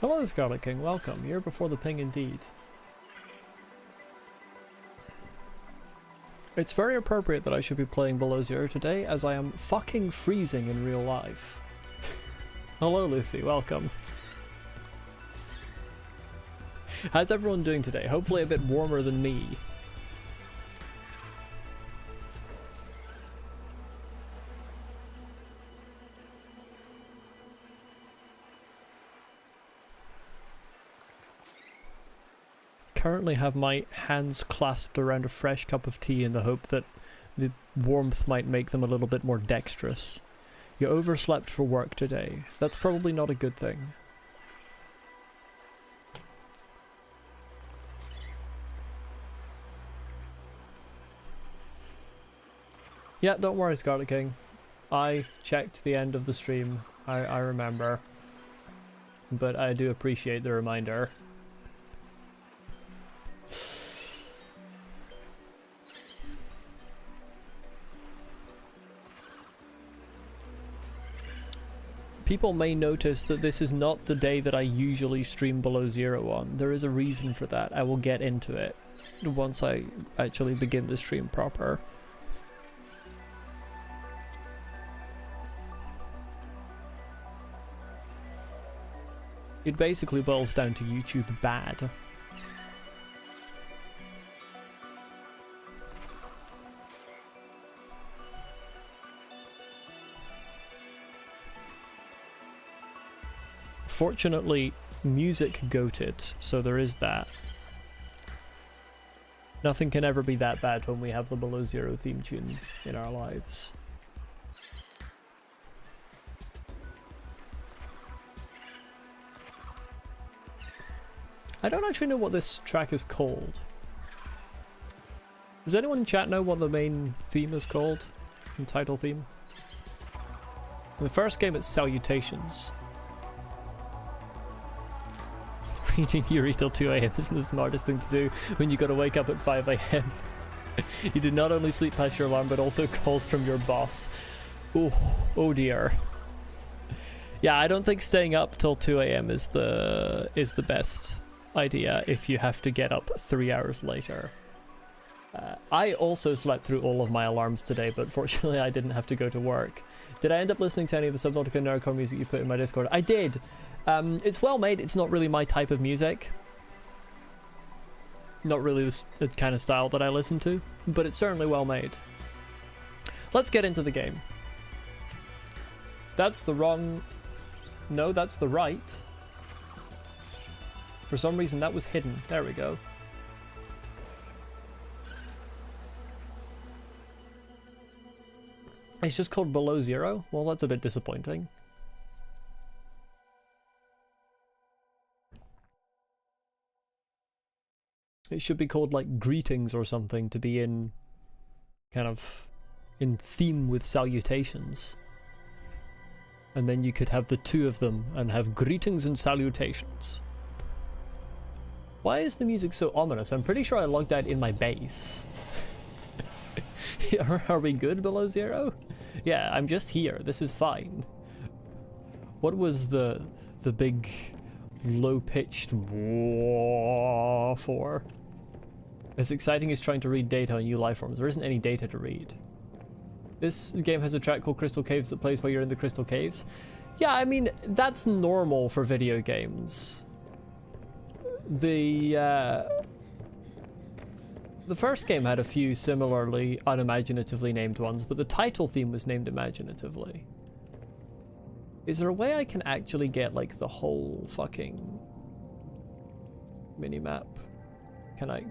Hello, Scarlet King. Welcome. You're before the ping indeed. It's very appropriate that I should be playing Below Zero today, as I am fucking freezing in real life. Hello, Lucy. Welcome. How's everyone doing today? Hopefully a bit warmer than me. Currently have my hands clasped around a fresh cup of tea in the hope that the warmth might make them a little bit more dexterous. You overslept for work today. That's probably not a good thing. Yeah, don't worry, Scarlet King. I checked the end of the stream. I remember. But I do appreciate the reminder. People may notice that this is not the day that I usually stream Below Zero on. There is a reason for that. I will get into it once I actually begin the stream proper. It basically boils down to YouTube bad. Fortunately, music goated, so there is that. Nothing can ever be that bad when we have the Below Zero theme tune in our lives. I don't actually know what this track is called. Does anyone in chat know what the main theme is called? The title theme? In the first game it's Salutations. Reading Yuri till 2 AM isn't the smartest thing to do when you gotta wake up at 5 AM. You do not only sleep past your alarm, but also calls from your boss. Oh dear. Yeah, I don't think staying up till 2 AM is the best idea if you have to get up 3 hours later. I also slept through all of my alarms today, but fortunately I didn't have to go to work. Did I end up listening to any of the Subnautica nerdcore music you put in my Discord? I did! It's well made. It's not really my type of music. Not really the kind of style that I listen to, but it's certainly well made. Let's get into the game. That's the wrong... No, that's the right. For some reason that was hidden. There we go. It's just called Below Zero? Well, that's a bit disappointing. It should be called like Greetings or something to be in kind of in theme with Salutations. And then you could have the two of them and have Greetings and Salutations. Why is the music so ominous? I'm pretty sure I logged out in my base. Are we good, Below Zero? Yeah, I'm just here. This is fine. What was the big low-pitched wah for? As exciting as trying to read data on new life forms, there isn't any data to read. This game has a track called Crystal Caves that plays while you're in the Crystal Caves. Yeah, I mean, that's normal for video games. The first game had a few similarly unimaginatively named ones, but the title theme was named imaginatively. Is there a way I can actually get like the whole fucking minimap? Can I?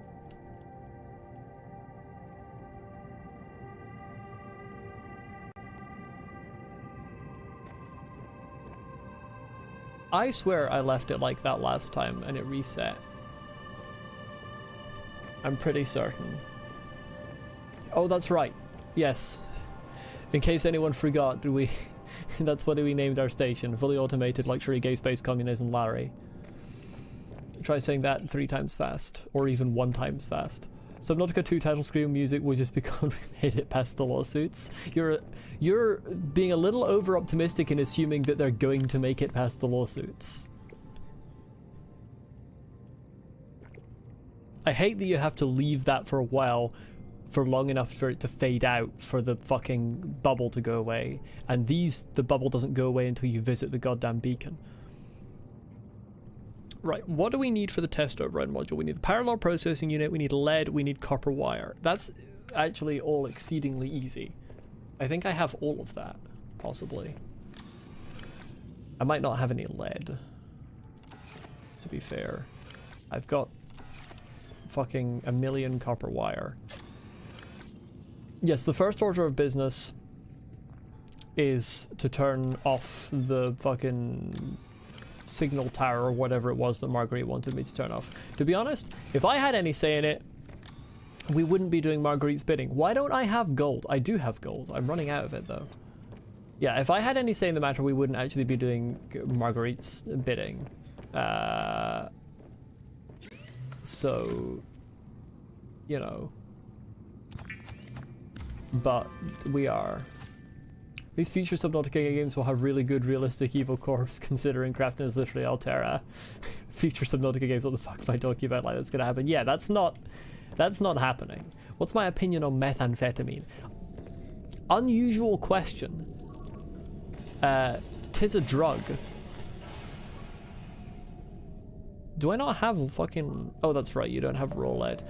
I swear I left it like that last time and it reset. I'm pretty certain. Oh, that's right. Yes. In case anyone forgot, that's what we named our station. Fully automated luxury gay space communism Larry. Try saying that 3 times fast, or even 1 times fast. Subnautica 2 title screen music will just be called We Made It Past the Lawsuits. You're being a little over optimistic in assuming that they're going to make it past the lawsuits. I hate that you have to leave that for a while, for long enough for it to fade out, for the fucking bubble to go away. And the bubble doesn't go away until you visit the goddamn beacon. Right, what do we need for the test override module? We need the parallel processing unit, we need lead, we need copper wire. That's actually all exceedingly easy. I think I have all of that, possibly. I might not have any lead, to be fair. I've got fucking 1,000,000 copper wire. Yes, the first order of business is to turn off the fucking signal tower or whatever it was that Marguerite wanted me to turn off. To be honest, if I had any say in it, we wouldn't be doing Marguerite's bidding. Why don't I have gold? I do have gold. I'm running out of it though. Yeah, if I had any say in the matter, we wouldn't actually be doing Marguerite's bidding. So, you know. But we are. These future Subnautica games will have really good realistic evil corpse, considering crafting is literally Altera. Future Subnautica games, what the fuck am I talking about? Like, that's gonna happen. Yeah, that's not happening. What's my opinion on methamphetamine? Unusual question. 'Tis a drug. Do I not have fucking... Oh, that's right, you don't have raw lead.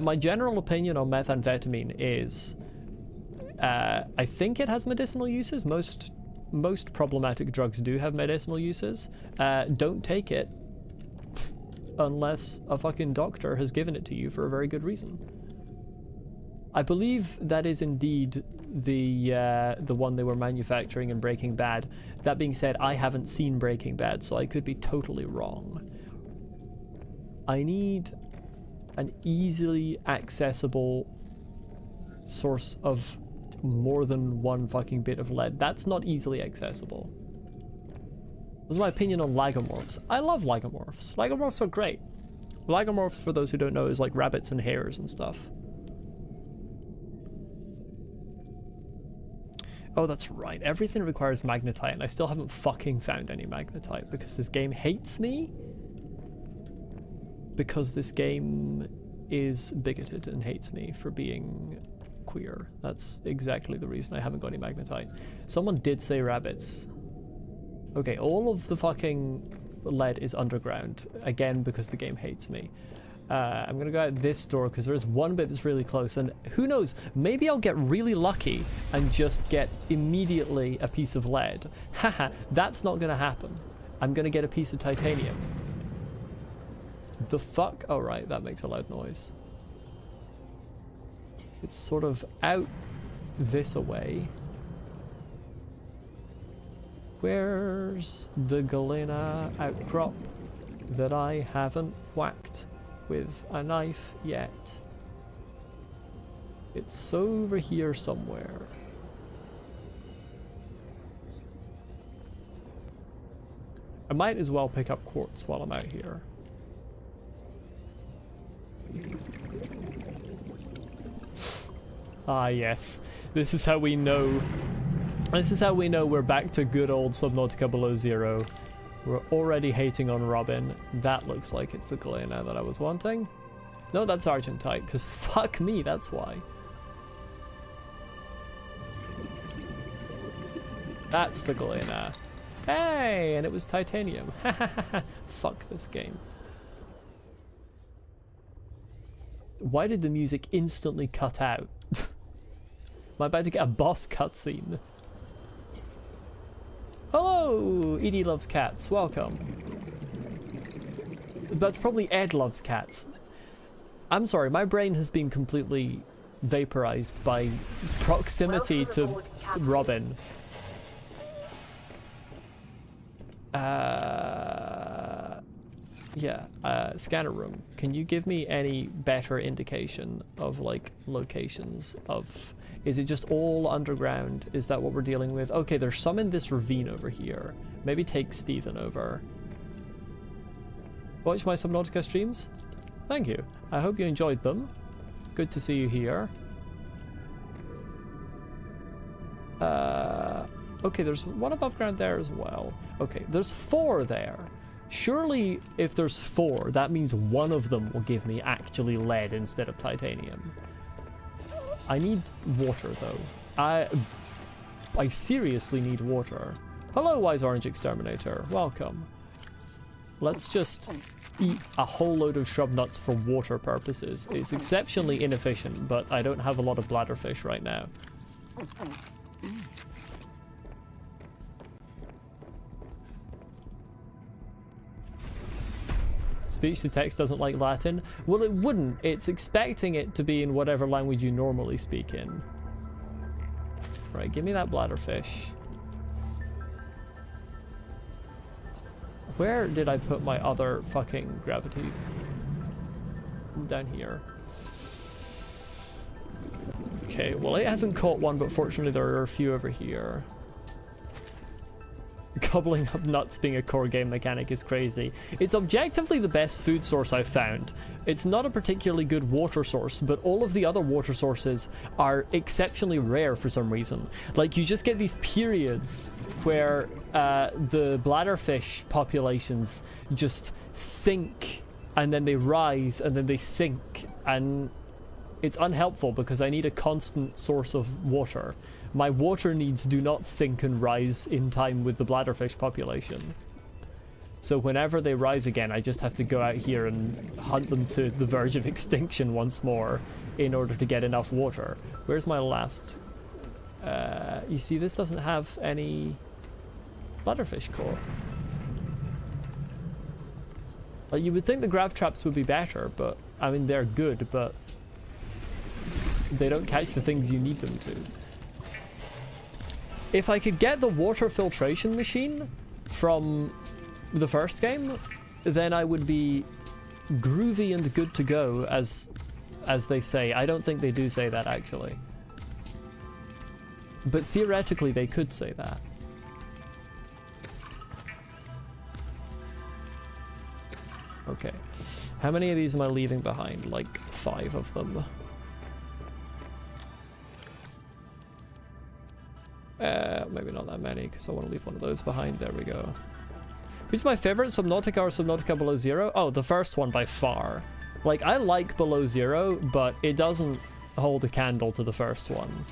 My general opinion on methamphetamine is... I think it has medicinal uses. Most problematic drugs do have medicinal uses. Don't take it unless a fucking doctor has given it to you for a very good reason. I believe that is indeed the one they were manufacturing in Breaking Bad. That being said, I haven't seen Breaking Bad, so I could be totally wrong. I need an easily accessible source of more than one fucking bit of lead. That's not easily accessible. That's my opinion on lagomorphs. I love lagomorphs. Lagomorphs are great. Lagomorphs, for those who don't know, is like rabbits and hares and stuff. Oh, that's right. Everything requires magnetite, and I still haven't fucking found any magnetite because this game hates me. Because this game is bigoted and hates me for being queer. That's exactly the reason I haven't got any magnetite. Someone did say rabbits. Okay, all of the fucking lead is underground. Again, because the game hates me. I'm gonna go out this door because there is one bit that's really close, and who knows, maybe I'll get really lucky and just get immediately a piece of lead. Haha, that's not gonna happen. I'm gonna get a piece of titanium. The fuck? Oh right, that makes a loud noise. It's sort of out this away. Where's the galena outcrop that I haven't whacked with a knife yet? It's over here somewhere. I might as well pick up quartz while I'm out here. Ah yes, this is how we know. This is how we know we're back to good old Subnautica below zero. We're already hating on Robin. That looks like it's the galena that I was wanting. No, that's Argentite, because fuck me, that's why. That's the galena. Hey, and it was titanium. Fuck this game. Why did the music instantly cut out? Am I about to get a boss cutscene? Hello, Edie loves cats. Welcome. That's probably Ed loves cats. I'm sorry, my brain has been completely vaporized by proximity to Robin. Yeah, scanner room. Can you give me any better indication of like locations of... Is it just all underground? Is that what we're dealing with? Okay, there's some in this ravine over here. Maybe take Stephen over. Watch my Subnautica streams? Thank you. I hope you enjoyed them. Good to see you here. Okay, there's one above ground there as well. Okay, there's 4 there. Surely, if there's 4, that means one of them will give me actually lead instead of titanium. I need water, though. I seriously need water. Hello, Wise Orange Exterminator. Welcome. Let's just eat a whole load of shrub nuts for water purposes. It's exceptionally inefficient, but I don't have a lot of bladderfish right now. Speech to text doesn't like Latin. Well, it wouldn't. It's expecting it to be in whatever language you normally speak in. Right, give me that bladderfish. Where did I put my other fucking gravity? Down here. Okay, well it hasn't caught one, but fortunately there are a few over here. Gobbling up nuts being a core game mechanic is crazy. It's objectively the best food source I've found. It's not a particularly good water source, but all of the other water sources are exceptionally rare for some reason. Like, you just get these periods where the bladderfish populations just sink, and then they rise, and then they sink, and it's unhelpful because I need a constant source of water. My water needs do not sink and rise in time with the bladderfish population. So whenever they rise again, I just have to go out here and hunt them to the verge of extinction once more in order to get enough water. Where's my last... you see, this doesn't have any bladderfish core. Like, you would think the grav traps would be better, but... I mean, they're good, but... they don't catch the things you need them to. If I could get the water filtration machine from the first game, then I would be groovy and good to go, as they say. I don't think they do say that, actually. But theoretically, they could say that. Okay. How many of these am I leaving behind? Like 5 of them. Maybe not that many, because I want to leave one of those behind. There we go. Who's my favorite, Subnautica or Subnautica Below Zero? Oh, the first one by far. Like, I like Below Zero, but it doesn't hold a candle to the first one.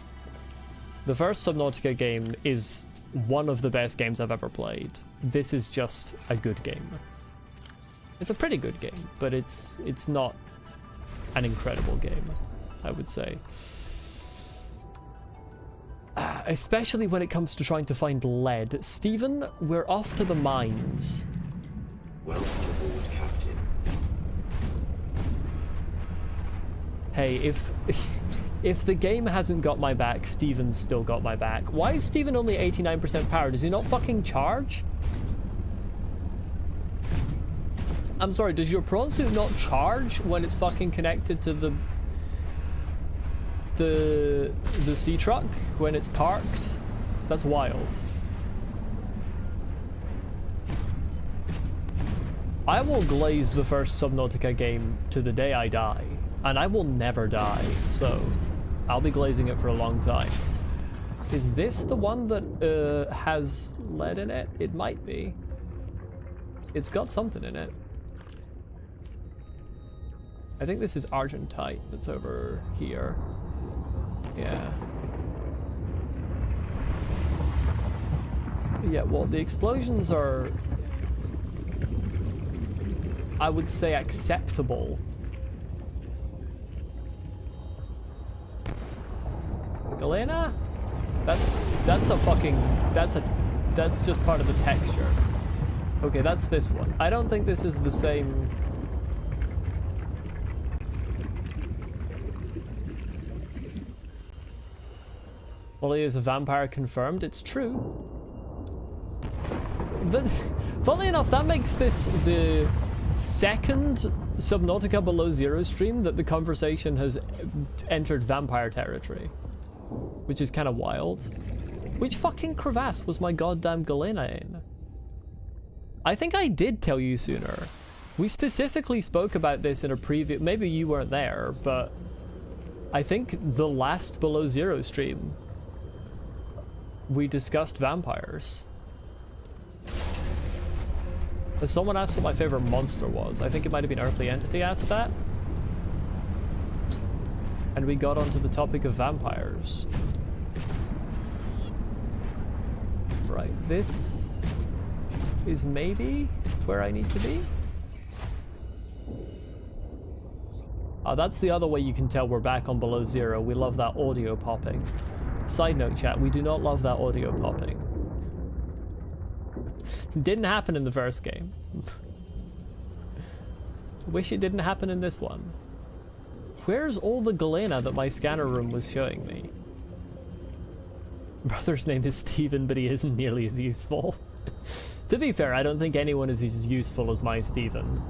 The first Subnautica game is one of the best games I've ever played. This is just a good game. It's a pretty good game, but it's not an incredible game, I would say. Especially when it comes to trying to find lead. Stephen, we're off to the mines. Welcome aboard, Captain. Hey, if the game hasn't got my back, Stephen's still got my back. Why is Stephen only 89% power? Does he not fucking charge? I'm sorry, does your prawn suit not charge when it's fucking connected to the sea truck when it's parked? That's wild. I will glaze the first Subnautica game to the day I die, and I will never die, so I'll be glazing it for a long time. Is this the one that has lead in it? It might be. It's got something in it. I think this is Argentite that's over here. Yeah. Yeah, well, the explosions are, I would say, acceptable. Galena? That's just part of the texture. Okay, that's this one. I don't think this is the same. Ollie is a vampire confirmed. It's true. Funnily enough, that makes this the second Subnautica Below Zero stream that the conversation has entered vampire territory, which is kind of wild. Which fucking crevasse was my goddamn Galena in? I think I did tell you sooner. We specifically spoke about this in a previous... Maybe you weren't there, but I think the last Below Zero stream we discussed vampires. Someone asked what my favorite monster was. I think it might have been Earthly Entity asked that. And we got onto the topic of vampires. Right, this is maybe where I need to be. Oh, that's the other way you can tell we're back on below zero. We love that audio popping. Side note, chat, we do not love that audio popping. Didn't happen in the first game. Wish it didn't happen in this one. Where's all the Galena that my scanner room was showing me? Brother's name is Steven, but he isn't nearly as useful. To be fair, I don't think anyone is as useful as my Steven.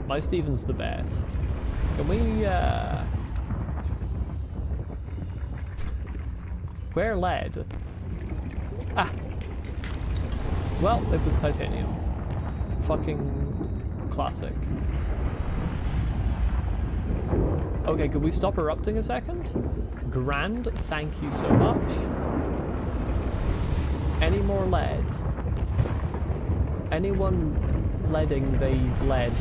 My Steven's the best. Can we, Where lead? Ah! Well, it was titanium. Fucking classic. Okay, could we stop erupting a second? Grand, thank you so much. Any more lead? Anyone leading they lead?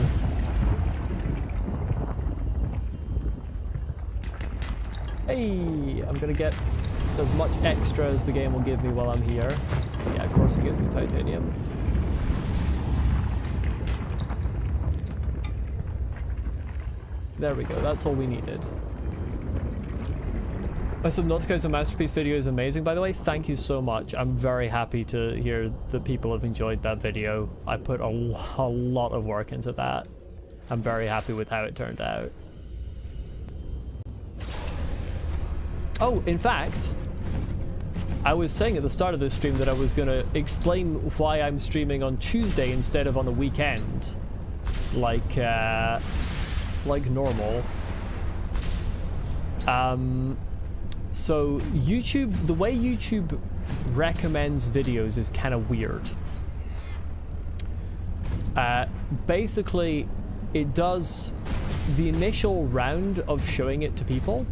Hey, I'm gonna get as much extra as the game will give me while I'm here. Yeah, of course it gives me titanium. There we go, that's all we needed. My Subnautica is a masterpiece video is amazing, by the way. Thank you so much. I'm very happy to hear that people have enjoyed that video. I put a lot of work into that. I'm very happy with how it turned out. Oh, in fact, I was saying at the start of this stream that I was going to explain why I'm streaming on Tuesday instead of on the weekend. Like normal. So YouTube, the way YouTube recommends videos is kind of weird. Basically, it does the initial round of showing it to people,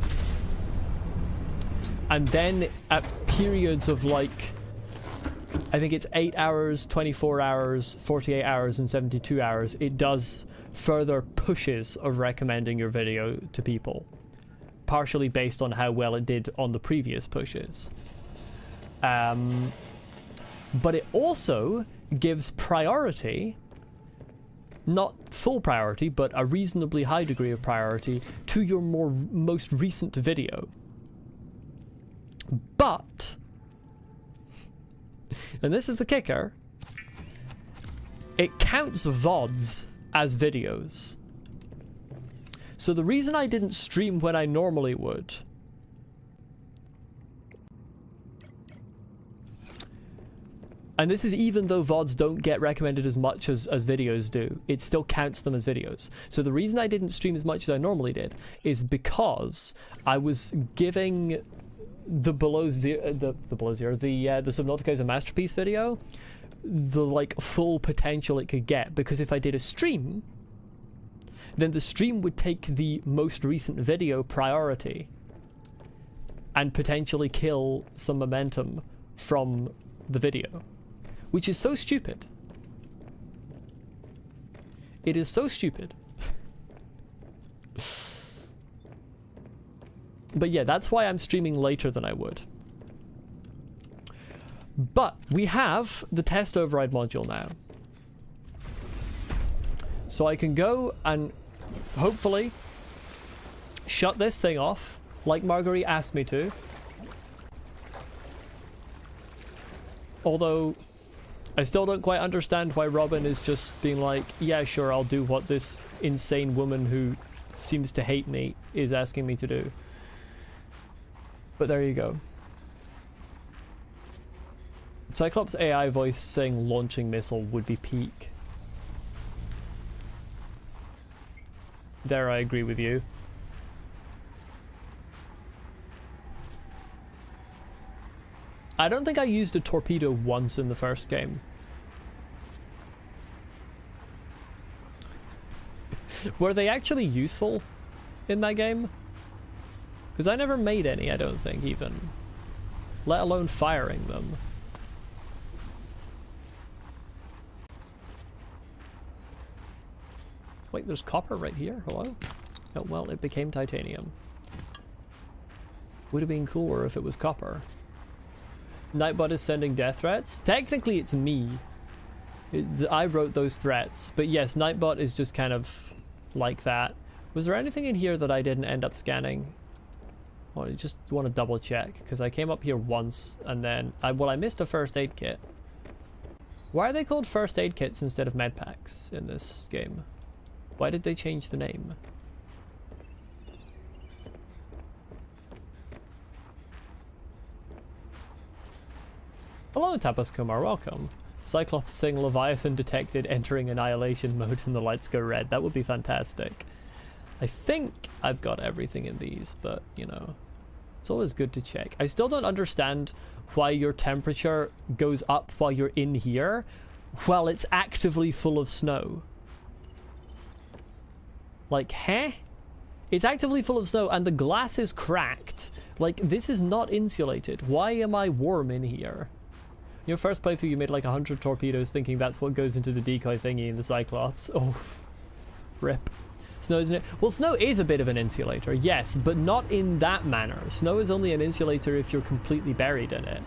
and then at periods of like, I think it's 8 hours, 24 hours, 48 hours, and 72 hours, it does further pushes of recommending your video to people, partially based on how well it did on the previous pushes. But it also gives priority, not full priority, but a reasonably high degree of priority to your most recent video. But, and this is the kicker, it counts VODs as videos. So the reason I didn't stream when I normally would and this is even though VODs don't get recommended as much as videos do, it still counts them as videos. So the reason I didn't stream as much as I normally did is because I was giving the Subnautica is a masterpiece video the like full potential it could get, because if I did a stream, then the stream would take the most recent video priority and potentially kill some momentum from the video, which is so stupid. It is so stupid. But yeah, that's why I'm streaming later than I would. But we have the test override module now. So I can go and hopefully shut this thing off like Marguerite asked me to. Although I still don't quite understand why Robin is just being like, yeah, sure, I'll do what this insane woman who seems to hate me is asking me to do. But there you go. Cyclops AI voice saying launching missile would be peak. There, I agree with you. I don't think I used a torpedo once in the first game. Were they actually useful in that game? Because I never made any, I don't think, even. Let alone firing them. Wait, there's copper right here. Hello? Oh, well, it became titanium. Would have been cooler if it was copper. Nightbot is sending death threats. Technically, it's me. I wrote those threats. But yes, Nightbot is just kind of like that. Was there anything in here that I didn't end up scanning? Well, I just want to double check, because I came up here once, and then... I missed a first aid kit. Why are they called first aid kits instead of med packs in this game? Why did they change the name? Hello, Tapas Kumar, welcome. Cyclops saying Leviathan detected entering annihilation mode and the lights go red. That would be fantastic. I think I've got everything in these, but, you know, it's always good to check. I still don't understand why your temperature goes up while you're in here, while it's actively full of snow. Like, huh? It's actively full of snow and the glass is cracked. Like, this is not insulated. Why am I warm in here? Your first playthrough, you made like 100 torpedoes thinking that's what goes into the decoy thingy in the Cyclops. Oh, rip. Snow, isn't it? Well, snow is a bit of an insulator, yes, but not in that manner. Snow is only an insulator if you're completely buried in it.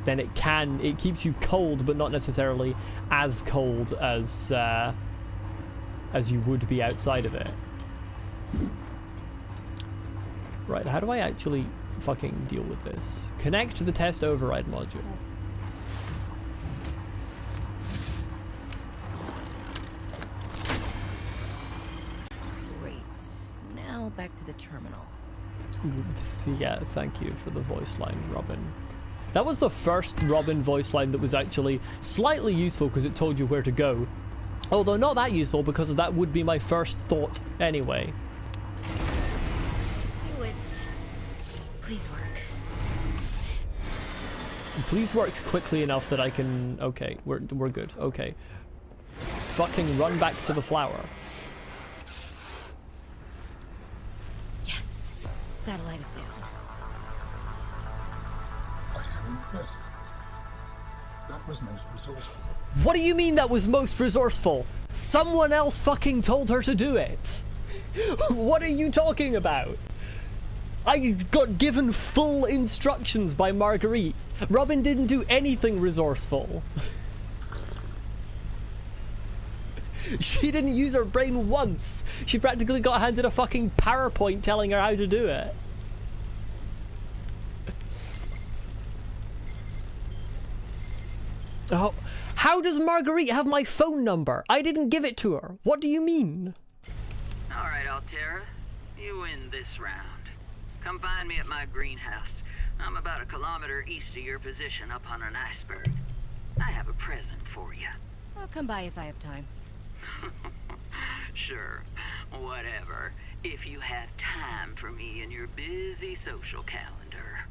Then it keeps you cold, but not necessarily as cold as you would be outside of it. Right, how do I actually fucking deal with this? Connect to the test override module. Back to the terminal. Yeah, thank you for the voice line, Robin. That was the first Robin voice line that was actually slightly useful because it told you where to go. Although not that useful because that would be my first thought anyway. Do it. Please work. Please work quickly enough that I can... Okay, we're good. Okay. Fucking run back to the flower. Satellite is down. I am impressed. That was most resourceful. What do you mean that was most resourceful? Someone else fucking told her to do it. What are you talking about? I got given full instructions by Marguerite. Robin didn't do anything resourceful. She didn't use her brain once. She practically got handed a fucking PowerPoint telling her how to do it. Oh, how does Marguerite have my phone number? I didn't give it to her. What do you mean? All right, Altera. You win this round. Come find me at my greenhouse. I'm about 1 kilometer east of your position up on an iceberg. I have a present for you. I'll come by if I have time. Sure, whatever. If you have time for me in your busy social calendar.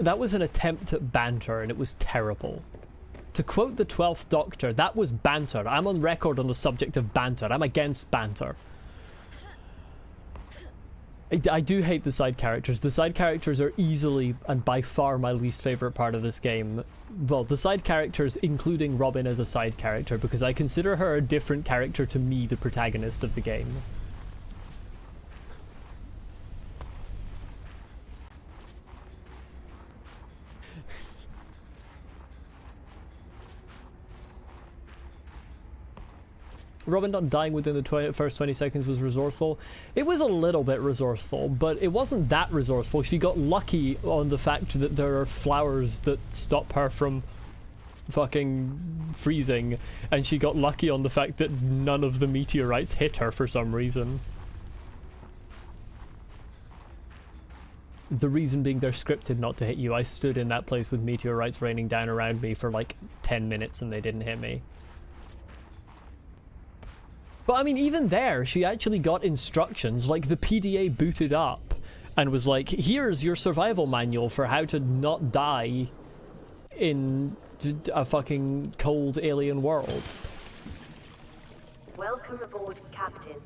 That was an attempt at banter, and it was terrible. To quote the 12th Doctor, that was banter. I'm on record on the subject of banter. I'm against banter. I do hate the side characters. The side characters are easily and by far my least favorite part of this game. Well, the side characters, including Robin as a side character, because I consider her a different character to me, the protagonist of the game. Robin not dying within the first 20 seconds was resourceful. It was a little bit resourceful, but it wasn't that resourceful. She got lucky on the fact that there are flowers that stop her from fucking freezing, and she got lucky on the fact that none of the meteorites hit her for some reason. The reason being they're scripted not to hit you. I stood in that place with meteorites raining down around me for like 10 minutes and they didn't hit me. But I mean, even there, she actually got instructions, like the PDA booted up and was like, here's your survival manual for how to not die in a fucking cold alien world. Welcome aboard, Captain.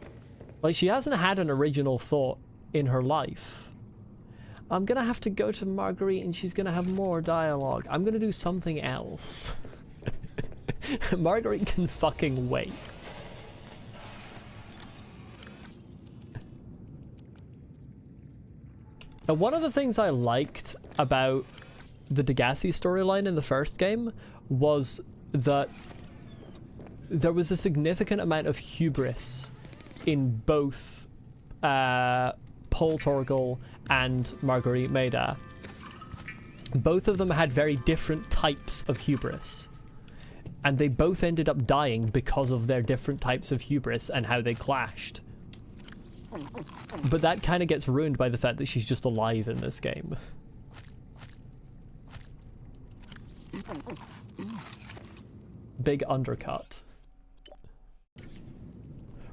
Like, she hasn't had an original thought in her life. I'm gonna have to go to Marguerite and she's gonna have more dialogue. I'm gonna do something else. Marguerite can fucking wait. And one of the things I liked about the Degassi storyline in the first game was that there was a significant amount of hubris in both Paul Torgal and Marguerite Maida. Both of them had very different types of hubris, and they both ended up dying because of their different types of hubris and how they clashed. But that kind of gets ruined by the fact that she's just alive in this game. Big undercut.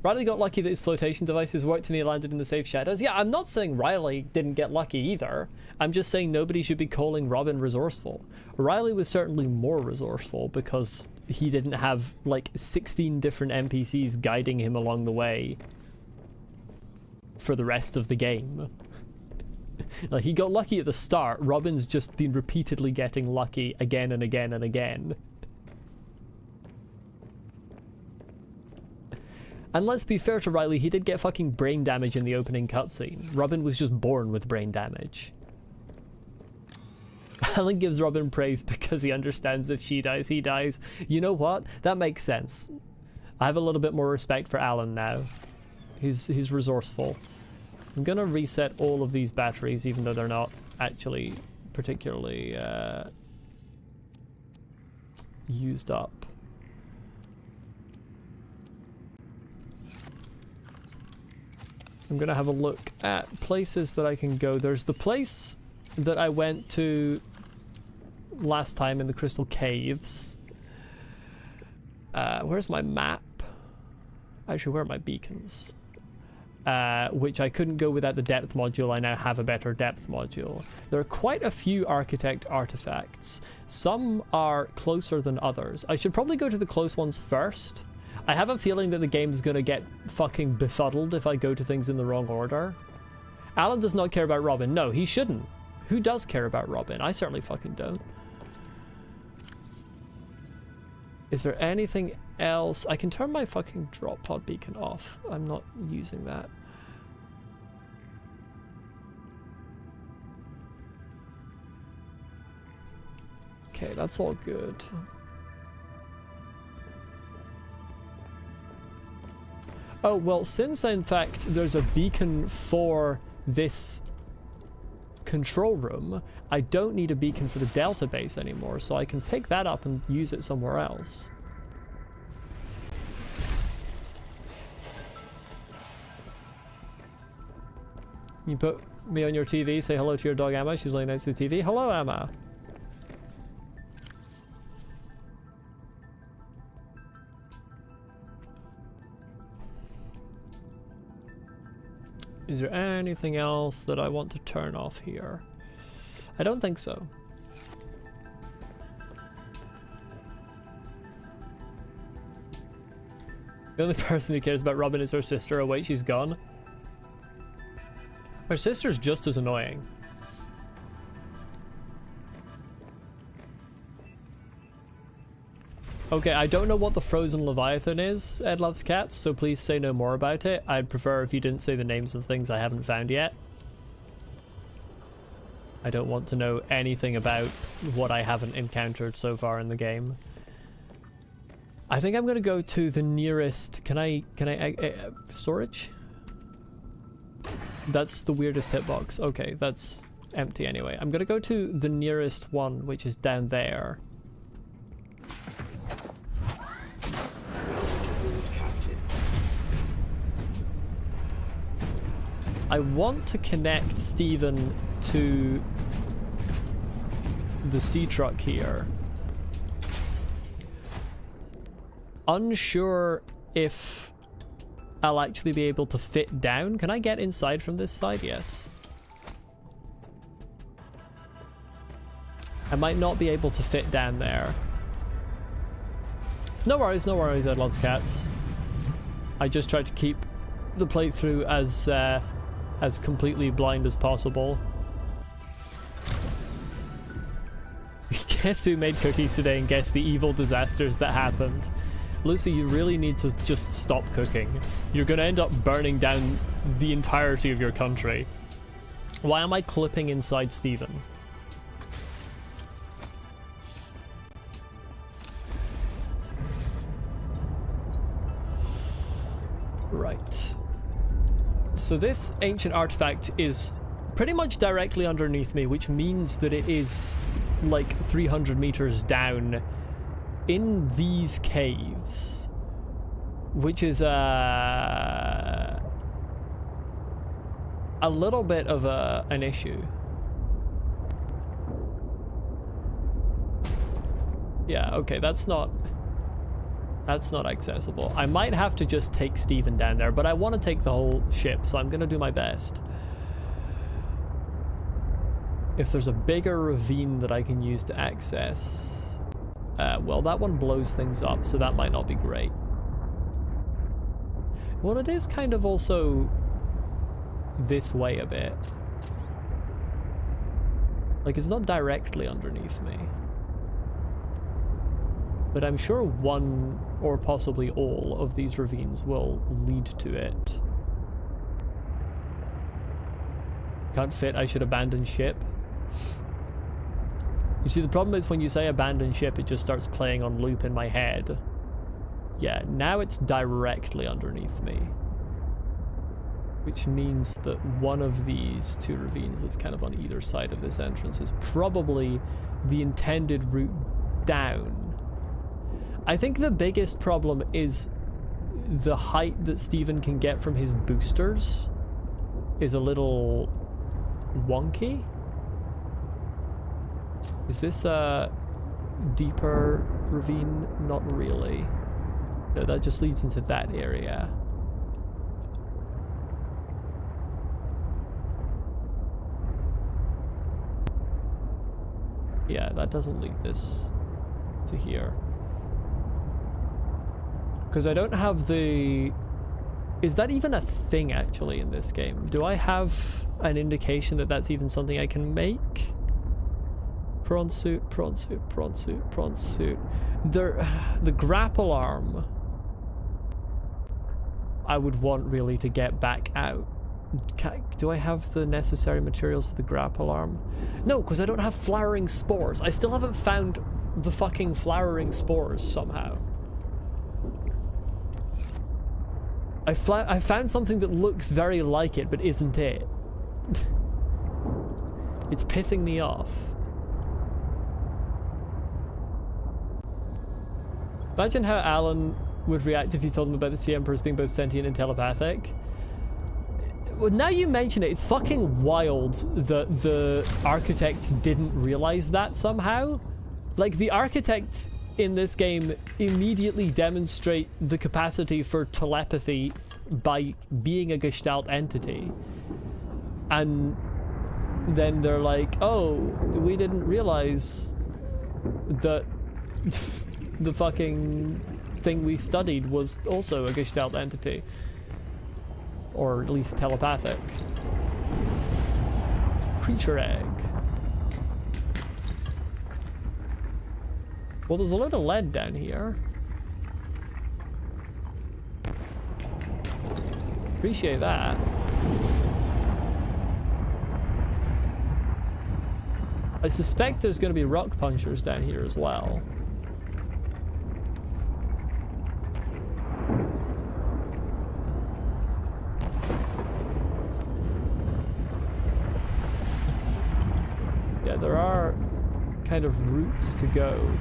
Riley got lucky that his flotation devices worked and he landed in the safe shadows. Yeah, I'm not saying Riley didn't get lucky either. I'm just saying nobody should be calling Robin resourceful. Riley was certainly more resourceful because he didn't have like 16 different NPCs guiding him along the way for the rest of the game. Like, he got lucky at the start. Robin's just been repeatedly getting lucky again and again and again. And let's be fair to Riley, he did get fucking brain damage in the opening cutscene. Robin was just born with brain damage. Alan gives Robin praise because he understands if she dies, he dies. You know what? That makes sense. I have a little bit more respect for Alan now. He's resourceful. I'm gonna reset all of these batteries, even though they're not actually particularly used up. I'm gonna have a look at places that I can go. There's the place that I went to last time in the Crystal Caves. Where's my map? Actually, where are my beacons? Which I couldn't go without the depth module. I now have a better depth module. There are quite a few architect artifacts. Some are closer than others. I should probably go to the close ones first. I have a feeling that the game's gonna get fucking befuddled if I go to things in the wrong order. Alan does not care about Robin. No, he shouldn't. Who does care about Robin? I certainly fucking don't. Is there anything else? I can turn my fucking drop pod beacon off. I'm not using that. Okay, that's all good. Oh, well, since in fact there's a beacon for this control room, I don't need a beacon for the Delta base anymore, so I can pick that up and use it somewhere else. You put me on your TV, say hello to your dog Emma, she's laying next to the TV. Hello, Emma. Is there anything else that I want to turn off here? I don't think so. The only person who cares about Robin is her sister. Oh wait, she's gone. Her sister's just as annoying. Okay, I don't know what the frozen Leviathan is, Ed Loves Cats, so please say no more about it. I'd prefer if you didn't say the names of things I haven't found yet. I don't want to know anything about what I haven't encountered so far in the game. I think I'm gonna go to the nearest... Can I storage? That's the weirdest hitbox. Okay, that's empty anyway. I'm gonna go to the nearest one, which is down there. I want to connect Stephen to the sea truck here. Unsure if I'll actually be able to fit down. Can I get inside from this side? Yes. I might not be able to fit down there. No worries, Ed Loves Cats. I just tried to keep the playthrough as completely blind as possible. Guess who made cookies today and guess the evil disasters that happened. Lucy, you really need to just stop cooking. You're gonna end up burning down the entirety of your country. Why am I clipping inside Steven? Right. So this ancient artifact is pretty much directly underneath me, which means that it is like 300 meters down in these caves, which is a little bit of an issue. Yeah, okay, that's not accessible. I might have to just take Steven down there, but I want to take the whole ship, so I'm gonna do my best. If there's a bigger ravine that I can use to access, well, that one blows things up, so that might not be great. Well, it is kind of also this way a bit. Like, it's not directly underneath me. But I'm sure one, or possibly all, of these ravines will lead to it. Can't fit, I should abandon ship. You see, the problem is when you say abandon ship, it just starts playing on loop in my head. Yeah, now it's directly underneath me. Which means that one of these two ravines that's kind of on either side of this entrance is probably the intended route down. I think the biggest problem is the height that Steven can get from his boosters is a little wonky. Is this a deeper ravine? Not really. No, that just leads into that area. Yeah, that doesn't lead this to here. Because I don't have the... Is that even a thing, actually, in this game? Do I have an indication that that's even something I can make? Prawn suit, prawn suit, prawn suit, prawn suit. The grapple arm I would want, really, to get back out. Do I have the necessary materials for the grapple arm? No, because I don't have flowering spores. I still haven't found the fucking flowering spores, somehow. I found something that looks very like it, but isn't it. It's pissing me off. Imagine how Alan would react if you told him about the Sea Emperor as being both sentient and telepathic. Well, now you mention it, it's fucking wild that the architects didn't realize that somehow. Like, the architects in this game immediately demonstrate the capacity for telepathy by being a Gestalt entity. And then they're like, oh, we didn't realize that the fucking thing we studied was also a Gestalt entity. Or at least telepathic. Creature egg. Well, there's a load of lead down here. Appreciate that. I suspect there's going to be rock punchers down here as well. Yeah, there are kind of routes to go.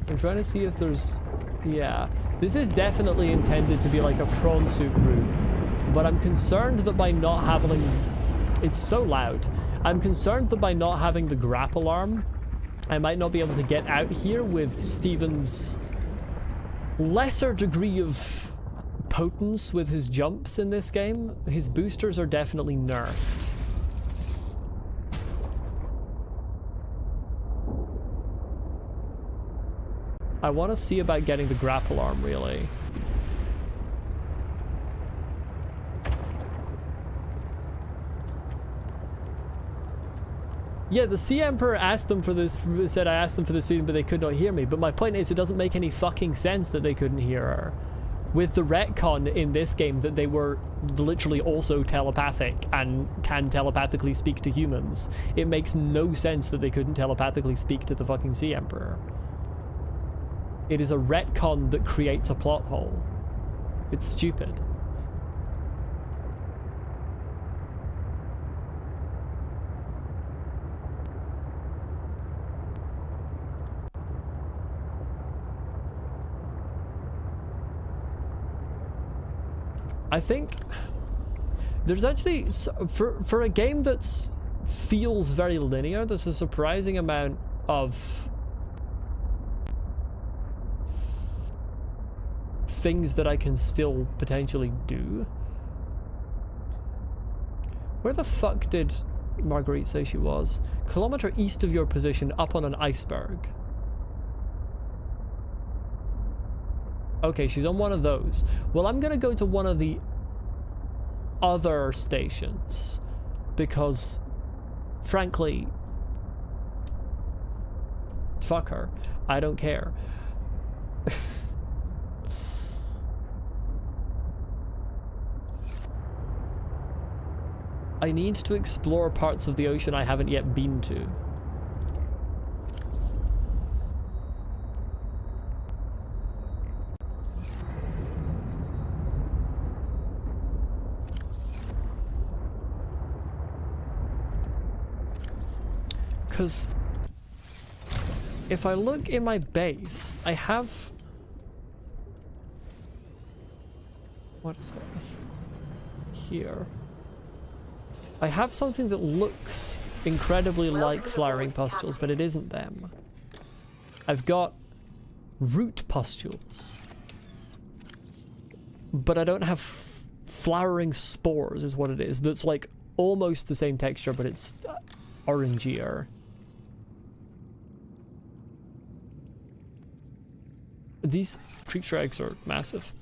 I'm trying to see if there's... Yeah, this is definitely intended to be like a prawn suit route, but I'm concerned that by not having... It's so loud. I'm concerned that by not having the grapple arm, I might not be able to get out here with Steven's lesser degree of potence with his jumps in this game. His boosters are definitely nerfed. I want to see about getting the grapple arm, really. Yeah, the Sea Emperor asked them for this, said I asked them for this feeding, but they could not hear me. But my point is, it doesn't make any fucking sense that they couldn't hear her. with the retcon in this game that they were literally also telepathic and can telepathically speak to humans, it makes no sense that they couldn't telepathically speak to the fucking Sea Emperor. It is a retcon that creates a plot hole. It's stupid. I think there's actually, for a game that's feels very linear, there's a surprising amount of things that I can still potentially do. Where the fuck did Marguerite say she was? Kilometer east of your position, up on an iceberg. Okay, she's on one of those. Well, I'm gonna go to one of the other stations because, frankly, fuck her. I don't care. I need to explore parts of the ocean I haven't yet been to. Because if I look in my base, I have... What is it? Here. I have something that looks incredibly like flowering pustules, but it isn't them. I've got root pustules. But I don't have flowering spores is what it is. That's like almost the same texture, but it's orangier. These creature eggs are massive.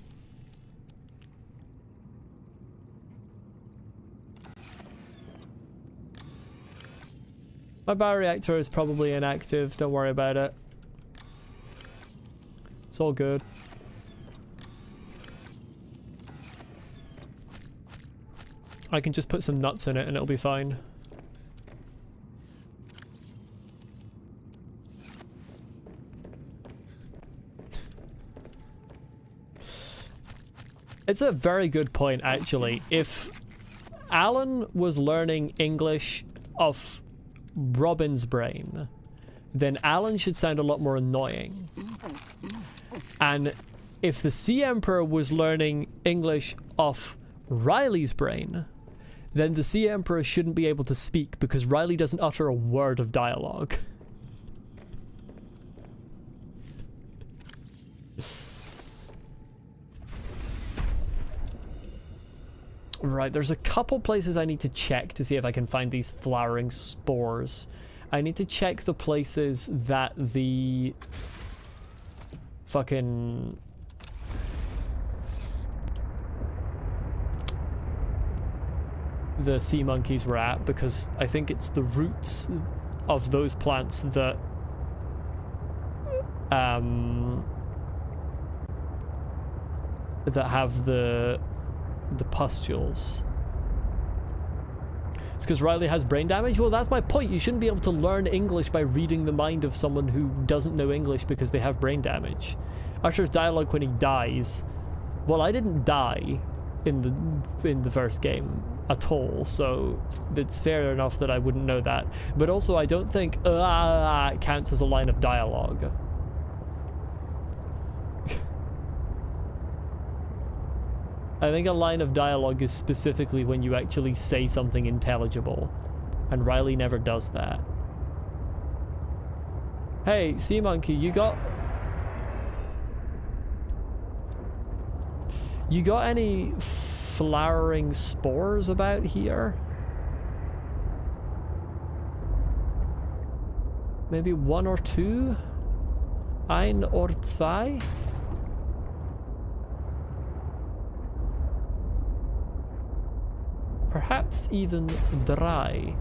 My bioreactor is probably inactive, don't worry about it. It's all good. I can just put some nuts in it and it'll be fine. It's a very good point, actually. If Alan was learning English off Robin's brain, then Alan should sound a lot more annoying. And if the Sea Emperor was learning English off Riley's brain, then the Sea Emperor shouldn't be able to speak because Riley doesn't utter a word of dialogue. Right, there's a couple places I need to check to see if I can find these flowering spores. I need to check the places that the fucking the sea monkeys were at, because I think it's the roots of those plants that that have the pustules. It's because Riley has brain damage? Well, that's my point. You shouldn't be able to learn English by reading the mind of someone who doesn't know English because they have brain damage. Utters dialogue when he dies. Well, I didn't die in the first game at all, so it's fair enough that I wouldn't know that. But also, I don't think counts as a line of dialogue. I think a line of dialogue is specifically when you actually say something intelligible, and Riley never does that. Hey, sea monkey, you got any flowering spores about here? Maybe one or two? Ein or zwei? Perhaps even drei.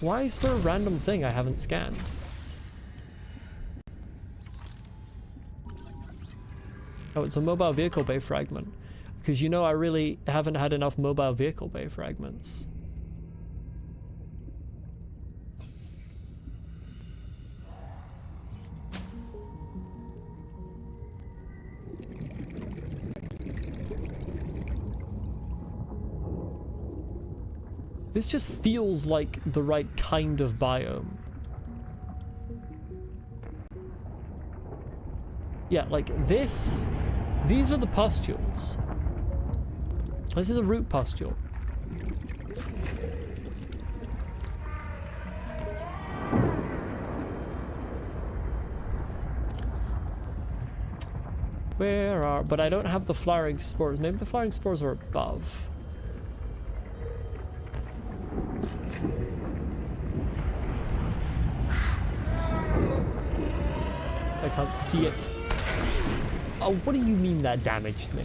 Why is there a random thing I haven't scanned? Oh, it's a mobile vehicle bay fragment. Because you know I really haven't had enough mobile vehicle bay fragments. This just feels like the right kind of biome. Yeah, like this. These are the pustules. This is a root pustule. Where are... But I don't have the flowering spores. Maybe the flowering spores are above. I can't see it. Oh, what do you mean that damaged me?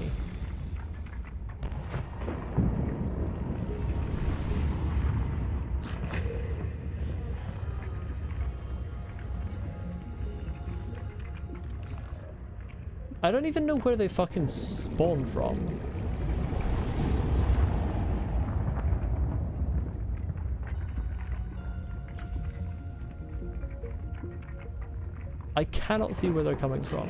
I don't even know where they fucking spawn from. I cannot see where they're coming from.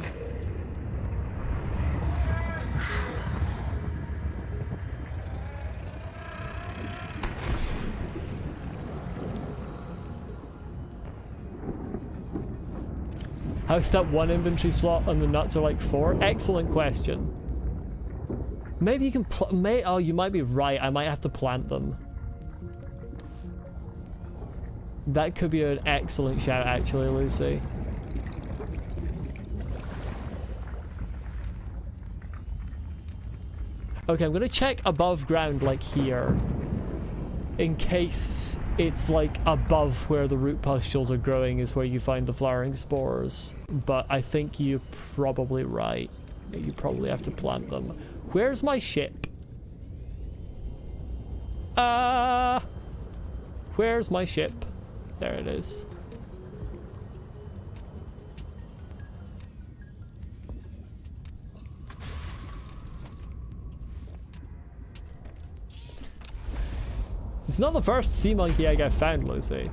How's that one inventory slot and the nuts are like 4? Excellent question. Maybe you can oh, you might be right. I might have to plant them. That could be an excellent shout, actually, Lucy. Okay, I'm gonna check above ground, like here, in case it's like above where the root pustules are growing is where you find the flowering spores. But I think you're probably right. You probably have to plant them. Where's my ship? Where's my ship? There it is. It's not the first sea monkey egg I've found, Lucy.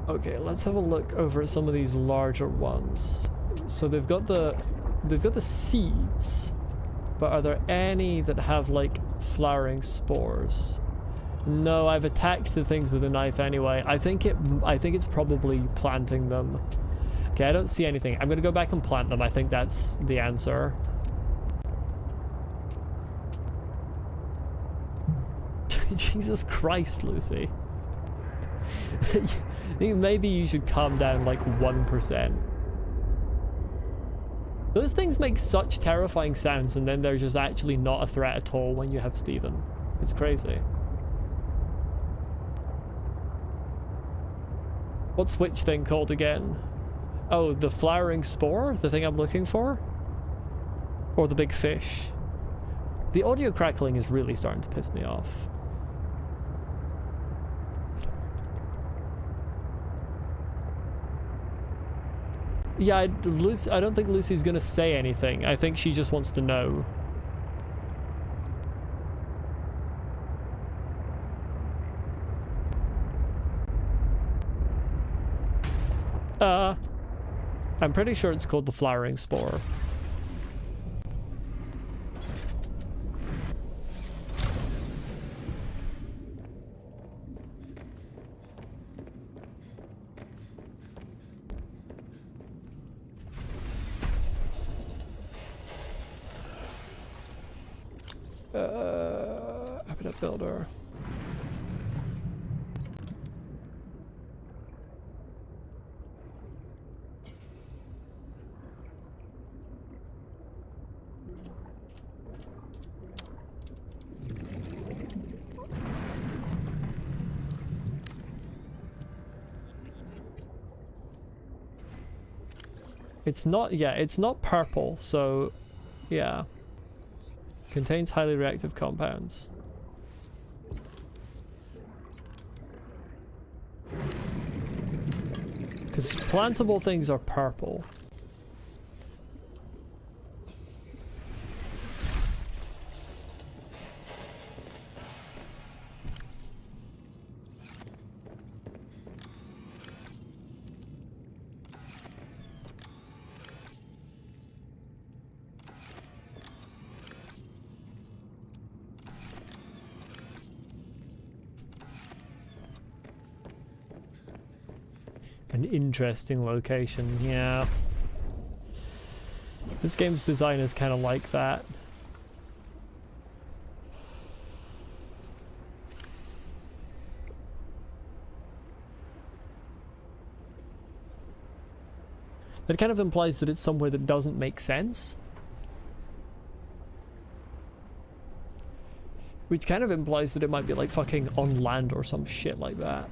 Okay, let's have a look over at some of these larger ones. So they've got the seeds, but are there any that have like flowering spores? No, I've attacked the things with a knife anyway. I think it's probably planting them. Okay, I don't see anything. I'm gonna go back and plant them. I think that's the answer. Jesus Christ, Lucy. Maybe you should calm down like 1%. Those things make such terrifying sounds and then they're just actually not a threat at all when you have Steven. It's crazy. What's which thing called again? Oh, the flowering spore? The thing I'm looking for? Or the big fish? The audio crackling is really starting to piss me off. Yeah, I don't think Lucy's gonna say anything. I think she just wants to know. I'm pretty sure it's called the flowering spore. Habitat builder. It's not, yeah, it's not purple, so yeah. Contains highly reactive compounds. plantable things are purple. An interesting location, yeah. This game's design is kind of like that. That kind of implies that it's somewhere that doesn't make sense. Which kind of implies that it might be like fucking on land or some shit like that.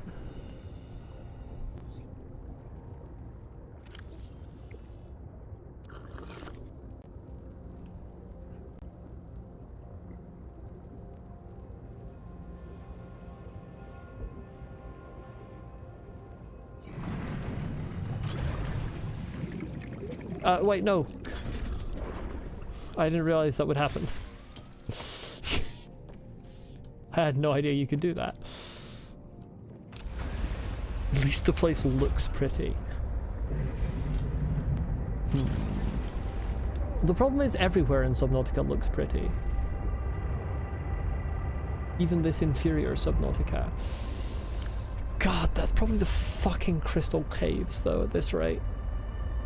Wait, no. I didn't realize that would happen. I had no idea you could do that. At least the place looks pretty. The problem is everywhere in Subnautica looks pretty. Even this inferior Subnautica. God, that's probably the fucking crystal caves though at this rate.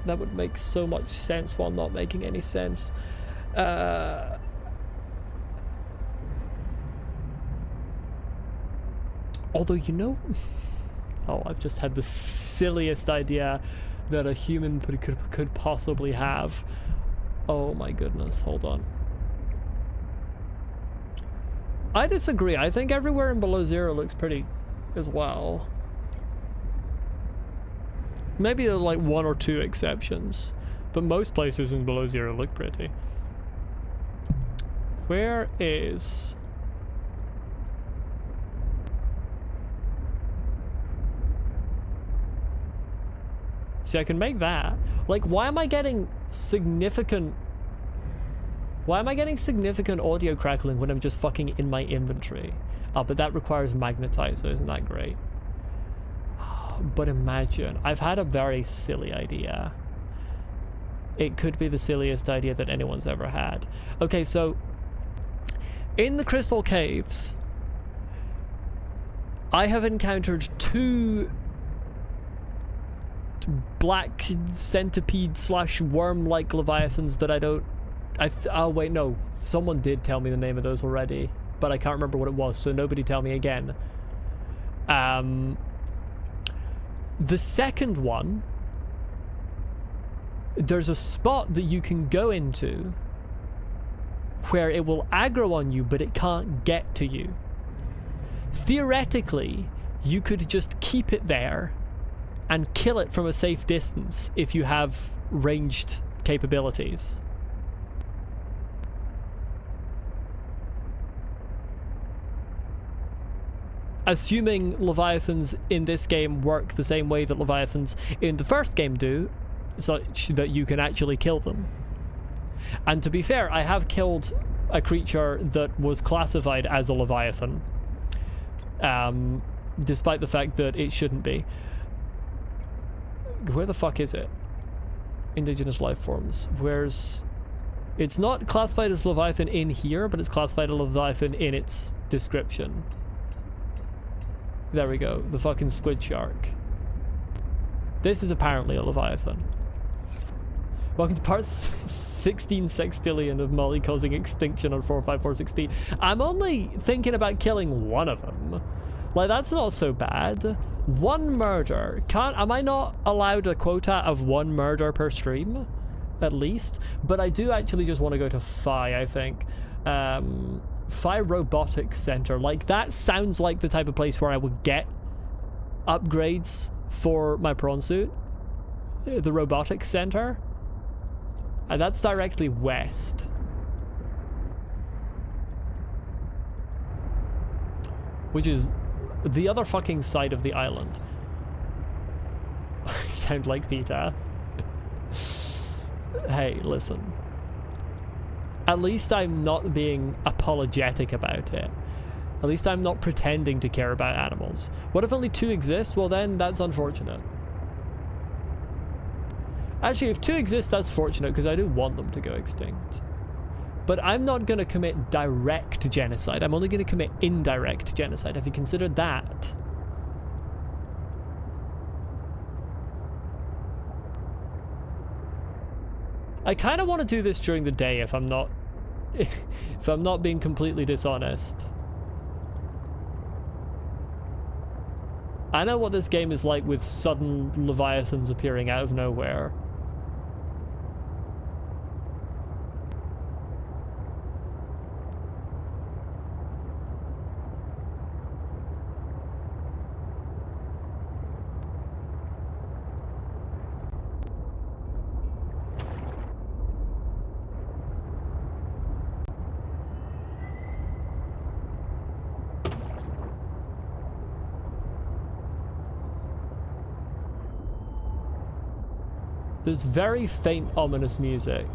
That would make so much sense while not making any sense. Although, you know... Oh, I've just had the silliest idea that a human could possibly have. Oh my goodness, hold on. I disagree. I think everywhere in Below Zero looks pretty as well. Maybe there are like one or two exceptions, but most places in Below Zero look pretty. Where is... See, I can make that. Like, why am I getting significant... Why am I getting significant audio crackling when I'm just fucking in my inventory? Oh, but that requires magnetizer, isn't that great? But imagine, I've had a very silly idea. It could be the silliest idea that anyone's ever had. Okay, so in the Crystal Caves, I have encountered two black centipede / worm-like leviathans that I don't... oh wait, no, someone did tell me the name of those already, but I can't remember what it was, so nobody tell me again. The second one, there's a spot that you can go into where it will aggro on you, but it can't get to you. Theoretically, you could just keep it there and kill it from a safe distance if you have ranged capabilities. Assuming Leviathans in this game work the same way that Leviathans in the first game do, such that you can actually kill them. And to be fair, I have killed a creature that was classified as a Leviathan, despite the fact that it shouldn't be. Where the fuck is it? Indigenous life forms. Where's... It's not classified as Leviathan in here, but it's classified as Leviathan in its description. There we go, the fucking squid shark. This is apparently a Leviathan. Welcome to part 16 sextillion of Molly causing extinction on 4546p. I'm only thinking about killing one of them. Like, that's not so bad. One murder. Am I not allowed a quota of one murder per stream? At least? But I do actually just want to go to Phi, I think. Phi Robotics Center. Like, that sounds like the type of place where I would get upgrades for my prawn suit. The Robotics Center. And that's directly west. Which is the other fucking side of the island. sound like Peter. Hey, listen. At least I'm not being apologetic about it. At least I'm not pretending to care about animals. What if only 2 exist? Well then, that's unfortunate. Actually, if 2 exist, that's fortunate, because I do want them to go extinct. But I'm not going to commit direct genocide. I'm only going to commit indirect genocide. Have you considered that? I kind of want to do this during the day if I'm not if I'm not being completely dishonest. I know what this game is like with sudden leviathans appearing out of nowhere. There's very faint, ominous music.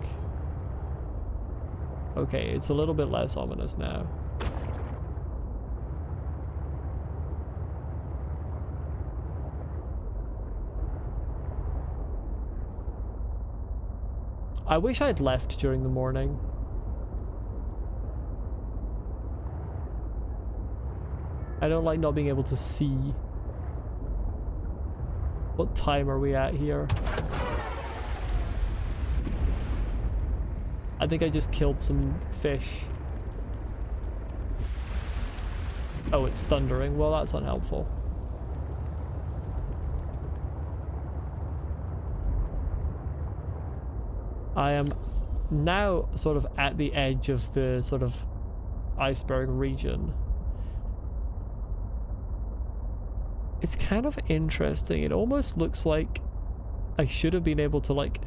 Okay, it's a little bit less ominous now. I wish I'd left during the morning. I don't like not being able to see. What time are we at here? I think I just killed some fish. Oh, it's thundering. Well, that's unhelpful. I am now sort of at the edge of the sort of iceberg region. It's kind of interesting. It almost looks like I should have been able to, like,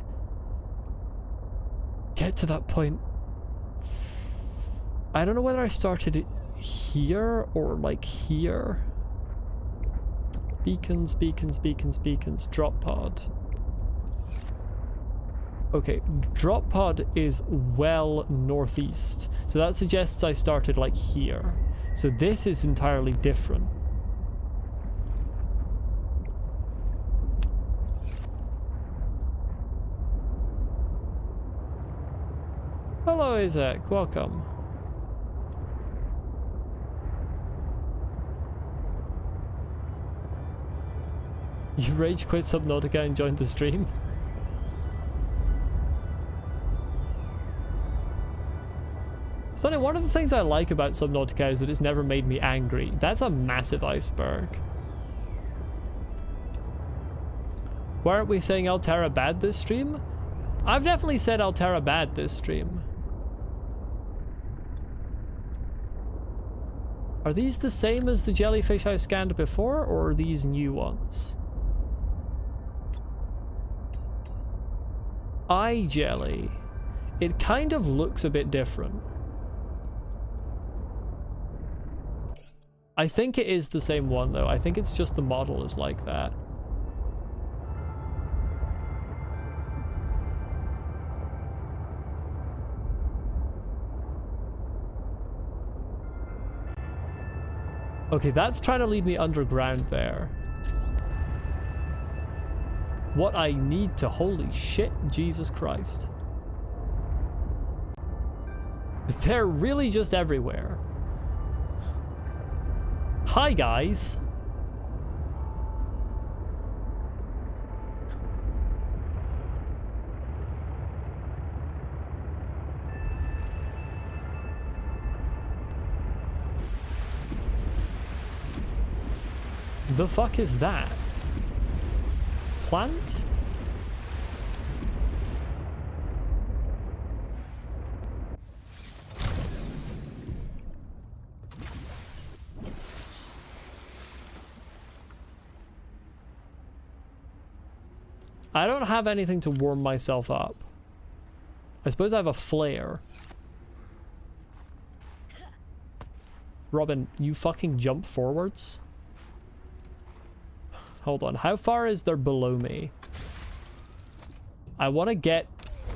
get to that point. I don't know whether I started here or like here. Beacons, beacons, beacons, beacons. Drop pod. Okay, drop pod is well northeast. So that suggests I started like here. So this is entirely different. Hello, Isaac. Welcome. You rage quit Subnautica and joined the stream? It's funny, one of the things I like about Subnautica is that it's never made me angry. That's a massive iceberg. Why aren't we saying Altera bad this stream? I've definitely said Altera bad this stream. Are these the same as the jellyfish I scanned before, or are these new ones? Eye jelly. It kind of looks a bit different. I think it is the same one though. I think it's just the model is like that. Okay, that's trying to lead me underground there. What I need to... Holy shit, Jesus Christ. They're really just everywhere. Hi, guys. The fuck is that? Plant? I don't have anything to warm myself up. I suppose I have a flare. Robin, you fucking jump forwards? Hold on, how far is there below me? I want to get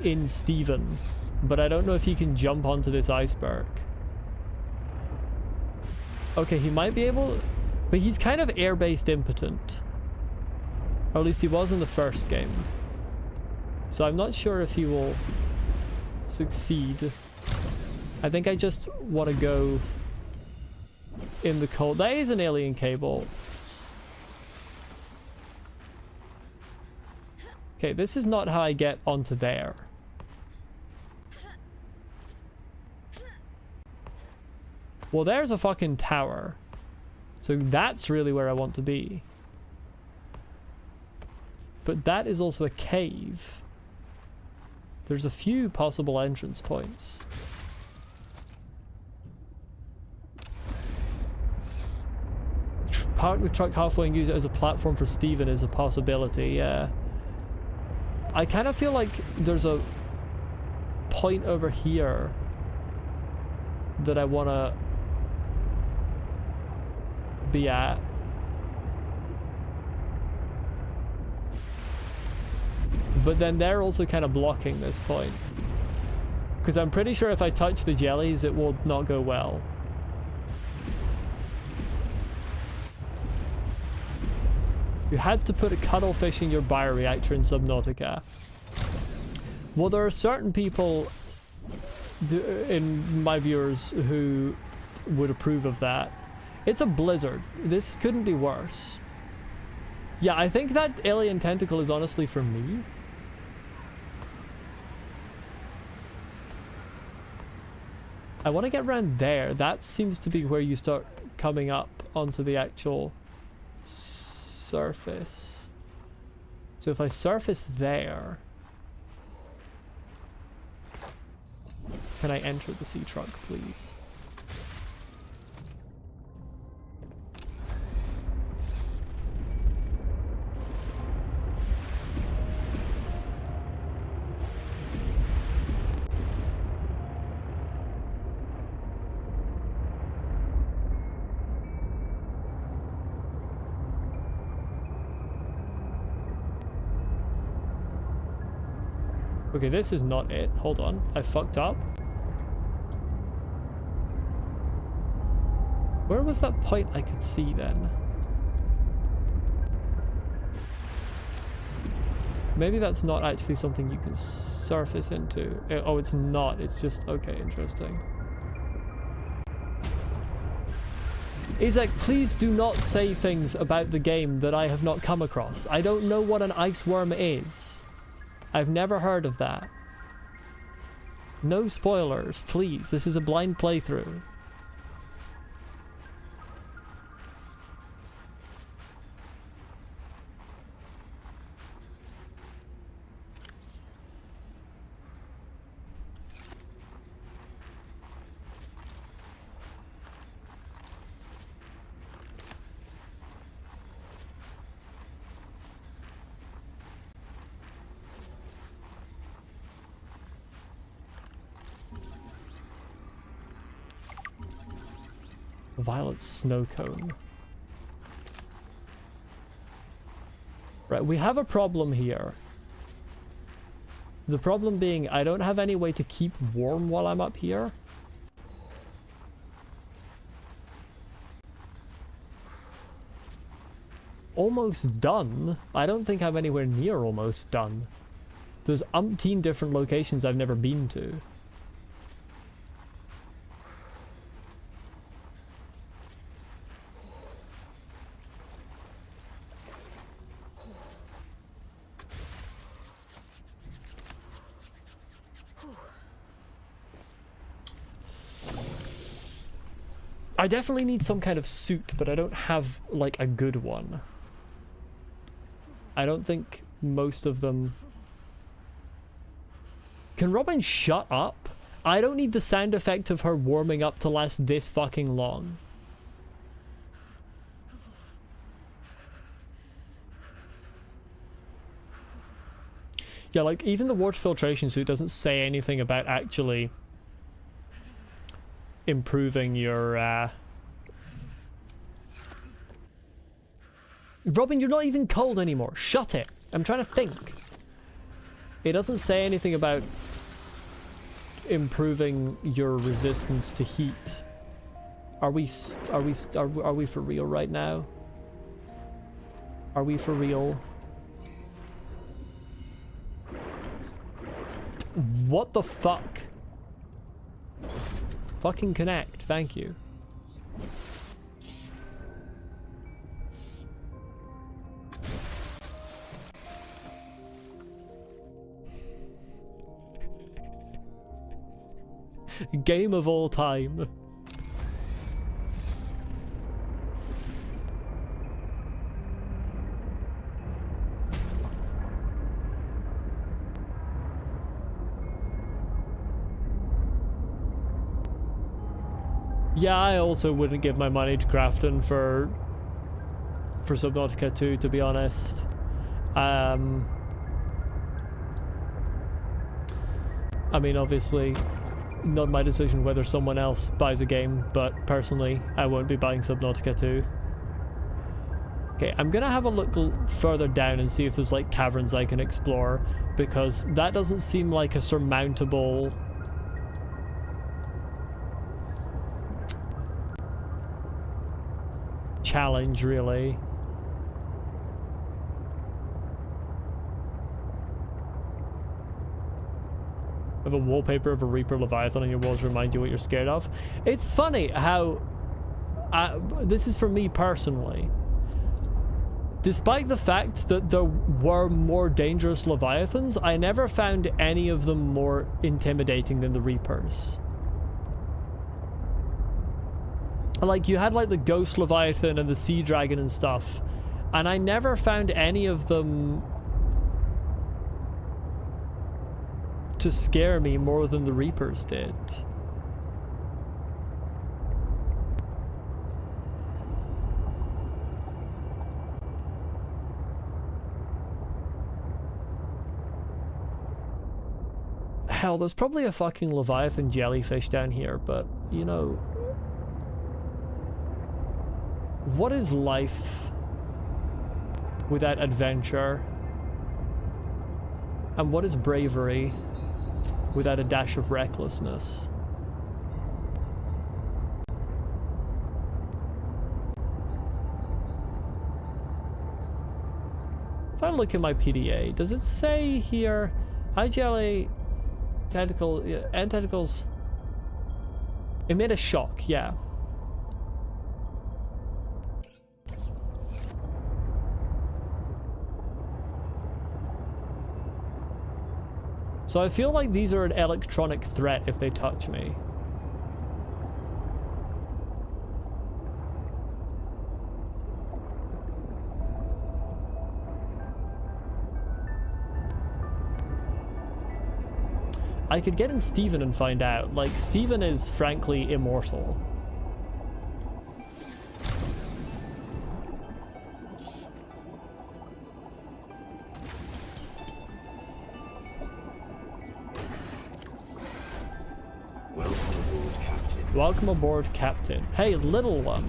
in Steven, but I don't know if he can jump onto this iceberg. Okay, he might be able, but he's kind of air-based impotent. Or at least he was in the first game. So I'm not sure if he will succeed. I think I just want to go in the cold. That is an alien cable. Okay, this is not how I get onto there. Well, there's a fucking tower. So that's really where I want to be. But that is also a cave. There's a few possible entrance points. Park the truck halfway and use it as a platform for Steven is a possibility, yeah. I kind of feel like there's a point over here that I want to be at. But then they're also kind of blocking this point. Because I'm pretty sure if I touch the jellies, it will not go well. You had to put a cuttlefish in your bioreactor in Subnautica. Well, there are certain people in my viewers who would approve of that. It's a blizzard. This couldn't be worse. Yeah, I think that alien tentacle is honestly for me. I want to get around there. That seems to be where you start coming up onto the actual surface. So if I surface there, can I enter the sea truck, please? Okay, this is not it. Hold on. I fucked up. Where was that point I could see then? Maybe that's not actually something you can surface into. Oh, it's not. It's just... Okay, interesting. Isaac, please do not say things about the game that I have not come across. I don't know what an ice worm is. I've never heard of that. No spoilers, please. This is a blind playthrough. Violet snow cone. Right, we have a problem here. The problem being I don't have any way to keep warm while I'm up here. Almost done? I don't think I'm anywhere near almost done. There's umpteen different locations I've never been to. I definitely need some kind of suit, but I don't have, like, a good one. I don't think most of them... Can Robin shut up? I don't need the sound effect of her warming up to last this fucking long. Yeah, like, even the water filtration suit doesn't say anything about actually improving your Robin, you're not even cold anymore. Shut it. I'm trying to think. It doesn't say anything about improving your resistance to heat. Are we for real right now? Are we for real? What the fuck? Fucking connect, thank you. Game of all time. Yeah, I also wouldn't give my money to Crafton for Subnautica 2, to be honest. I mean, obviously, not my decision whether someone else buys a game, but personally, I won't be buying Subnautica 2. Okay, I'm gonna have a look further down and see if there's like caverns I can explore, because that doesn't seem like a surmountable challenge, really. Have a wallpaper of a Reaper Leviathan on your walls to remind you what you're scared of. It's funny how this is for me personally. Despite the fact that there were more dangerous Leviathans, I never found any of them more intimidating than the Reapers. Like, you had like the Ghost Leviathan and the Sea Dragon and stuff, and I never found any of them to scare me more than the Reapers did. Hell, there's probably a fucking Leviathan jellyfish down here, but, you know, what is life without adventure? And what is bravery without a dash of recklessness? If I look at my PDA, does it say here, hi jelly, tentacle, yeah, and tentacles? It made a shock, yeah. So I feel like these are an electronic threat if they touch me. I could get in Steven and find out. Like, Steven is frankly immortal. Welcome aboard, Captain. Hey, little one.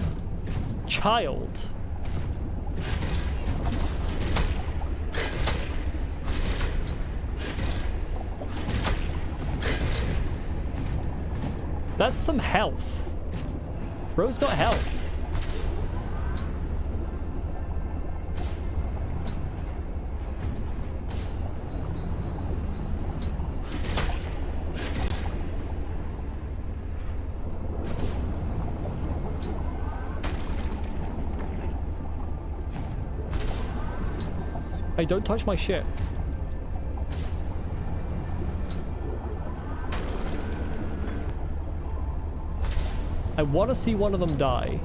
Child. That's some health. Bro's got health. Hey, don't touch my shit. I want to see one of them die.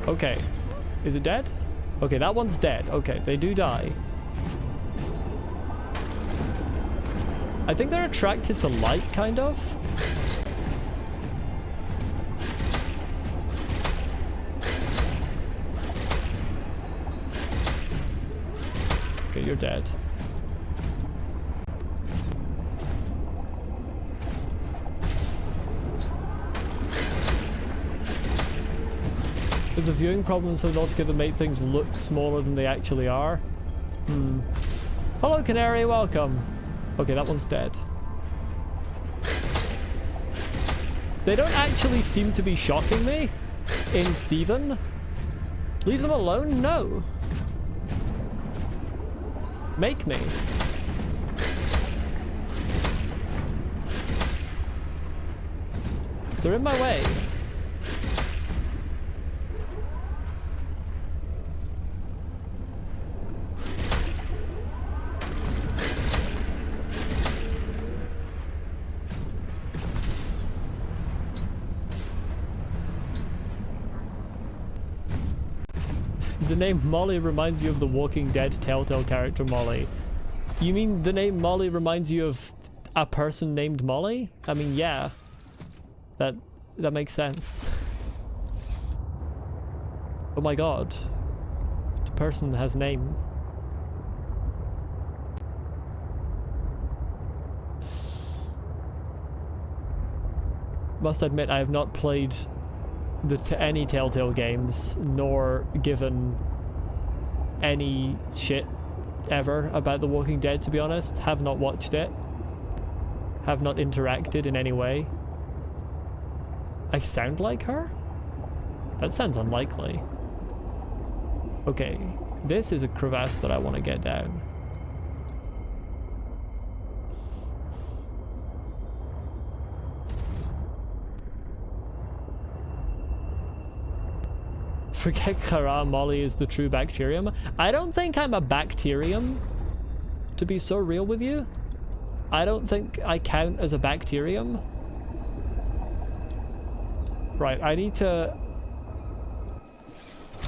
Okay. Is it dead? Okay, that one's dead. Okay, they do die. I think they're attracted to light, kind of. Okay, you're dead. There's a viewing problem in Subnautica that make things look smaller than they actually are. Hello, Canary, welcome. Okay, that one's dead. They don't actually seem to be shocking me in Steven. Leave them alone? No. Make me. They're in my way. The name Molly reminds you of the Walking Dead Telltale character Molly. You mean the name Molly reminds you of a person named Molly? I mean, yeah. That makes sense. Oh my god. The person has name. Must admit, I have not played any Telltale games, nor given any shit ever about The Walking Dead, to be honest. Have not watched it. Have not interacted in any way. I sound like her? That sounds unlikely. Okay, this is a crevasse that I want to get down. Forget Kara, Molly is the true bacterium. I don't think I'm a bacterium, to be so real with you. I don't think I count as a bacterium. Right, I need to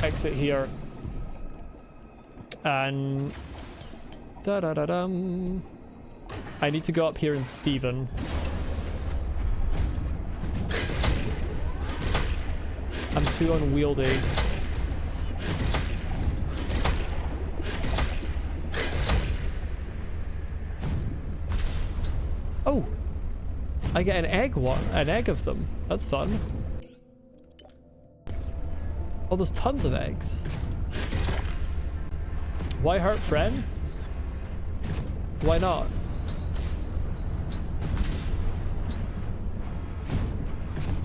exit here. And da-da-da-dum. I need to go up here in Steven. I'm too unwieldy. Oh! I get an egg of them. That's fun. Oh, there's tons of eggs. Why hurt friend? Why not?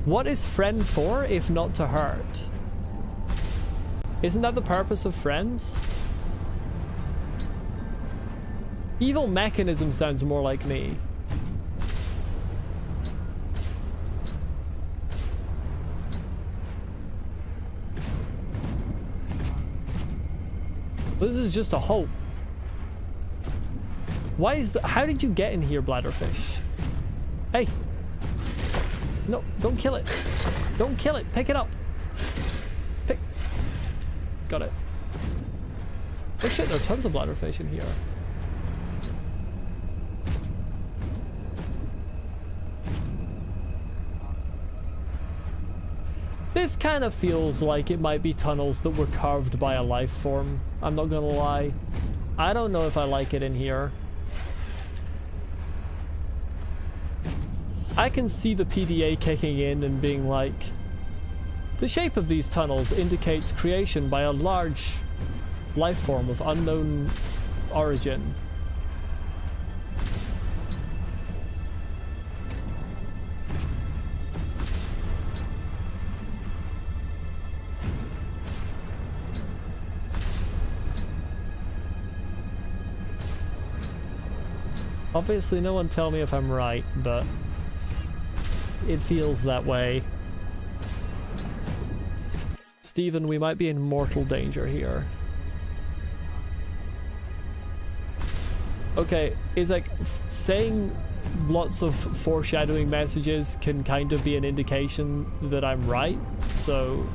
What is friend for if not to hurt? Isn't that the purpose of friends? Evil mechanism sounds more like me. This is just a hope. Why is the— how did you get in here, bladderfish? Hey. No, don't kill it. Don't kill it. Pick it up. Pick. Got it. Oh shit, there are tons of bladderfish in here. This kind of feels like it might be tunnels that were carved by a life form. I'm not gonna lie. I don't know if I like it in here. I can see the PDA kicking in and being like, the shape of these tunnels indicates creation by a large life form of unknown origin. Obviously, no one tell me if I'm right, but it feels that way. Steven, we might be in mortal danger here. Okay, it's like saying lots of foreshadowing messages can kind of be an indication that I'm right, so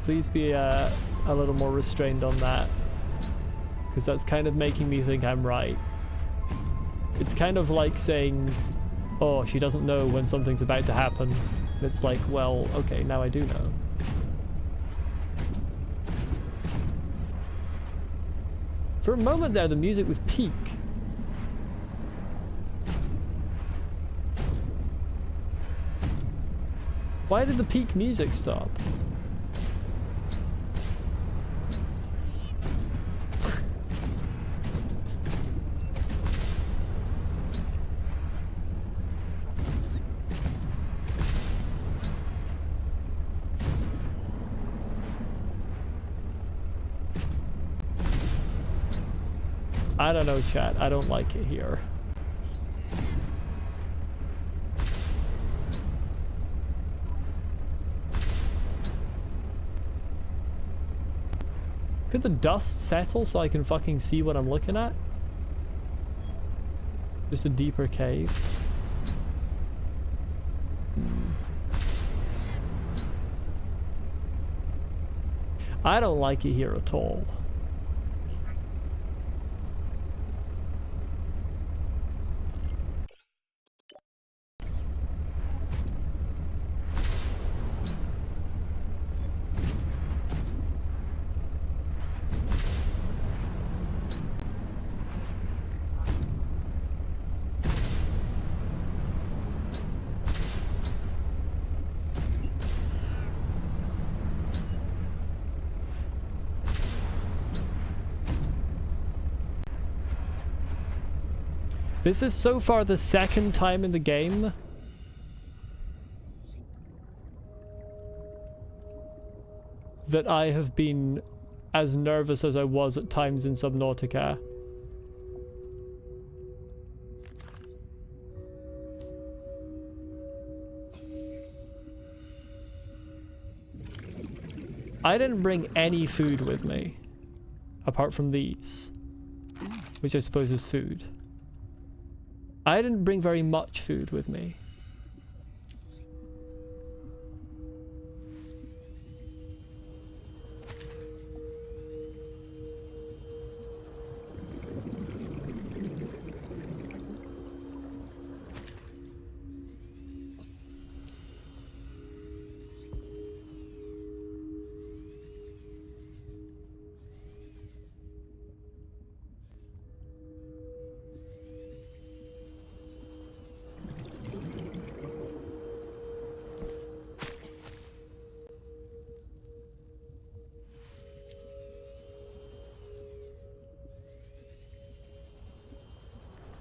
please be a little more restrained on that, because that's kind of making me think I'm right. It's kind of like saying, oh, she doesn't know when something's about to happen. And it's like, well, okay, now I do know. For a moment there, the music was peak. Why did the peak music stop? I don't know, chat. I don't like it here. Could the dust settle so I can fucking see what I'm looking at? Just a deeper cave. I don't like it here at all. This is so far the second time in the game that I have been as nervous as I was at times in Subnautica. I didn't bring any food with me, apart from these, which I suppose is food. I didn't bring very much food with me.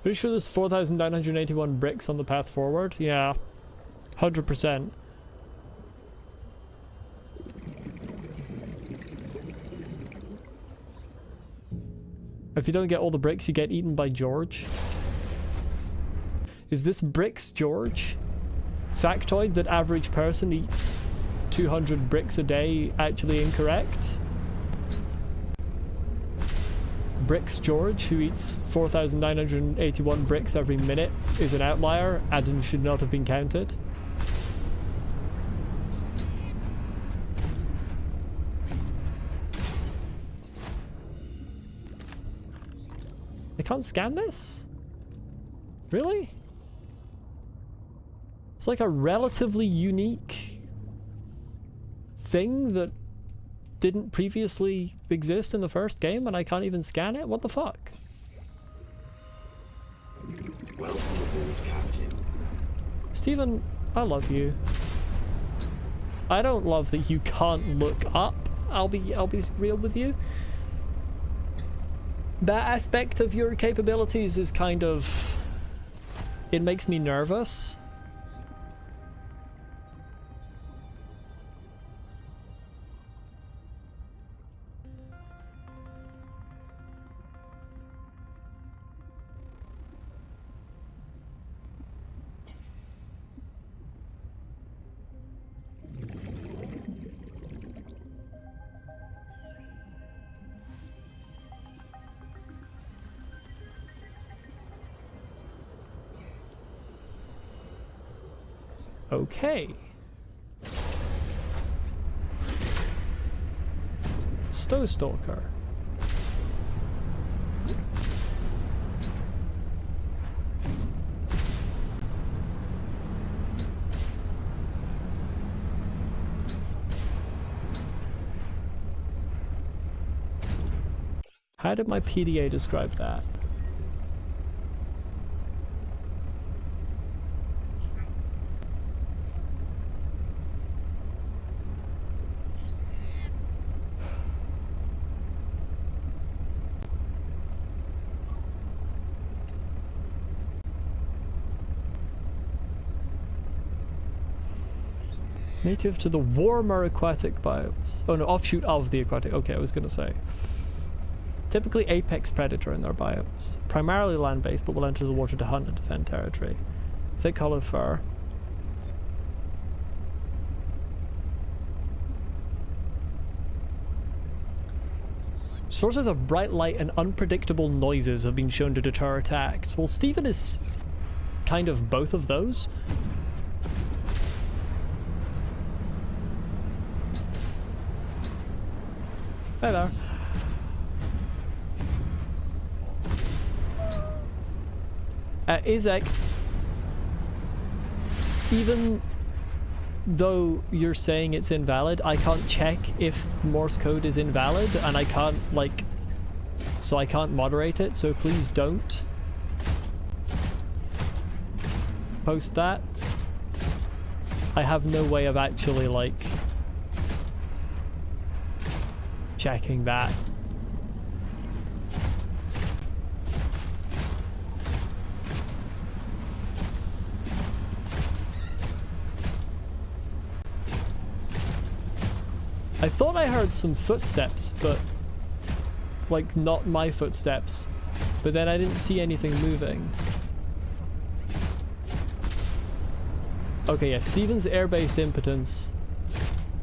Pretty sure there's 4,981 bricks on the path forward. Yeah, 100%. If you don't get all the bricks, you get eaten by George. Is this bricks, George? Factoid that average person eats 200 bricks a day actually incorrect? Bricks George, who eats 4,981 bricks every minute, is an outlier and should not have been counted. I can't scan this? Really? It's like a relatively unique thing that didn't previously exist in the first game and I can't even scan it? What the fuck? Welcome aboard, Captain. Steven, I love you. I don't love that you can't look up. I'll be real with you. That aspect of your capabilities is kind of... it makes me nervous. Okay. Stalker. How did my PDA describe that? Native to the warmer aquatic biomes. Oh no, offshoot of the aquatic. Okay, I was gonna say. Typically apex predator in their biomes. Primarily land-based, but will enter the water to hunt and defend territory. Thick hollow fur. Sources of bright light and unpredictable noises have been shown to deter attacks. Well, Stephen is kind of both of those. Hey there. Izek, even though you're saying it's invalid, I can't check if Morse code is invalid, and I can't, like, so I can't moderate it, so please don't post that. I have no way of actually, like, checking that. I thought I heard some footsteps, but like not my footsteps, but then I didn't see anything moving. Okay, yeah, Steven's air-based impotence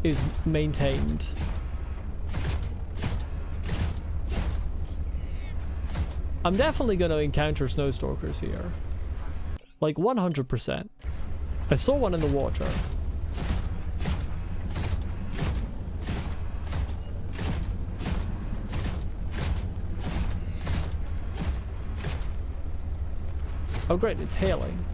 is maintained. I'm definitely going to encounter snowstalkers here. Like 100%. I saw one in the water. Oh great, it's hailing.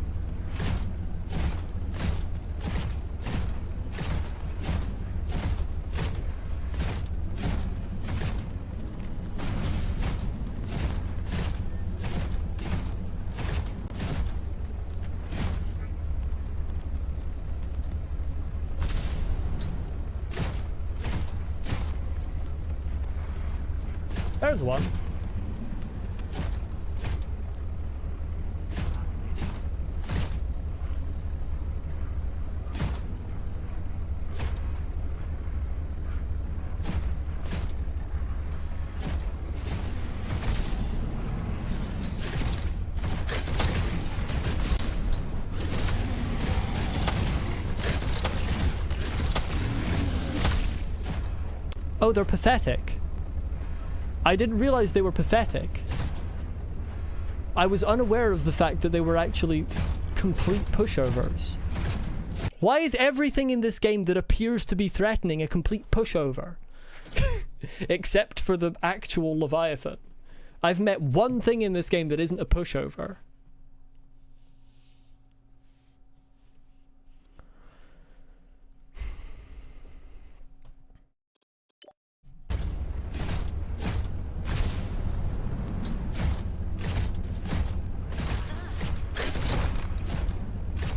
There's one. Oh, they're pathetic. I didn't realize they were pathetic. I was unaware of the fact that they were actually complete pushovers. Why is everything in this game that appears to be threatening a complete pushover? Except for the actual Leviathan. I've met one thing in this game that isn't a pushover.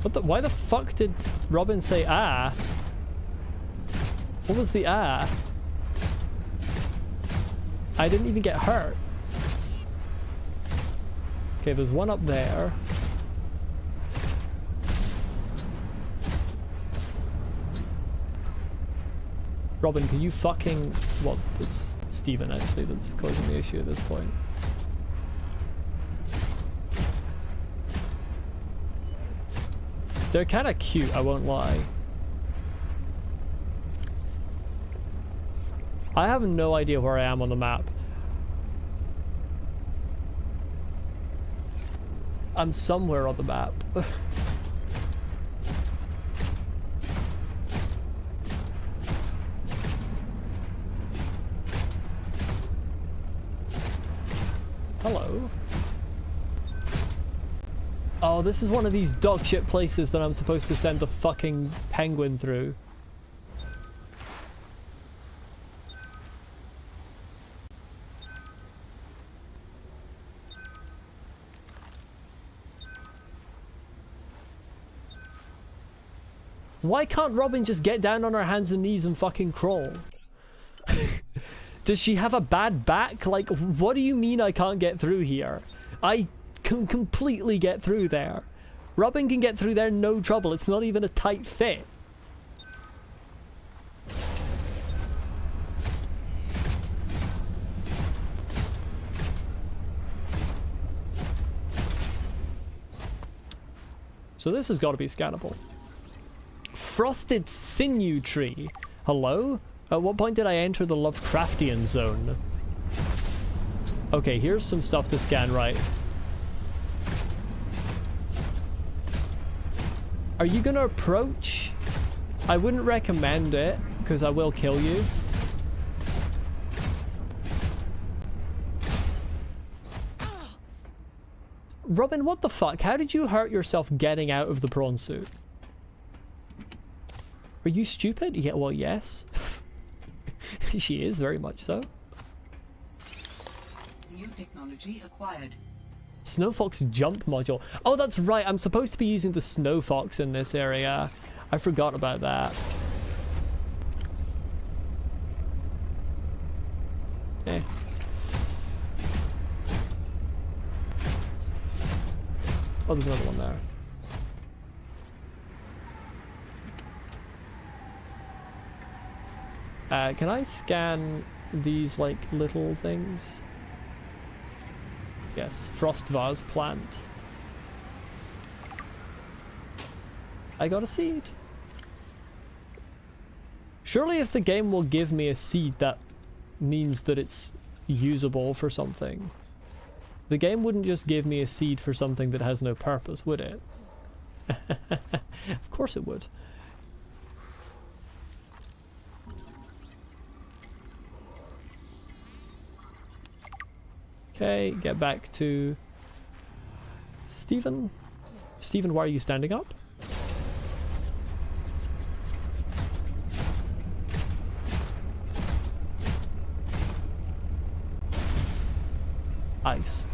What the? Why the fuck did Robin say ah? What was the ah? I didn't even get hurt. Okay, there's one up there. Robin, can you fucking... Well, it's Steven actually that's causing the issue at this point. They're kind of cute, I won't lie. I have no idea where I am on the map. I'm somewhere on the map. Hello. Oh, this is one of these dog shit places that I'm supposed to send the fucking penguin through. Why can't Robin just get down on her hands and knees and fucking crawl? Does she have a bad back? Like, what do you mean I can't get through here? I can completely get through there. Robin can get through there no trouble. It's not even a tight fit. So this has got to be scannable. Frosted sinew tree. Hello? At what point did I enter the Lovecraftian zone? Okay, here's some stuff to scan, right? Are you gonna approach? I wouldn't recommend it, because I will kill you. Robin, what the fuck? How did you hurt yourself getting out of the prawn suit? Are you stupid? Yeah, well, yes. She is, very much so. New technology acquired. Snowfox jump module. Oh, that's right. I'm supposed to be using the Snowfox in this area. I forgot about that. Okay. Oh, there's another one there. Can I scan these, like, little things? Yes, frost vase plant. I got a seed. Surely if the game will give me a seed, that means that it's usable for something. The game wouldn't just give me a seed for something that has no purpose, would it? Of course it would. Okay, get back to Stephen. Stephen, why are you standing up? Ice.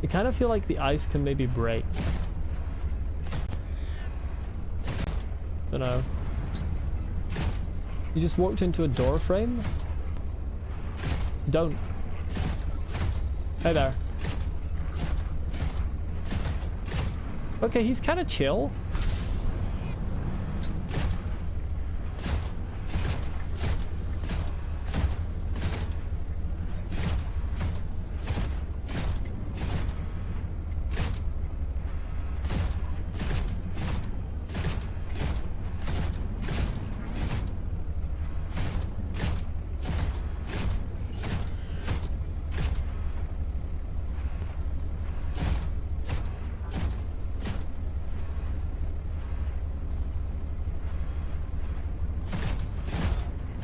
I kind of feel like the ice can maybe break. Dunno. You just walked into a door frame? Don't. Hey there. Okay, he's kind of chill.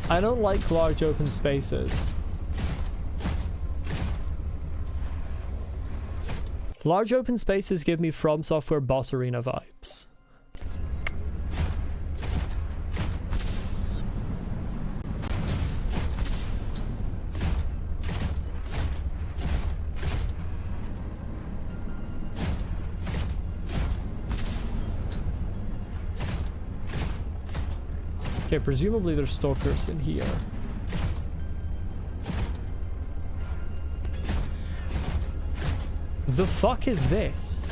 I don't like large open spaces. Large open spaces give me From Software Boss Arena vibes. Okay, presumably there's stalkers in here. The fuck is this?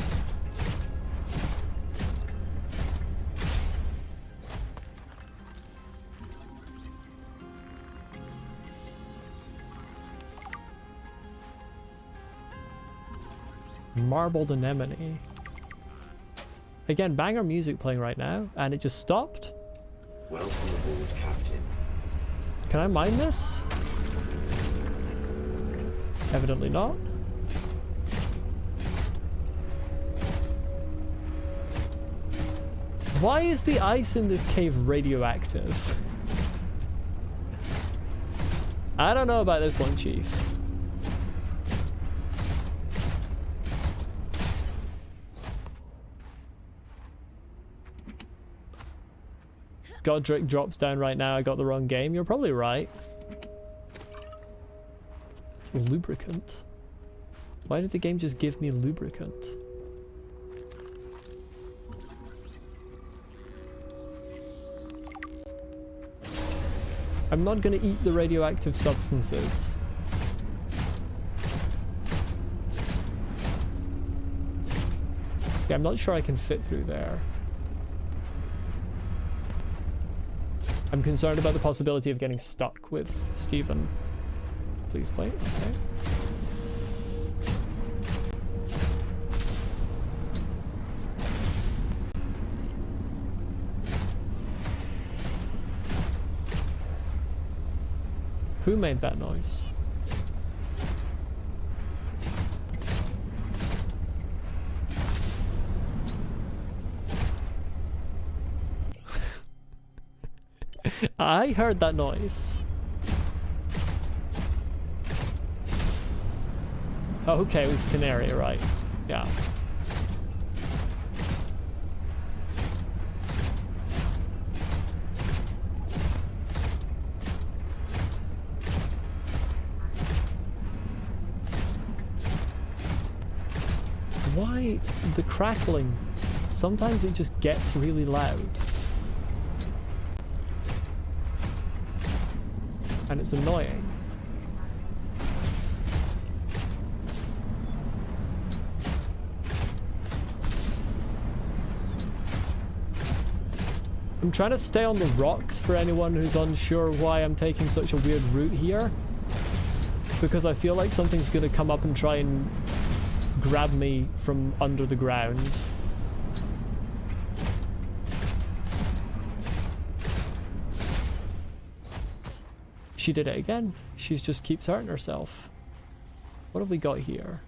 Marbled anemone. Again, banger music playing right now, and it just stopped. Welcome aboard, Captain. Can I mine this? Evidently not. Why is the ice in this cave radioactive? I don't know about this one, Chief. Godric drops down right now. I got the wrong game. You're probably right. Lubricant. Why did the game just give me lubricant? I'm not gonna eat the radioactive substances. Yeah, I'm not sure I can fit through there. I'm concerned about the possibility of getting stuck with Stephen. Please wait, okay. Who made that noise? I heard that noise. Oh, okay, it was Canary, right? Yeah. Why the crackling? Sometimes it just gets really loud. And it's annoying. I'm trying to stay on the rocks for anyone who's unsure why I'm taking such a weird route here. Because I feel like something's gonna come up and try and grab me from under the ground. She did it again. She just keeps hurting herself. What have we got here?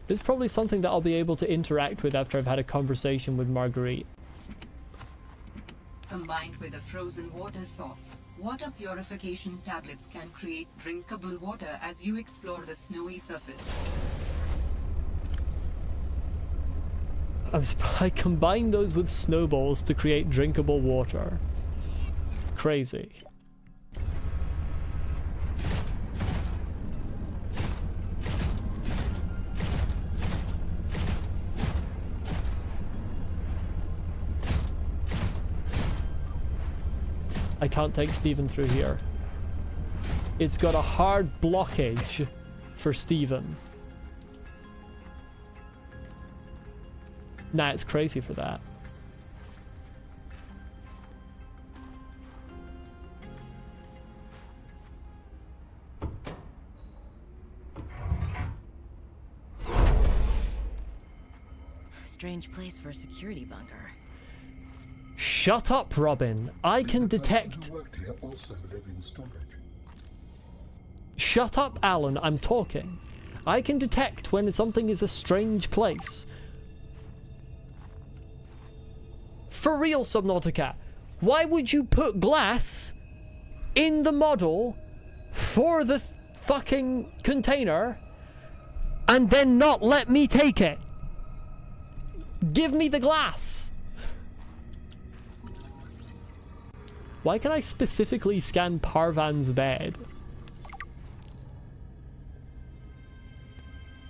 There's probably something that I'll be able to interact with after I've had a conversation with Marguerite. Combined with a frozen water source, water purification tablets can create drinkable water as you explore the snowy surface. I combined those with snowballs to create drinkable water. Crazy. I can't take Stephen through here. It's got a hard blockage for Stephen. Nah, it's crazy for that. Strange place for a security bunker. Shut up, Robin. I can detect... Who worked here also live in storage. Shut up, Alan. I'm talking. I can detect when something is a strange place. For real, Subnautica. Why would you put glass in the model for the fucking container and then not let me take it? Give me the glass. Why can I specifically scan Parvan's bed?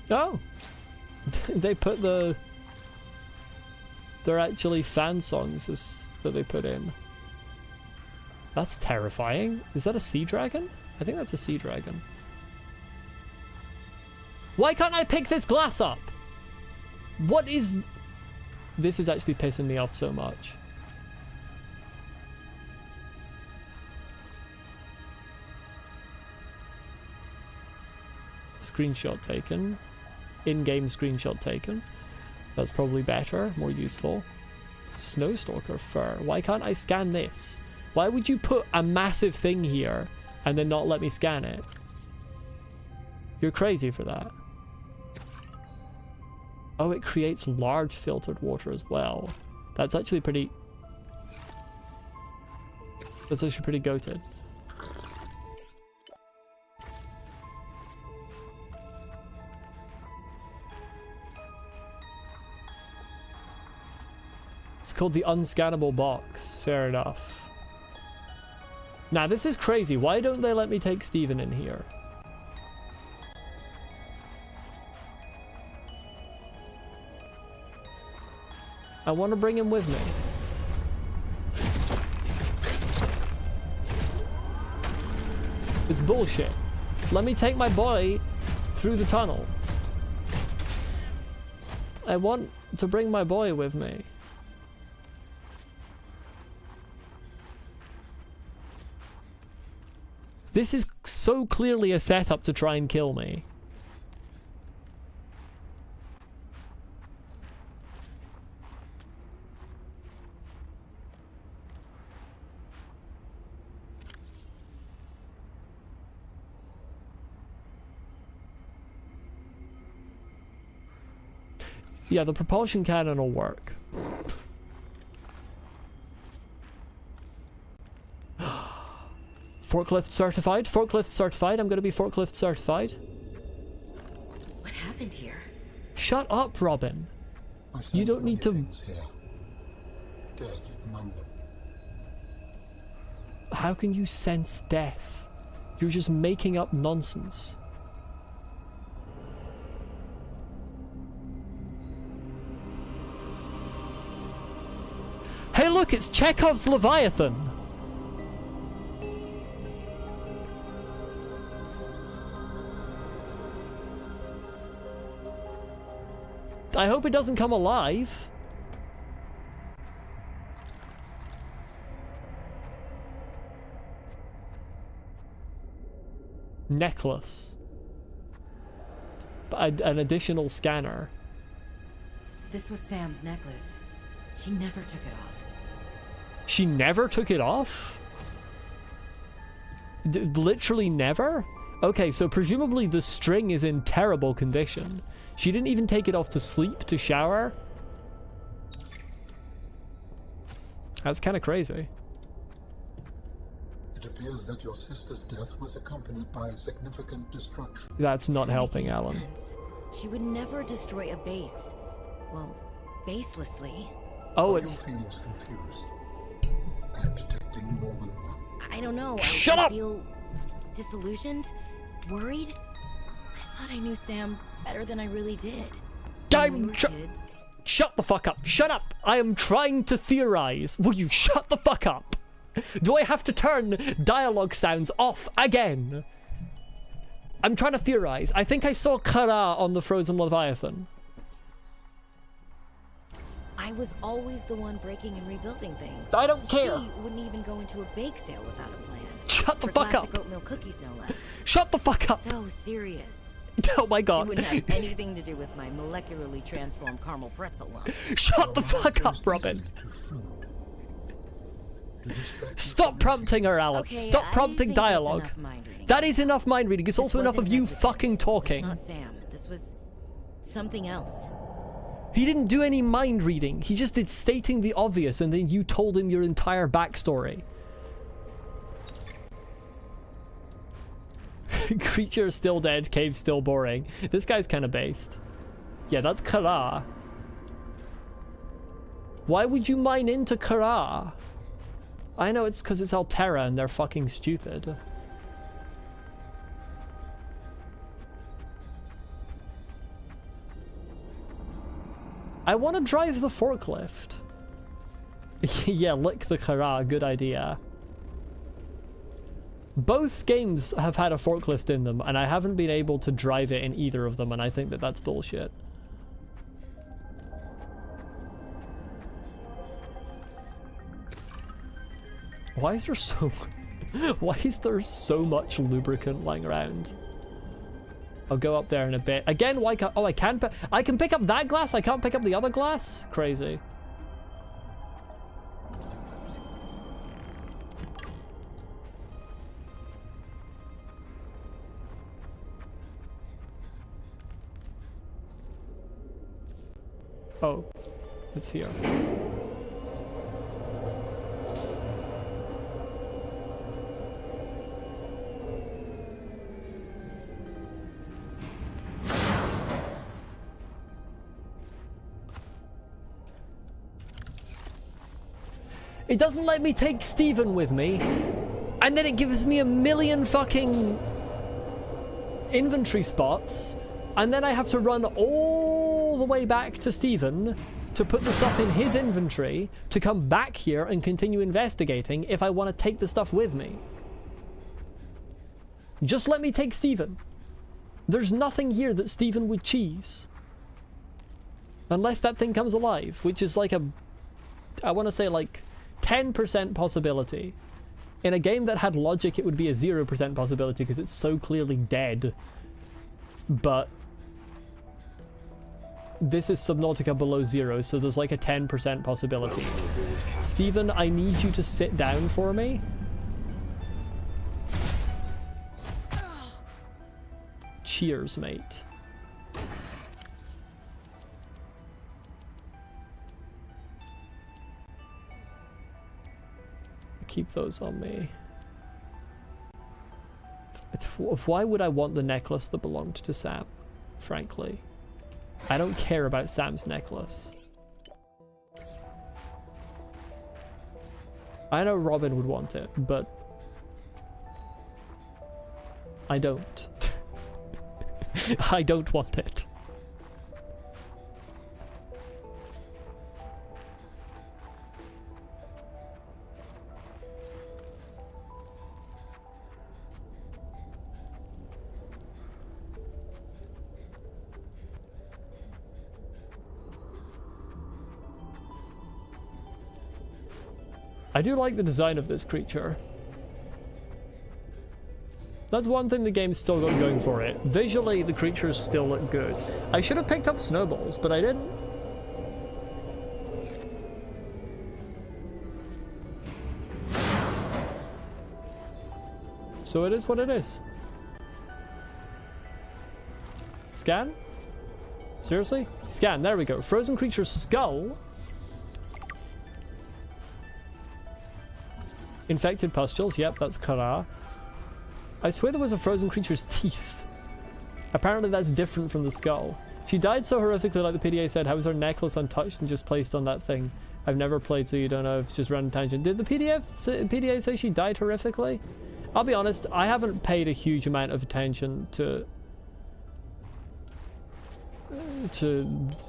Oh. They put the... They're actually fan songs that they put in. That's terrifying. Is that a sea dragon? I think that's a sea dragon. Why can't I pick this glass up? What is... This is actually pissing me off so much. Screenshot taken. In-game screenshot taken. That's probably better, more useful. Snowstalker fur. Why can't I scan this? Why would you put a massive thing here and then not let me scan it? You're crazy for that. Oh, it creates large filtered water as well. That's actually pretty... That's actually pretty goated. It's called the unscannable box. Fair enough. Now, this is crazy. Why don't they let me take Stephen in here? I want to bring him with me. It's bullshit. Let me take my boy through the tunnel. I want to bring my boy with me. This is so clearly a setup to try and kill me. Yeah, the propulsion cannon will work. Forklift certified. Forklift certified. I'm going to be forklift certified. What happened here? Shut up, Robin. I sense You don't need to... many things here. Death among them. How can you sense death? You're just making up nonsense. Hey look, it's Chekhov's Leviathan! I hope it doesn't come alive. Necklace. An additional scanner. This was Sam's necklace. She never took it off. She never took it off? Literally never? Okay, so presumably the string is in terrible condition. She didn't even take it off to sleep, to shower. That's kind of crazy. It appears that your sister's death was accompanied by a significant destruction. That's not helping, Making Alan. sense. She would never destroy a base. Well, baselessly. Oh, Are it's... your feelings confused? I'm detecting more than one. I don't know. Shut I up! feel disillusioned, worried. I thought I knew Sam better than I really did. When we were kids. Shut the fuck up. Shut up. I am trying to theorize. Will you shut the fuck up? Do I have to turn dialogue sounds off again? I'm trying to theorize. I think I saw Kara on the Frozen Leviathan. I was always the one breaking and rebuilding things. I don't care. She wouldn't even go into a bake sale without a plan. Shut the For fuck classic up. oatmeal cookies, no less. Shut the fuck up. So serious. Oh my She god. wouldn't have anything to do with my molecularly transformed caramel pretzel lump. Shut the fuck up, Robin. Stop prompting her, Alan. Okay, Stop I prompting think that's dialogue. enough mind reading. That is enough mind reading. It's This also enough of wasn't you Exodus. fucking talking. It's not Sam. This was something else. He didn't do any mind reading. He just did stating the obvious and then you told him your entire backstory. Creature still dead, cave still boring. This guy's kind of based. Yeah, that's Kara. Why would you mine into Kara? I know it's because it's Altera and they're fucking stupid. I want to drive the forklift. Yeah, lick the Kara, good idea. Both games have had a forklift in them, and I haven't been able to drive it in either of them, and I think that that's bullshit. Why is there so... Why is there so much lubricant lying around? I'll go up there in a bit. Again, why can't... Oh, I can pick up that glass? I can't pick up the other glass? Crazy. Oh, it's here. It doesn't let me take Steven with me, and then it gives me a million fucking inventory spots, and then I have to run all the way back to Steven to put the stuff in his inventory to come back here and continue investigating if I want to take the stuff with me. Just let me take Steven. There's nothing here that Steven would cheese. Unless that thing comes alive, which is like a... I want to say like 10% possibility. In a game that had logic, it would be a 0% possibility because it's so clearly dead. But this is Subnautica below 0, so there's like a 10% possibility. Stephen, I need you to sit down for me. Cheers, mate. Keep those on me. Why would I want the necklace that belonged to Sam? Frankly, I don't care about Sam's necklace. I know Robin would want it, but I don't. I don't want it. I do like the design of this creature. That's one thing the game's still got going for it. Visually, the creatures still look good. I should have picked up snowballs, but I didn't. So it is what it is. Scan? Seriously? Scan, there we go. Frozen creature's skull. Infected pustules, yep, that's Kara. I swear there was a frozen creature's teeth. Apparently that's different from the skull. If you died so horrifically like the PDA said, how was her necklace untouched and just placed on that thing? I've never played, so you don't know. It's just random tangent. Did the PDA say she died horrifically? I'll be honest, I haven't paid a huge amount of attention to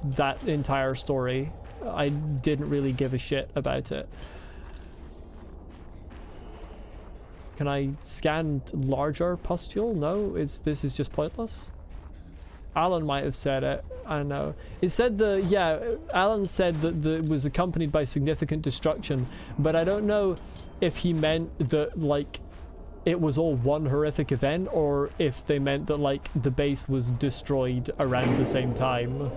that entire story. I didn't really give a shit about it. Can I scan larger pustule? No, this is just pointless. Alan might have said it. I know. It said Alan said that it was accompanied by significant destruction, but I don't know if he meant that like it was all one horrific event or if they meant that like the base was destroyed around the same time.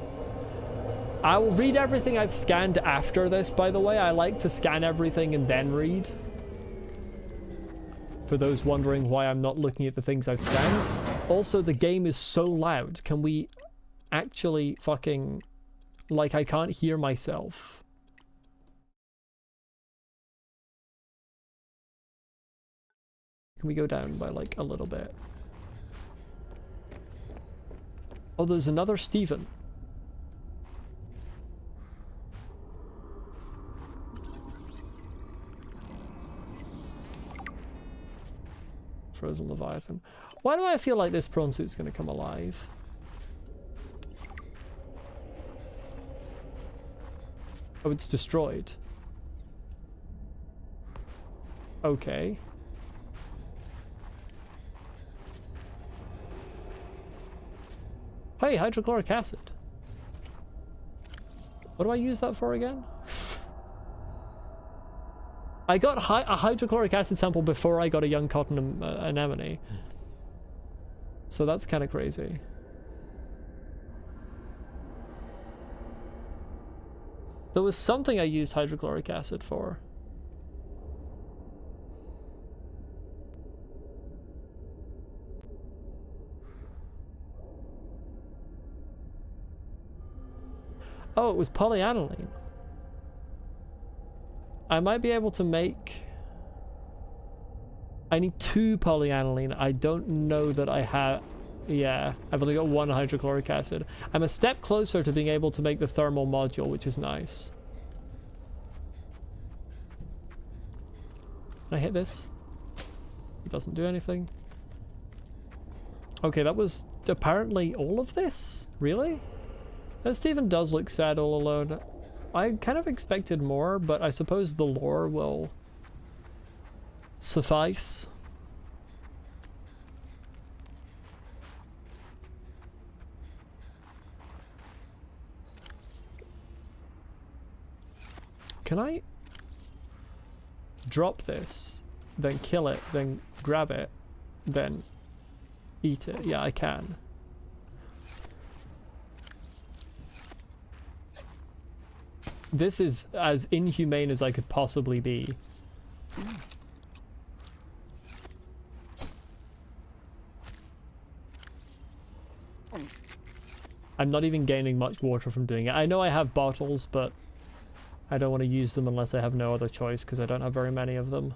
I will read everything I've scanned after this, by the way. I like to scan everything and then read. For those wondering why I'm not looking at the things I've scanned. Also, the game is so loud. Can we actually fucking... Like, I can't hear myself. Can we go down by, like, a little bit? Oh, there's another Stephen. Frozen Leviathan. Why do I feel like this prawn suit's gonna come alive? Oh, it's destroyed. Okay. Hey, hydrochloric acid. What do I use that for again? I got a hydrochloric acid sample before I got a young cotton anemone. So that's kind of crazy. There was something I used hydrochloric acid for. Oh, it was polyaniline. I might be able to make... I need 2 polyaniline. I don't know that I have... Yeah, I've only got 1 hydrochloric acid. I'm a step closer to being able to make the thermal module, which is nice. Can I hit this? It doesn't do anything. Okay, that was apparently all of this? Really? That Stephen does look sad all alone. I kind of expected more, but I suppose the lore will suffice. Can I drop this then kill it, then grab it, then eat it. Yeah, I can. This is as inhumane as I could possibly be. I'm not even gaining much water from doing it. I know I have bottles, but I don't want to use them unless I have no other choice, because I don't have very many of them.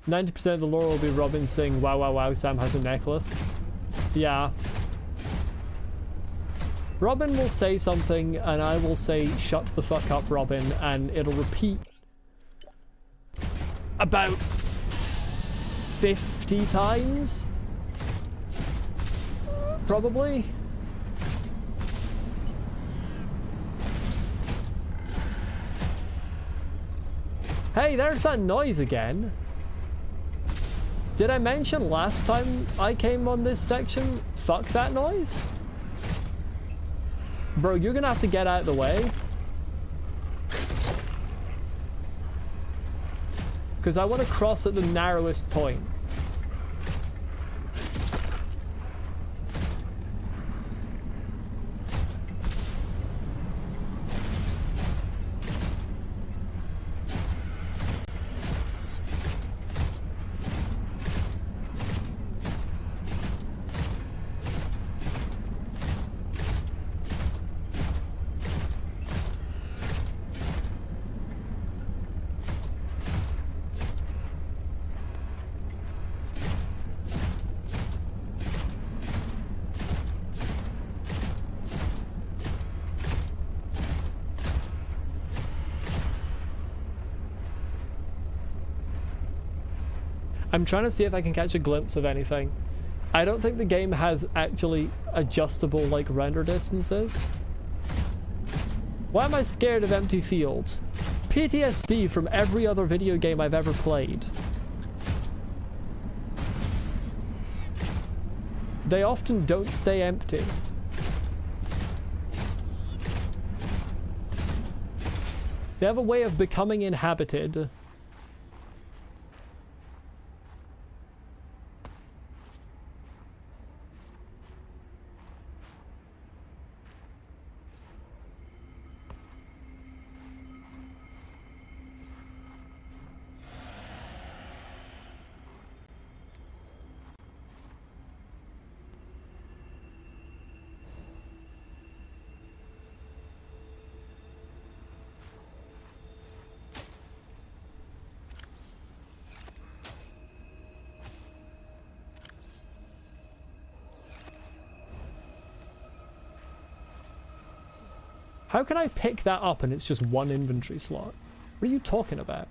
"90% of the lore will be Robin saying, 'Wow, wow, wow, Sam has a necklace.'" Yeah. Robin will say something, and I will say, "Shut the fuck up, Robin," and it'll repeat about 50 times? Probably. Hey, there's that noise again. Did I mention last time I came on this section, fuck that noise? Bro, you're gonna have to get out of the way. Because I want to cross at the narrowest point. I'm trying to see if I can catch a glimpse of anything. I don't think the game has actually adjustable like render distances. Why am I scared of empty fields? PTSD from every other video game I've ever played. They often don't stay empty. They have a way of becoming inhabited. How can I pick that up and it's just one inventory slot? What are you talking about?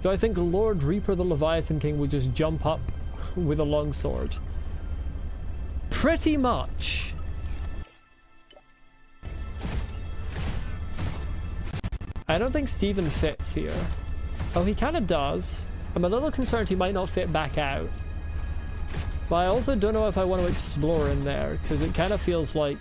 Do I think Lord Reaper the Leviathan King would just jump up with a longsword? Pretty much. I don't think Steven fits here. Oh, he kind of does. I'm a little concerned he might not fit back out. But I also don't know if I want to explore in there, because it kind of feels like...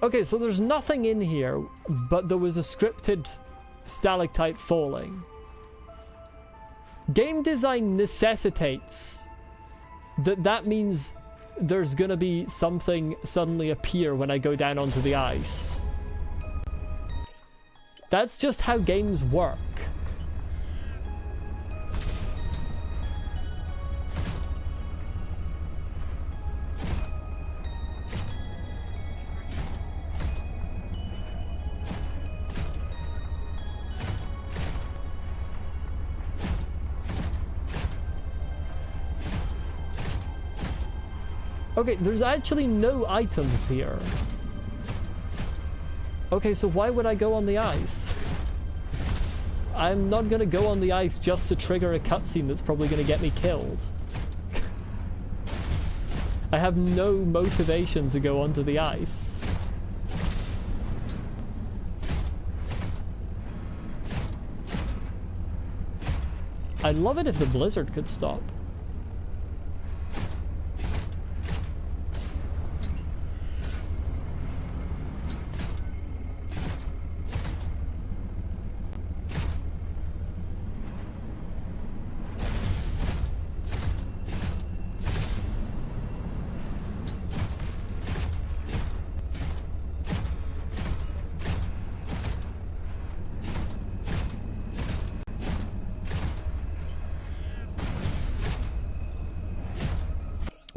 Okay, so there's nothing in here, but there was a scripted stalactite falling. Game design necessitates that means there's gonna be something suddenly appear when I go down onto the ice. That's just how games work. Okay, there's actually no items here. Okay, so why would I go on the ice? I'm not gonna go on the ice just to trigger a cutscene that's probably gonna get me killed. I have no motivation to go onto the ice. I'd love it if the blizzard could stop.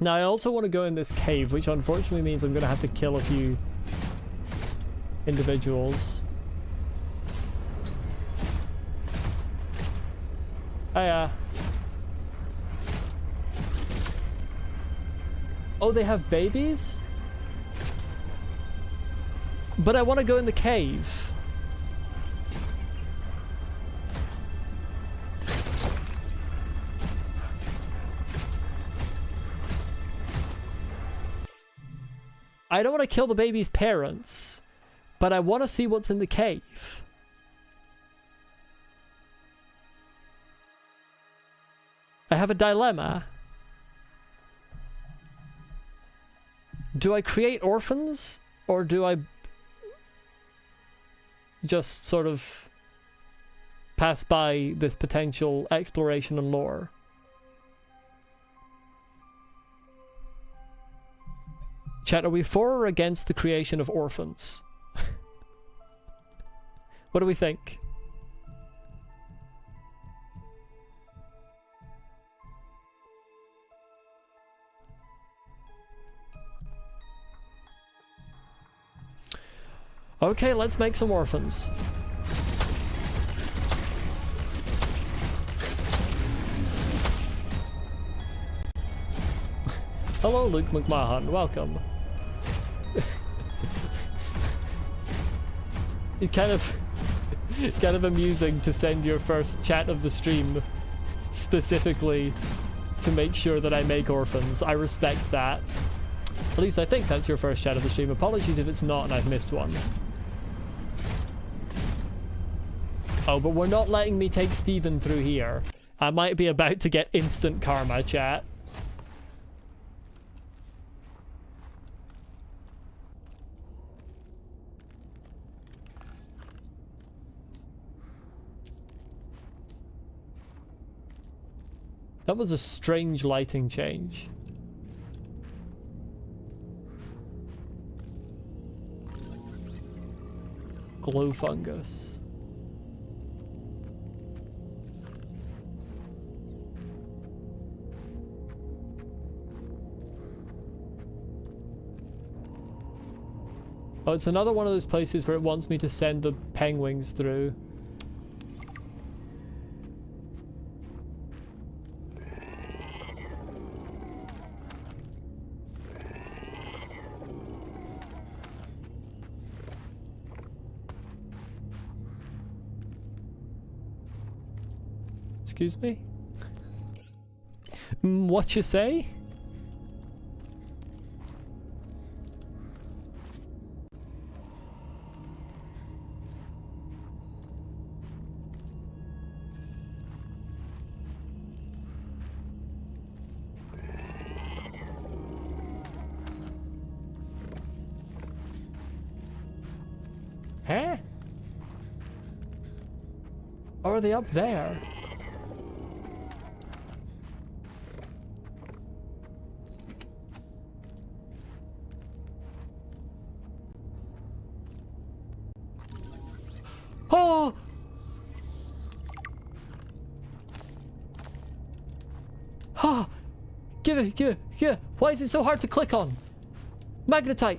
Now I also want to go in this cave, which unfortunately means I'm going to have to kill a few individuals. Oh they have babies? But I want to go in the cave. I don't want to kill the baby's parents, but I want to see what's in the cave. I have a dilemma. Do I create orphans, or do I just sort of pass by this potential exploration and lore? Chat, are we for or against the creation of orphans? What do we think? Okay, let's make some orphans. Hello, Luke McMahon. Welcome. It's kind of amusing to send your first chat of the stream specifically to make sure that I make orphans. I respect that. At least I think that's your first chat of the stream. Apologies if it's not and I've missed one. Oh, but we're not letting me take Steven through here. I might be about to get instant karma, chat. That was a strange lighting change. Glow fungus. Oh, it's another one of those places where it wants me to send the penguins through. Excuse me? What you say? Huh? Or are they up there? Oh! Ah! Give it. Why is it so hard to click on? Magnetite!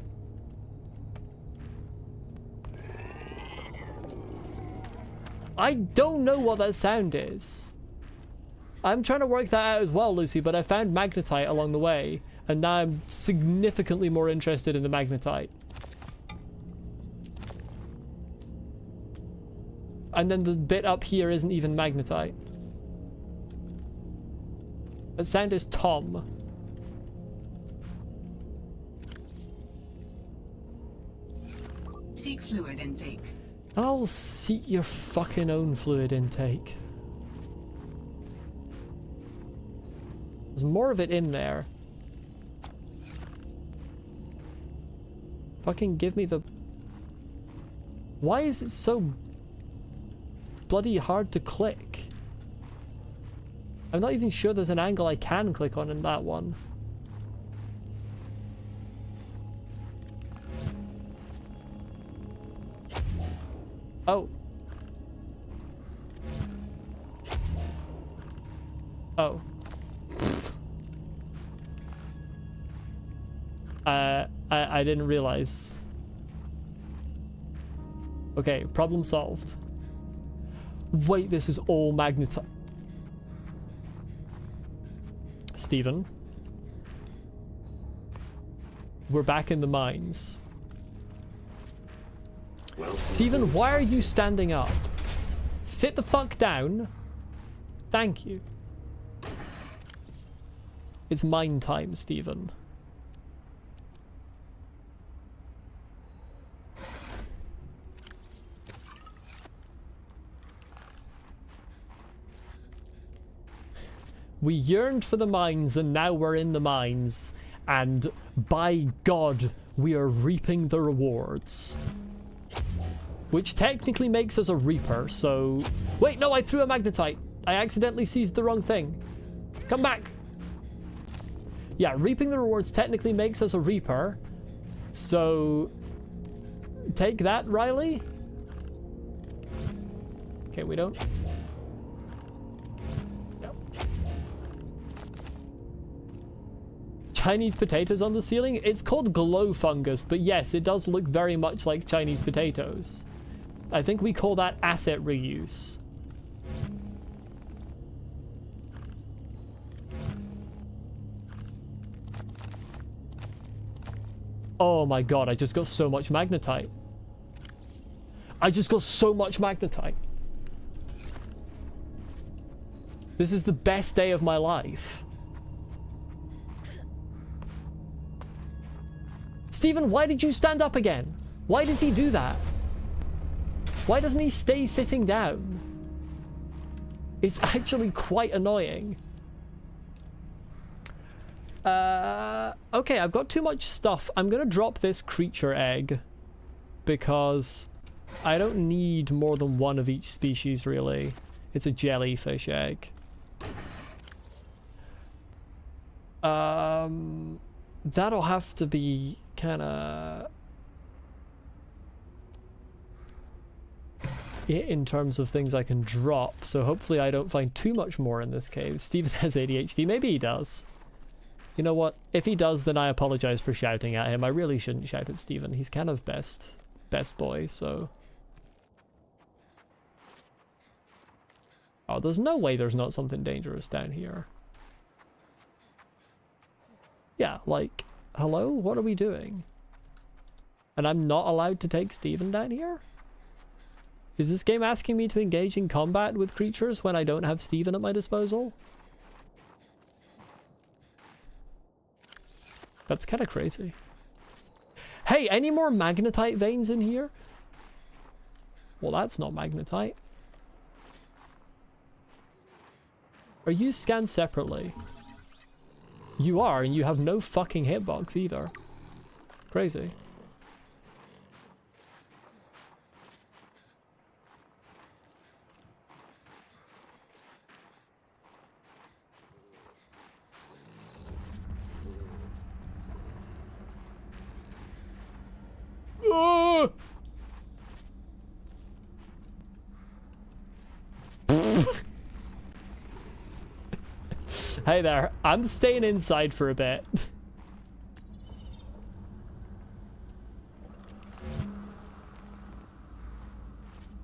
I don't know what that sound is. I'm trying to work that out as well, Lucy, but I found magnetite along the way, and now I'm significantly more interested in the magnetite. And then the bit up here isn't even magnetite. That sound is Tom. Seek fluid intake. I'll seek your fucking own fluid intake. There's more of it in there. Fucking give me the... Why is it so bloody hard to click? I'm not even sure there's an angle I can click on in that one. Oh. Oh. I didn't realize. Okay, problem solved. Wait, this is all magnetite. Stephen. We're back in the mines. Stephen, why are you standing up? Sit the fuck down. Thank you. It's mine time, Stephen. We yearned for the mines and now we're in the mines. And by God, we are reaping the rewards. Which technically makes us a reaper, so... Wait, no, I threw a magnetite. I accidentally seized the wrong thing. Come back. Yeah, reaping the rewards technically makes us a reaper. So... Take that, Riley. Okay, we don't... Chinese potatoes on the ceiling? It's called glow fungus, but yes, it does look very much like Chinese potatoes. I think we call that asset reuse. Oh my god, I just got so much magnetite. I just got so much magnetite. This is the best day of my life. Stephen, why did you stand up again? Why does he do that? Why doesn't he stay sitting down? It's actually quite annoying. Okay, I've got too much stuff. I'm gonna drop this creature egg because I don't need more than one of each species, really. It's a jellyfish egg. That'll have to be kind of it in terms of things I can drop, so hopefully I don't find too much more in this cave. Stephen has ADHD. Maybe he does. You know what? If he does, then I apologize for shouting at him. I really shouldn't shout at Stephen. He's kind of best boy, so... Oh, there's no way there's not something dangerous down here. Yeah, like... Hello? What are we doing? And I'm not allowed to take Stephen down here? Is this game asking me to engage in combat with creatures when I don't have Stephen at my disposal? That's kind of crazy. Hey, any more magnetite veins in here? Well, that's not magnetite. Are you scanned separately? You are, and you have no fucking hitbox either. Crazy. Oh! Hey there, I'm staying inside for a bit.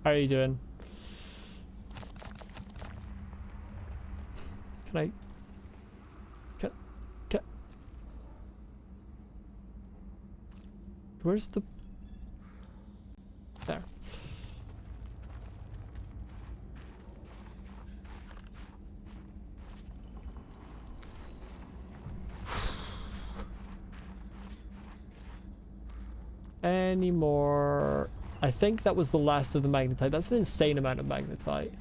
How are you doing? Can where's the... There. any more? I think that was the last of the magnetite. That's an insane amount of magnetite.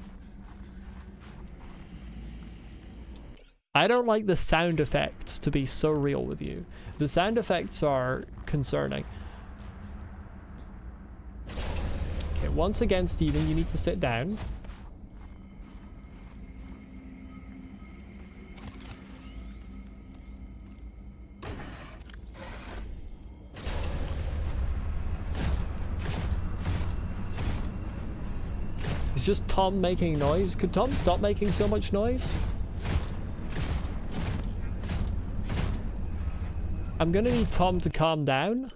I don't like the sound effects, to be so real with you. The sound effects are concerning. Okay, once again, Stephen, you need to sit down. Is just Tom making noise? Could Tom stop making so much noise? I'm gonna need Tom to calm down.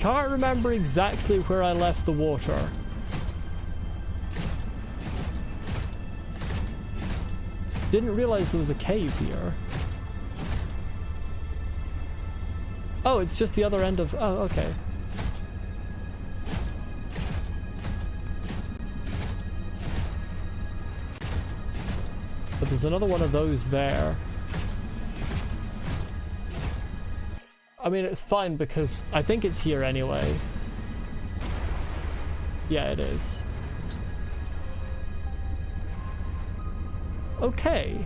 Can't remember exactly where I left the water. Didn't realize there was a cave here. Oh, it's just the other end of... Oh, okay. But there's another one of those there. I mean, it's fine because I think it's here anyway. Yeah, it is. Okay.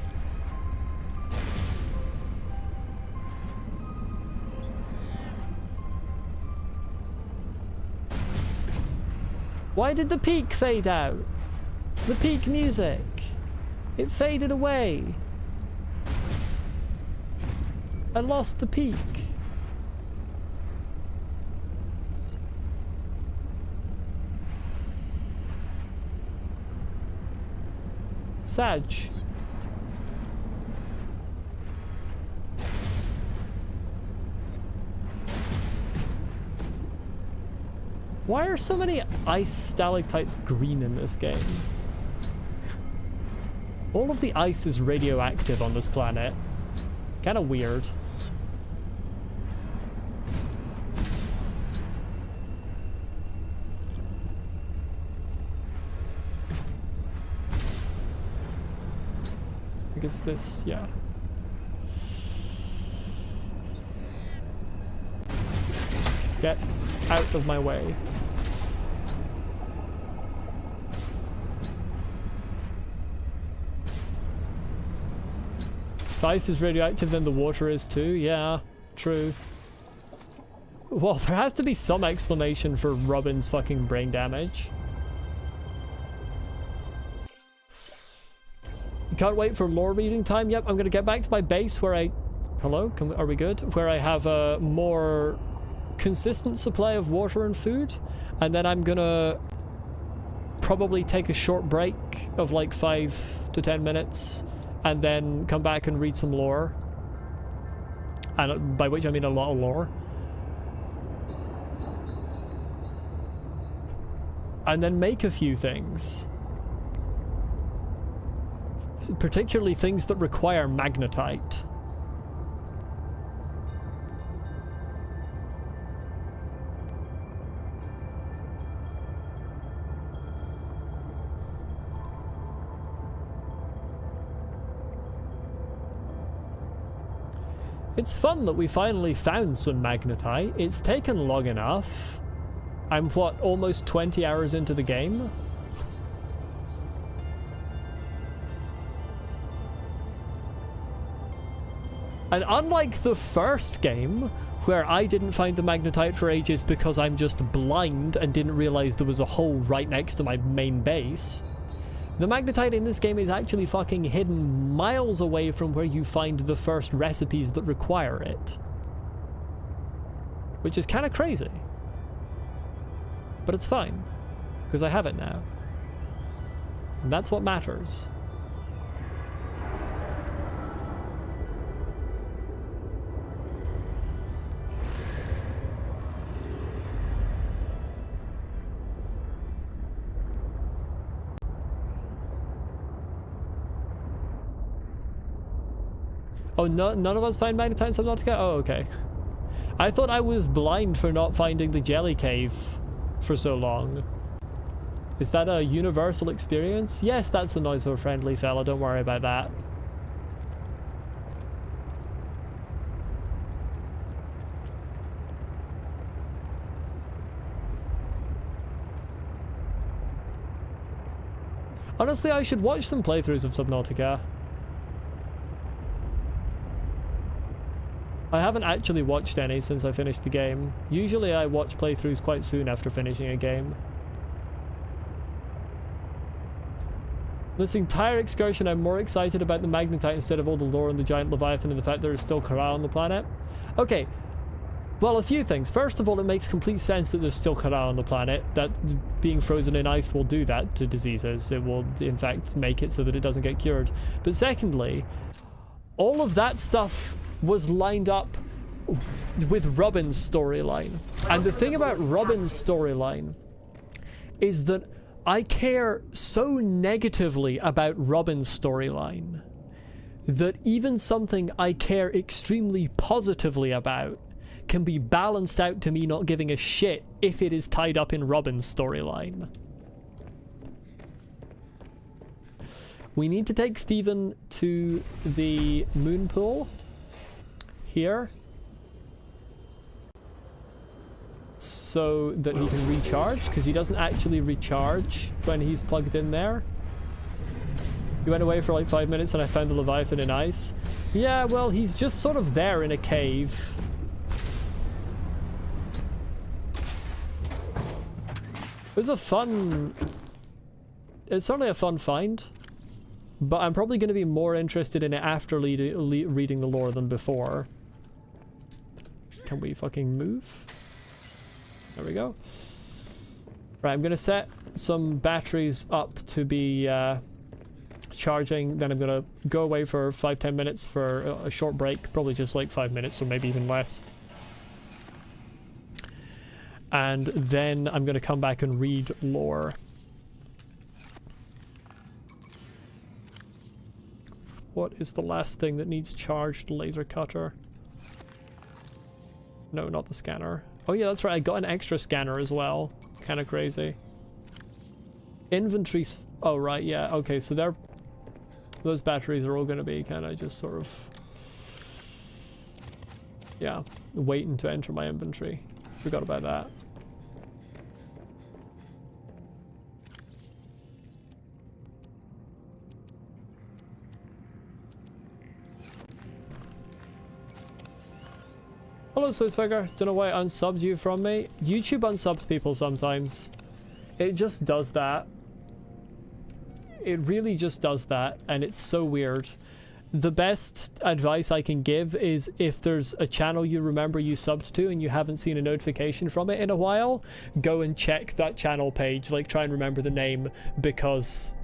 Why did the peak fade out? The peak music. It faded away. I lost the peak. Sag. Why are so many ice stalactites green in this game? All of the ice is radioactive on this planet. Kinda weird. I think it's this, yeah. Get out of my way. If ice is radioactive, then the water is too. Yeah, true. Well, there has to be some explanation for Robin's fucking brain damage. Can't wait for lore reading time. Yep, I'm gonna get back to my base where I... Hello? Are we good? Where I have a more consistent supply of water and food. And then I'm gonna probably take a short break of like 5 to 10 minutes. And then come back and read some lore. And by which I mean a lot of lore. And then make a few things. Particularly things that require magnetite. It's fun that we finally found some magnetite. It's taken long enough. I'm, what, almost 20 hours into the game? And unlike the first game, where I didn't find the magnetite for ages because I'm just blind and didn't realize there was a hole right next to my main base, the magnetite in this game is actually fucking hidden miles away from where you find the first recipes that require it. Which is kind of crazy. But it's fine, because I have it now. And that's what matters. Oh, no, none of us find magnetite in Subnautica? Oh, okay. I thought I was blind for not finding the jelly cave for so long. Is that a universal experience? Yes, that's the noise of a friendly fella, don't worry about that. Honestly, I should watch some playthroughs of Subnautica. I haven't actually watched any since I finished the game. Usually I watch playthroughs quite soon after finishing a game. This entire excursion, I'm more excited about the magnetite instead of all the lore and the giant leviathan and the fact there is still Kara on the planet. Okay, well, a few things. First of all, it makes complete sense that there's still Kara on the planet. That being frozen in ice will do that to diseases. It will, in fact, make it so that it doesn't get cured. But secondly, all of that stuff was lined up with Robin's storyline. And the thing about Robin's storyline is that I care so negatively about Robin's storyline that even something I care extremely positively about can be balanced out to me not giving a shit if it is tied up in Robin's storyline. We need to take Steven to the moon pool here so that he can recharge, because he doesn't actually recharge when he's plugged in there. He went away for like 5 minutes and I found the Leviathan in ice. Yeah, well, he's just sort of there in a cave. It was a fun... It's certainly a fun find, but I'm probably going to be more interested in it after reading the lore than before. Can we fucking move? There we go. Right, I'm going to set some batteries up to be charging, then I'm going to go away for 5-10 minutes for a short break, probably just like 5 minutes or maybe even less. And then I'm going to come back and read lore. What is the last thing that needs charged? Laser cutter. No, not the scanner. Oh yeah, that's right, I got an extra scanner as well. Kind of crazy. Inventory... Oh right, yeah, okay, so those batteries are all going to be kind of just sort of... Yeah, waiting to enter my inventory. Forgot about that. Hello, Swissfigure. Don't know why it unsubbed you from me. YouTube unsubs people sometimes. It just does that. It really just does that, and it's so weird. The best advice I can give is if there's a channel you remember you subbed to and you haven't seen a notification from it in a while, go and check that channel page, like try and remember the name, because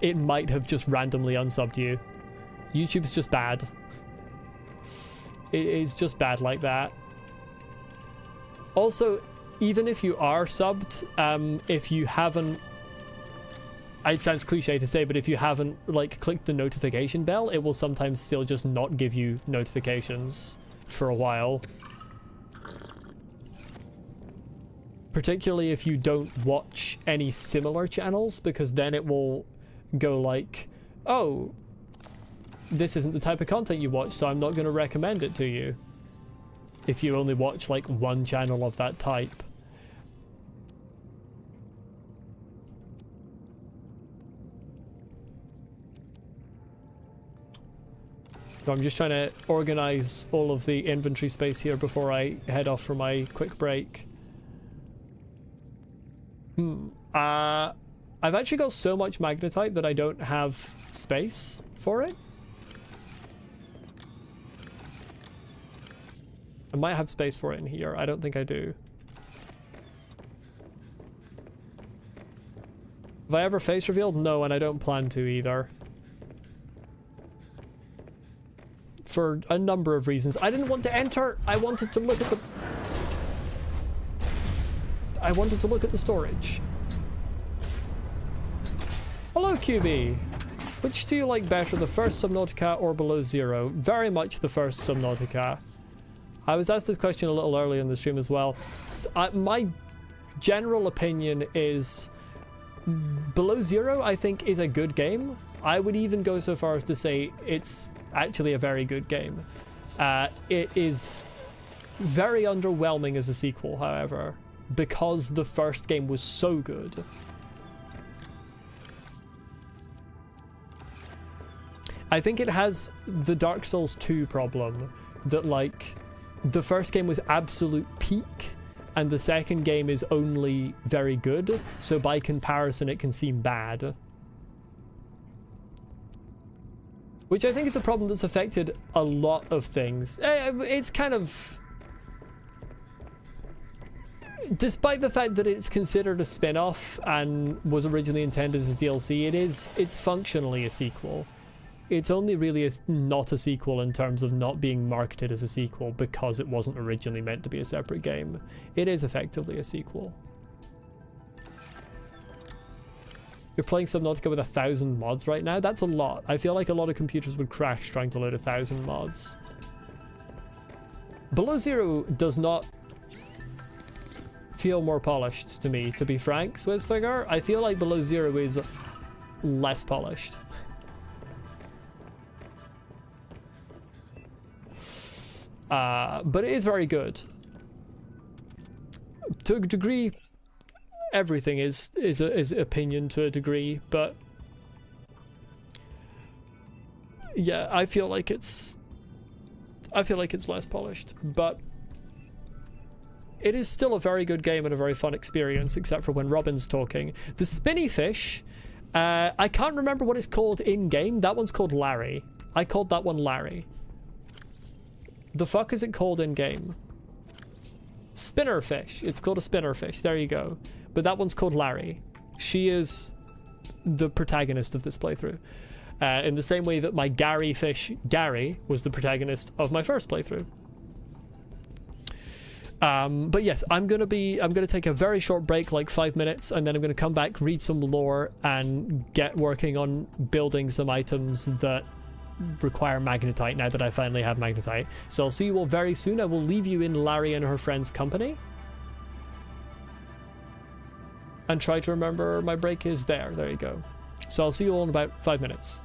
it might have just randomly unsubbed you. YouTube's just bad. It's just bad like that. Also, even if you are subbed, if you haven't... It sounds cliche to say, but if you haven't like clicked the notification bell, it will sometimes still just not give you notifications for a while. Particularly if you don't watch any similar channels, because then it will go like, oh, this isn't the type of content you watch, so I'm not going to recommend it to you. If you only watch like one channel of that type. So I'm just trying to organize all of the inventory space here before I head off for my quick break. I've actually got so much magnetite that I don't have space for it. I might have space for it in here. I don't think I do. Have I ever face revealed? No, and I don't plan to either. For a number of reasons. I didn't want to enter. I wanted to look at the... I wanted to look at the storage. Hello, QB. Which do you like better, the first Subnautica or Below Zero? Very much the first Subnautica. I was asked this question a little earlier in the stream as well. My general opinion is Below Zero, I think, is a good game. I would even go so far as to say it's actually a very good game. It is very underwhelming as a sequel, however, because the first game was so good. I think it has the Dark Souls 2 problem that, like, the first game was absolute peak and the second game is only very good, so by comparison it can seem bad. Which I think is a problem that's affected a lot of things. It's kind of... Despite the fact that it's considered a spin-off and was originally intended as a DLC, it's functionally a sequel. It's only really not a sequel in terms of not being marketed as a sequel because it wasn't originally meant to be a separate game. It is effectively a sequel. You're playing Subnautica with 1,000 mods right now? That's a lot. I feel like a lot of computers would crash trying to load 1,000 mods. Below Zero does not feel more polished to me, to be frank, Swizzfigure. I feel like Below Zero is less polished. But it is very good. To a degree, everything is opinion to a degree, but yeah, I feel like it's less polished, but it is still a very good game and a very fun experience, except for when Robin's talking. The spinny fish, I can't remember what it's called in game. That one's called Larry. I called that one Larry. The fuck is it called in game? Spinnerfish. It's called a spinnerfish. There you go. But that one's called Larry. She is the protagonist of this playthrough. In the same way that my Gary fish, Gary, was the protagonist of my first playthrough. But yes, I'm gonna take a very short break, like 5 minutes, and then I'm gonna come back, read some lore, and get working on building some items that require magnetite now that I finally have magnetite. So I'll see you all very soon. I will leave you in Larry and her friend's company. And try to remember my break is there. There you go. So I'll see you all in about 5 minutes.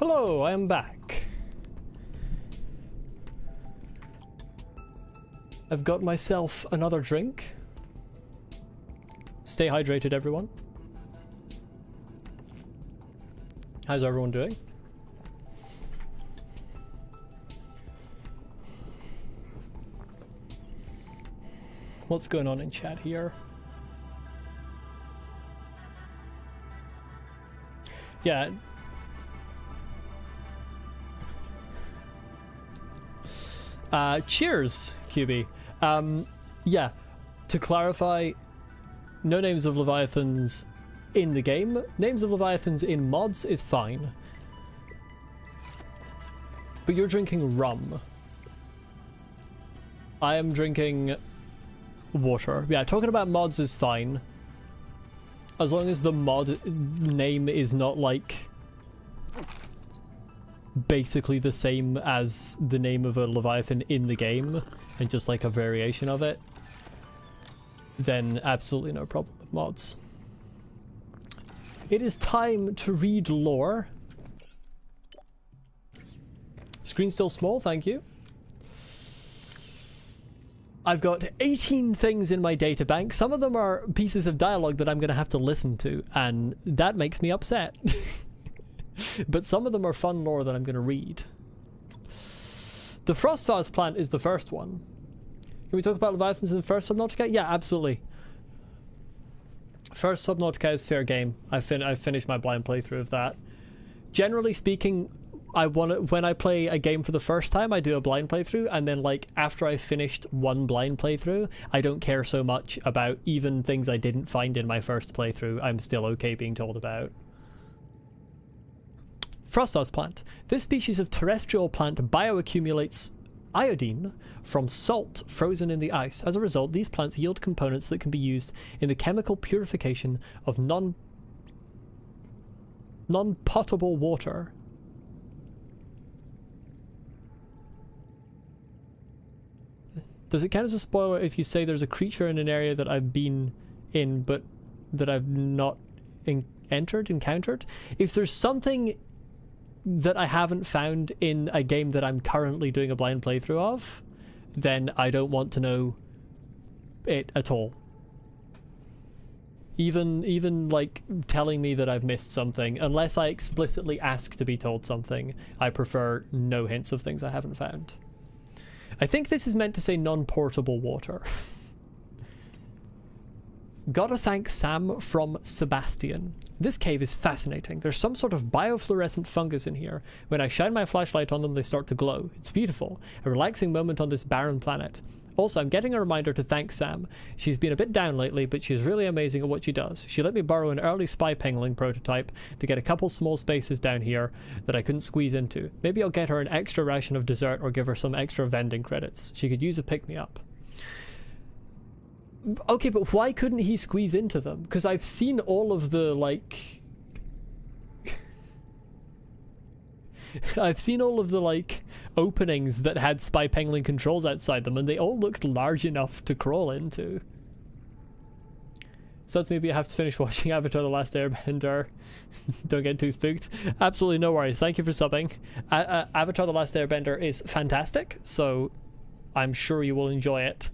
Hello, I am back. I've got myself another drink. Stay hydrated, everyone. How's everyone doing? What's going on in chat here? Yeah. Cheers, QB. Yeah, to clarify, no names of Leviathans in the game. Names of Leviathans in mods is fine. But you're drinking rum. I am drinking water. Yeah, talking about mods is fine. As long as the mod name is not like basically the same as the name of a Leviathan in the game and just like a variation of it, then absolutely no problem with mods. It is time to read lore. Screen still small, thank you. I've got 18 things in my data bank. Some of them are pieces of dialogue that I'm going to have to listen to, and that makes me upset. But some of them are fun lore that I'm going to read. The Frostfire plant is the first one. Can we talk about Leviathans in the first Subnautica? Yeah, absolutely. First Subnautica is fair game. I've finished my blind playthrough of that. Generally speaking, when I play a game for the first time, I do a blind playthrough, and then like after I've finished one blind playthrough, I don't care so much about even things I didn't find in my first playthrough. I'm still okay being told about. Frostfire plant. This species of terrestrial plant bioaccumulates iodine from salt frozen in the ice. As a result, these plants yield components that can be used in the chemical purification of non-potable water. Does it count as a spoiler if you say there's a creature in an area that I've been in but that I've not encountered? If there's something that I haven't found in a game that I'm currently doing a blind playthrough of, then I don't want to know it at all. Even like telling me that I've missed something, unless I explicitly ask to be told something, I prefer no hints of things I haven't found. I think this is meant to say non-portable water. Gotta thank Sam from Sebastian. This cave is fascinating. There's some sort of biofluorescent fungus in here. When I shine my flashlight on them, they start to glow. It's beautiful. A relaxing moment on this barren planet. Also, I'm getting a reminder to thank Sam. She's been a bit down lately, but she's really amazing at what she does. She let me borrow an early spy pingling prototype to get a couple small spaces down here that I couldn't squeeze into. Maybe I'll get her an extra ration of dessert or give her some extra vending credits. She could use a pick-me-up. Okay, but why couldn't he squeeze into them? Because I've seen all of the, like... I've seen all of the, like, openings that had spy pangolin controls outside them, and they all looked large enough to crawl into. So that's maybe I have to finish watching Avatar: The Last Airbender. Don't get too spooked. Absolutely no worries. Thank you for subbing. Avatar: The Last Airbender is fantastic, so I'm sure you will enjoy it.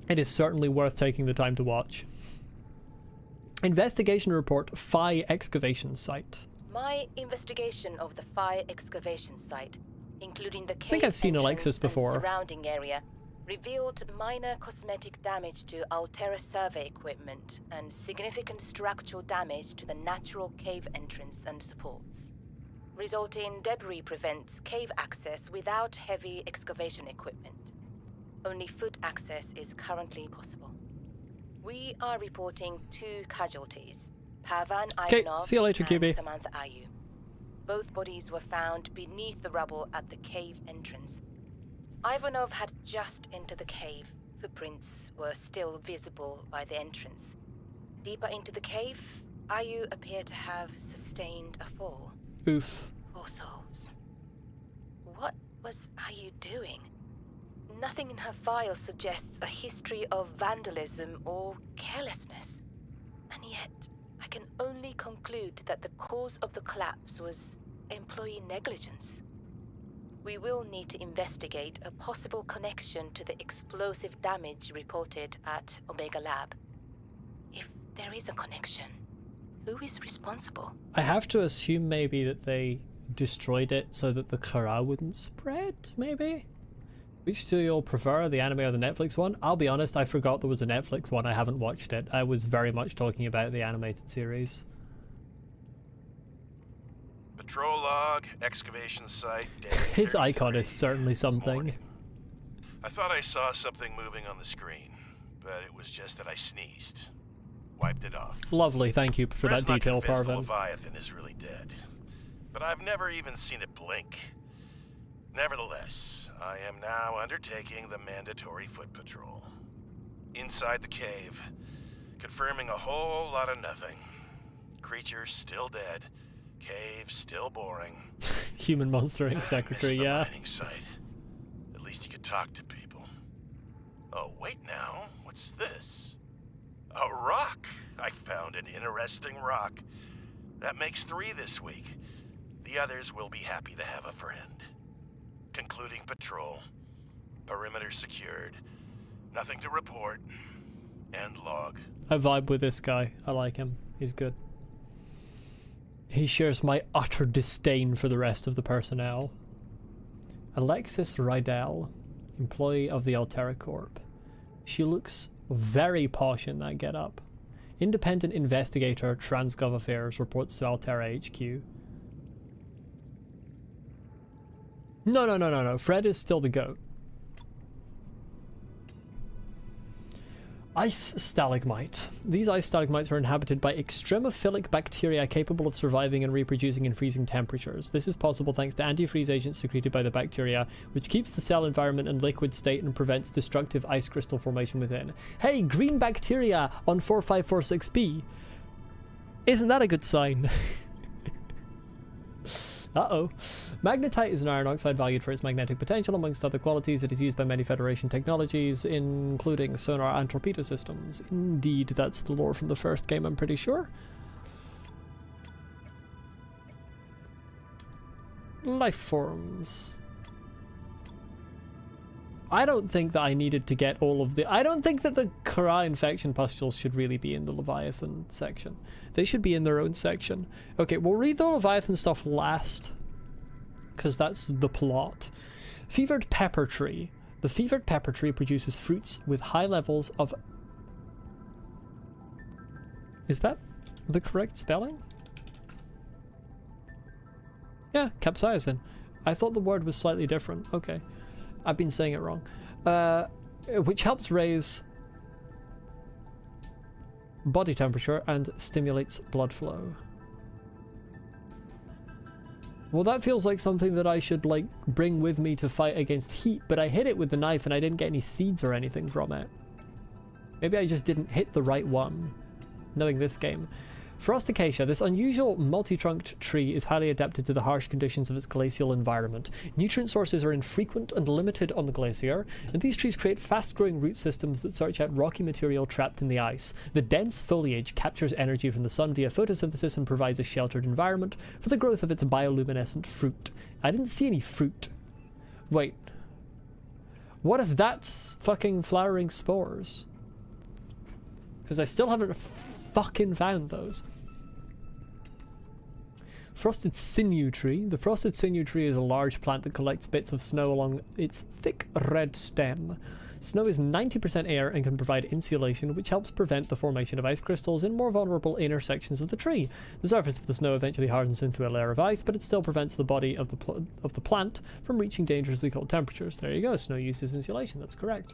It is certainly worth taking the time to watch. Investigation report, Phi excavation site. My investigation of the Phi excavation site, including the cave I think I've seen entrance Alexis before. and surrounding area, revealed minor cosmetic damage to Altera survey equipment and significant structural damage to the natural cave entrance and supports. Resulting debris prevents cave access without heavy excavation equipment. Only foot access is currently possible. We are reporting 2 casualties, Pavan Ivanov see you later, and QB. Samantha Ayu. Both bodies were found beneath the rubble at the cave entrance. Ivanov had just entered the cave. Footprints were still visible by the entrance. Deeper into the cave, Ayu appeared to have sustained a fall. Oof. Poor souls. What was Ayu doing? Nothing in her file suggests a history of vandalism or carelessness. And yet, I can only conclude that the cause of the collapse was employee negligence. We will need to investigate a possible connection to the explosive damage reported at Omega Lab. If there is a connection, who is responsible? I have to assume maybe that they destroyed it so that the Kara wouldn't spread, maybe? Which do you all prefer, the anime or the Netflix one? I'll be honest, I forgot there was a Netflix one. I haven't watched it. I was very much talking about the animated series. Patrol log, excavation site, day His icon 33. is certainly something. Morning. I thought I saw something moving on the screen, but it was just that I sneezed. Wiped it off. Lovely, thank you for that Fred's not detail, convinced the Parvin. Leviathan is really dead, but I've never even seen it blink. Nevertheless, I am now undertaking the mandatory foot patrol. Inside the cave, confirming a whole lot of nothing. Creatures still dead, cave still boring. Human Monster Inc. Miss Secretary, the yeah. mining site. At least you could talk to people. Oh, wait now, what's this? A rock! I found an interesting rock. That makes 3 this week. The others will be happy to have a friend. Concluding patrol. Perimeter secured. Nothing to report. End log. I vibe with this guy. I like him. He's good. He shares my utter disdain for the rest of the personnel. Alexis Rydell, employee of the Altera Corp. She looks very posh in that getup. Independent investigator, Transgov Affairs, reports to Altera HQ. No. Fred is still the GOAT. Ice stalagmite. These ice stalagmites are inhabited by extremophilic bacteria capable of surviving and reproducing in freezing temperatures. This is possible thanks to antifreeze agents secreted by the bacteria, which keeps the cell environment in liquid state and prevents destructive ice crystal formation within. Hey, green bacteria on 4546b. Isn't that a good sign? Uh-oh. Magnetite is an iron oxide valued for its magnetic potential. Amongst other qualities, it is used by many Federation technologies, including sonar and torpedo systems. Indeed, that's the lore from the first game, I'm pretty sure. Life forms. I don't think that I needed to get all of the... I don't think that the Kara infection pustules should really be in the Leviathan section. They should be in their own section. Okay, we'll read the Leviathan stuff last, because that's the plot. Fevered pepper tree. The fevered pepper tree produces fruits with high levels of... Is that the correct spelling? Yeah, capsaicin. I thought the word was slightly different. Okay. I've been saying it wrong. Which helps raise body temperature and stimulates blood flow. Well, that feels like something that I should, like, bring with me to fight against heat, but I hit it with the knife and I didn't get any seeds or anything from it. Maybe I just didn't hit the right one, knowing this game. Frost acacia. This unusual multi-trunked tree is highly adapted to the harsh conditions of its glacial environment. Nutrient sources are infrequent and limited on the glacier, and these trees create fast-growing root systems that search out rocky material trapped in the ice. The dense foliage captures energy from the sun via photosynthesis and provides a sheltered environment for the growth of its bioluminescent fruit. I didn't see any fruit. Wait. What if that's fucking flowering spores? Because I still haven't fucking found those. Frosted sinew tree. The frosted sinew tree is a large plant that collects bits of snow along its thick red stem. Snow is 90% air and can provide insulation, which helps prevent the formation of ice crystals in more vulnerable inner sections of the tree. The surface of the snow eventually hardens into a layer of ice, but it still prevents the body of the plant from reaching dangerously cold temperatures. There you go. Snow uses insulation. That's correct.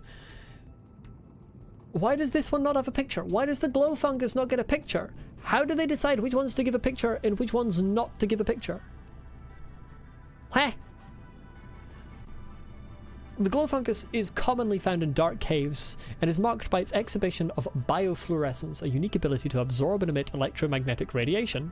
Why does this one not have a picture? Why does the glow fungus not get a picture? How do they decide which ones to give a picture and which ones not to give a picture? Heh? The glow fungus is commonly found in dark caves and is marked by its exhibition of biofluorescence, a unique ability to absorb and emit electromagnetic radiation.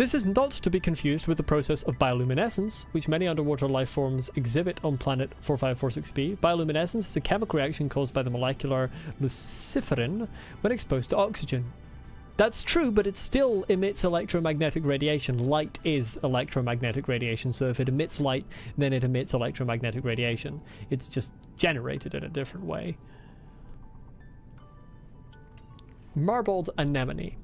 This is not to be confused with the process of bioluminescence, which many underwater life forms exhibit on planet 4546b. Bioluminescence is a chemical reaction caused by the molecular luciferin when exposed to oxygen. That's true, but it still emits electromagnetic radiation. Light is electromagnetic radiation, so if it emits light, then it emits electromagnetic radiation. It's just generated in a different way. Marbled anemone.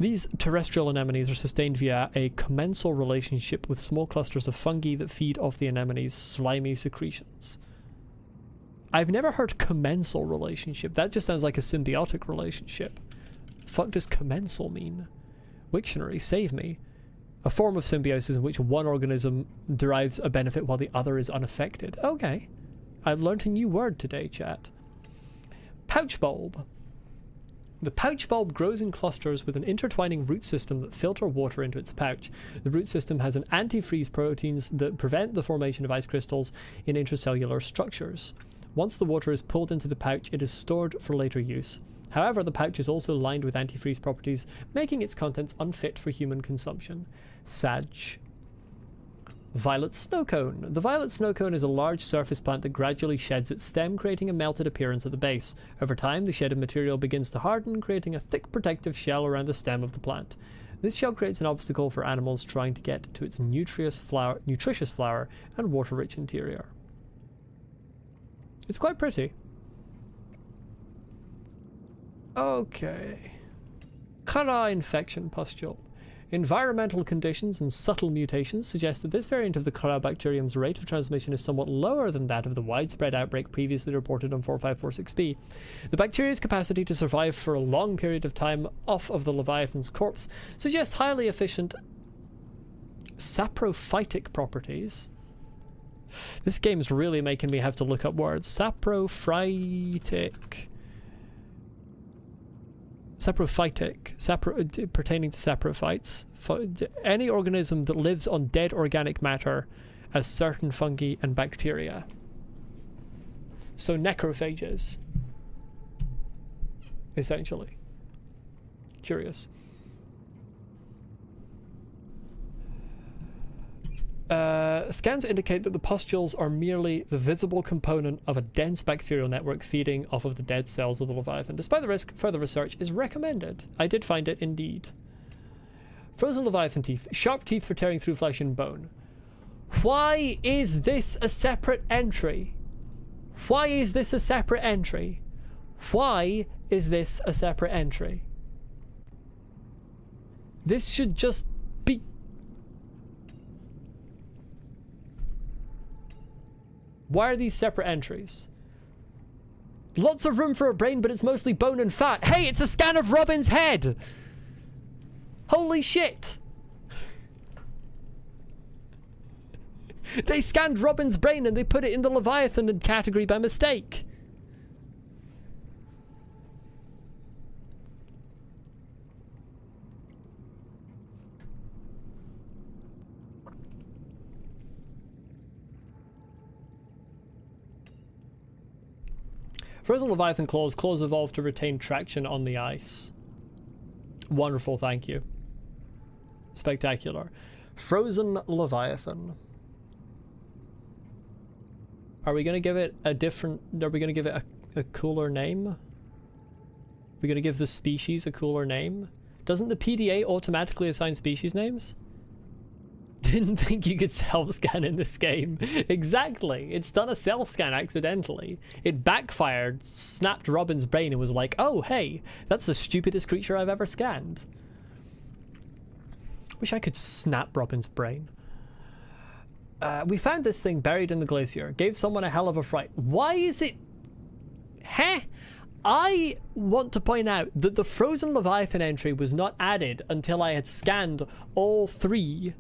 These terrestrial anemones are sustained via a commensal relationship with small clusters of fungi that feed off the anemone's slimy secretions. I've never heard commensal relationship. That just sounds like a symbiotic relationship. Fuck does commensal mean? Wiktionary, save me. A form of symbiosis in which one organism derives a benefit while the other is unaffected. Okay. I've learnt a new word today, chat. Pouch bulb. The pouch bulb grows in clusters with an intertwining root system that filter water into its pouch. The root system has an antifreeze proteins that prevent the formation of ice crystals in intracellular structures. Once the water is pulled into the pouch, it is stored for later use. However, the pouch is also lined with antifreeze properties, making its contents unfit for human consumption. Sag. Violet snow cone. The violet snow cone is a large surface plant that gradually sheds its stem, creating a melted appearance at the base. Over time, the shedded material begins to harden, creating a thick protective shell around the stem of the plant. This shell creates an obstacle for animals trying to get to its nutritious flower and water-rich interior. It's quite pretty. Okay. Kara infection pustule. Environmental conditions and subtle mutations suggest that this variant of the Kara bacterium's rate of transmission is somewhat lower than that of the widespread outbreak previously reported on 4546b. The bacteria's capacity to survive for a long period of time off of the Leviathan's corpse suggests highly efficient saprophytic properties. This game's really making me have to look up words. Saprophytic, pertaining to saprophytes. Any organism that lives on dead organic matter as certain fungi and bacteria. So necrophages, essentially. Curious. Scans indicate that the pustules are merely the visible component of a dense bacterial network feeding off of the dead cells of the Leviathan. Despite the risk, further research is recommended. I did find it indeed. Frozen Leviathan teeth. Sharp teeth for tearing through flesh and bone. Why is this a separate entry? Why is this a separate entry? Why is this a separate entry? This should just be... Why are these separate entries? Lots of room for a brain, but it's mostly bone and fat. Hey, it's a scan of Robin's head! Holy shit! They scanned Robin's brain and they put it in the Leviathan category by mistake. Frozen Leviathan claws. Claws evolved to retain traction on the ice. Wonderful, thank you. Spectacular. Frozen Leviathan. Are we gonna give it a different... Are we gonna give it a cooler name? Are we gonna give the species a cooler name? Doesn't the PDA automatically assign species names? Didn't think you could self-scan in this game. Exactly. It's done a self-scan accidentally. It backfired, snapped Robin's brain and was like, oh, hey, that's the stupidest creature I've ever scanned. Wish I could snap Robin's brain. We found this thing buried in the glacier. Gave someone a hell of a fright. Why is it... Heh? I want to point out that the Frozen Leviathan entry was not added until I had scanned all 3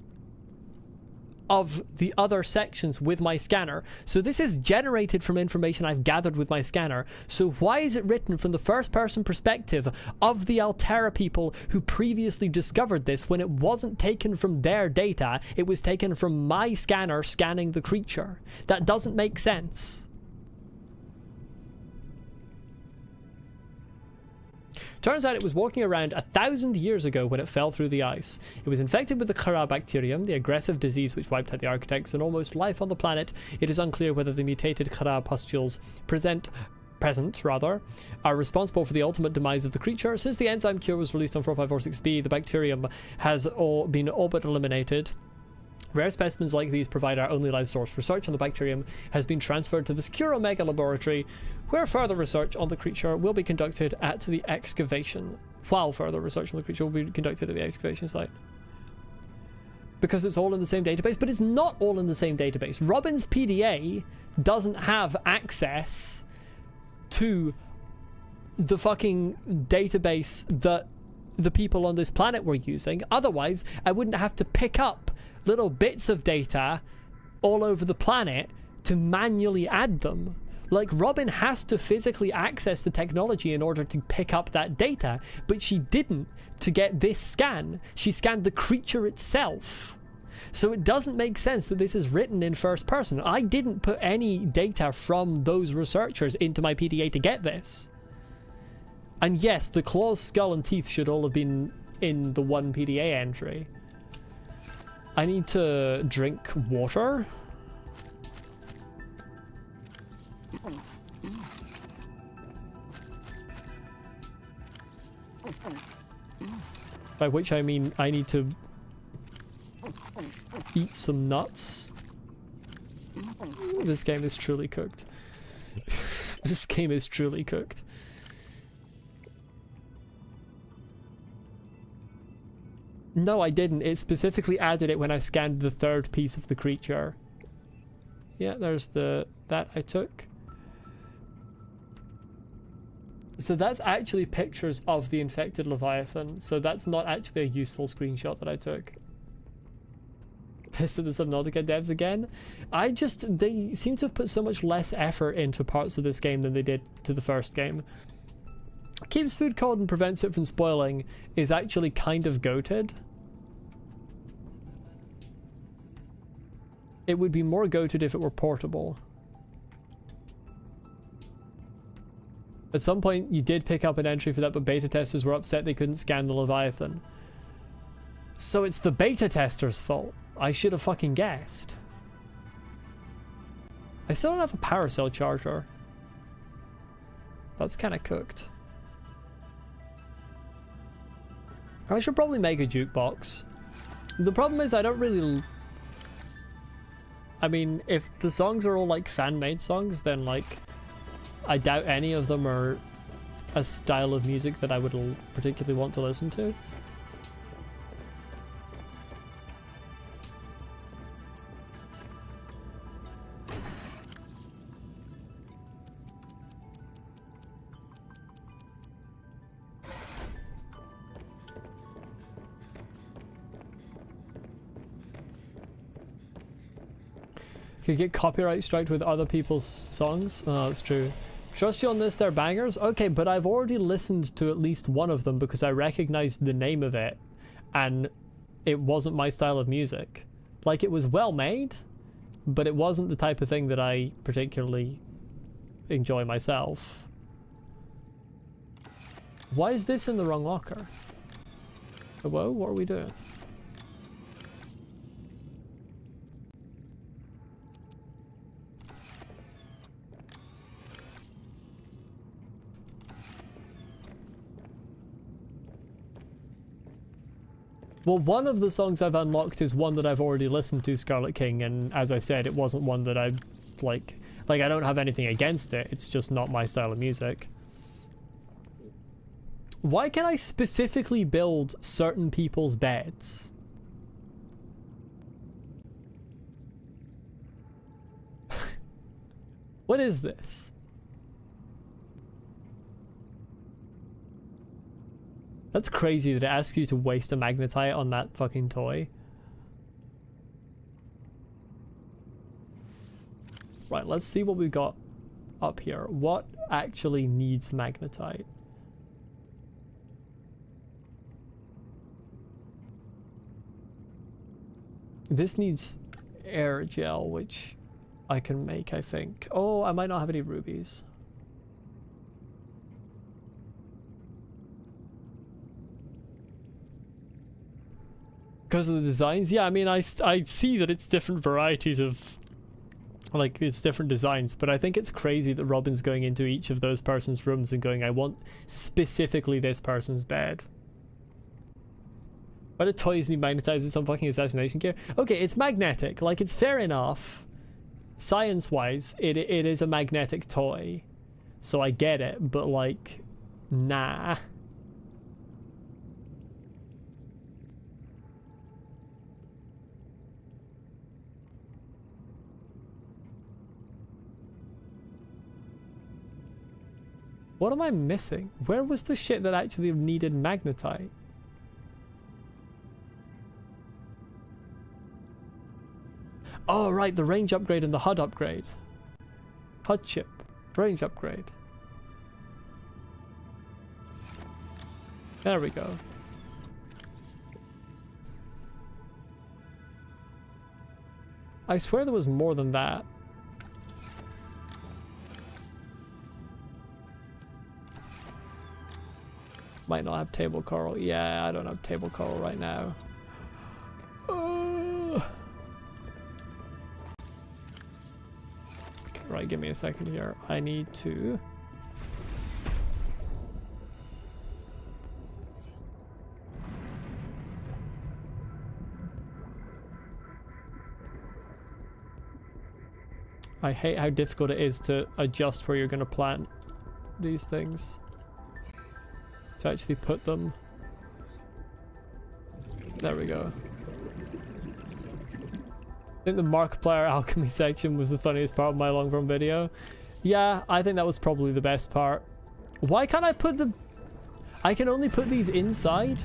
of the other sections with my scanner. So this is generated from information I've gathered with my scanner. So why is it written from the first person perspective of the Altera people who previously discovered this when it wasn't taken from their data? It was taken from my scanner scanning the creature. That doesn't make sense. Turns out it was walking around 1,000 years ago when it fell through the ice. It was infected with the Kara bacterium, the aggressive disease which wiped out the architects and almost life on the planet. It is unclear whether the mutated Kara pustules present, are responsible for the ultimate demise of the creature. Since the enzyme cure was released on 4546b, the bacterium has been all but eliminated. Rare specimens like these provide our only live source. Research on the bacterium has been transferred to the Secure Omega laboratory, where further research on the creature will be conducted at the excavation. While further research on the creature will be conducted at the excavation site. Because it's all in the same database, but it's not all in the same database. Robin's PDA doesn't have access to the fucking database that the people on this planet were using. Otherwise, I wouldn't have to pick up little bits of data all over the planet to manually add them. Like, Robin has to physically access the technology in order to pick up that data, but she didn't to get this scan. She scanned the creature itself. So it doesn't make sense that this is written in first person. I didn't put any data from those researchers into my PDA to get this. And yes, the claws, skull, and teeth should all have been in the one PDA entry. I need to drink water. By which I mean I need to eat some nuts. This game is truly cooked. This game is truly cooked. No, I didn't. It specifically added it when I scanned the third piece of the creature. Yeah, there's that I took. So that's actually pictures of the infected Leviathan. So that's not actually a useful screenshot that I took. Pissed at the Subnautica devs again. They seem to have put so much less effort into parts of this game than they did to the first game. Keeps food cold and prevents it from spoiling is actually kind of goated. It would be more goated if it were portable. At some point you did pick up an entry for that, but beta testers were upset they couldn't scan the Leviathan. So it's the beta testers' fault. I should have fucking guessed. I still don't have a power cell charger. That's kind of cooked. I should probably make a jukebox. The problem is I don't really... I mean, if the songs are all like fan-made songs, then like I doubt any of them are a style of music that I would particularly want to listen to. Could get copyright striked with other people's songs. Oh, that's true. Trust you on this, they're bangers? Okay, but I've already listened to at least one of them because I recognized the name of it and it wasn't my style of music. Like, it was well made, but it wasn't the type of thing that I particularly enjoy myself. Why is this in the wrong locker? Whoa, what are we doing? Well, one of the songs I've unlocked is one that I've already listened to, Scarlet King, and as I said, it wasn't one that I like I don't have anything against it, it's just not my style of music. Why can I specifically build certain people's beds? What is this? That's crazy that it asks you to waste a magnetite on that fucking toy. Right, let's see what we've got up here. What actually needs magnetite? This needs air gel, which I can make, I think. Oh, I might not have any rubies. Because of the designs? Yeah, I mean, I see that it's different varieties of... Like, it's different designs, but I think it's crazy that Robin's going into each of those person's rooms and going, I want specifically this person's bed. Why do toys need magnetizing some fucking assassination gear? Okay, it's magnetic. Like, it's fair enough. Science-wise, it is a magnetic toy. So I get it, but like, nah. What am I missing? Where was the shit that actually needed magnetite? Oh, right, the range upgrade and the HUD upgrade. HUD chip. Range upgrade. There we go. I swear there was more than that. Might not have table coral. Yeah, I don't have table coral right now. Okay, right, give me a second here. I need to... I hate how difficult it is to adjust where you're going to plant these things. To actually put them. There we go. I think the Markiplier alchemy section was the funniest part of my long form video. Yeah, I think that was probably the best part. Why can't I put the... I can only put these inside?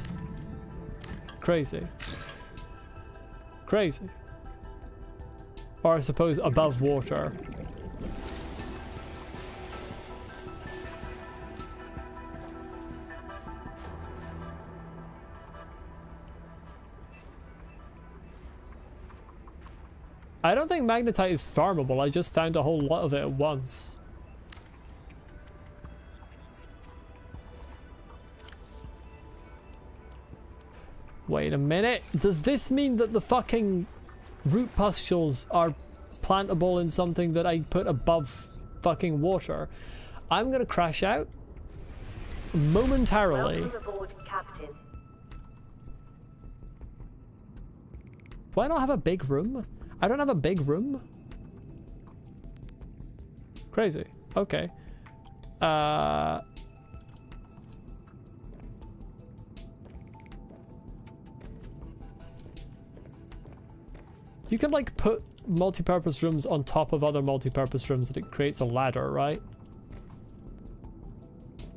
Crazy. Crazy. Or I suppose above water. I don't think magnetite is farmable, I just found a whole lot of it at once. Wait a minute, does this mean that the fucking root pustules are plantable in something that I put above fucking water? I'm gonna crash out momentarily. Welcome aboard, Captain. Do I not have a big room? I don't have a big room? Crazy. Okay. You can like put multi-purpose rooms on top of other multi-purpose rooms and it creates a ladder, right?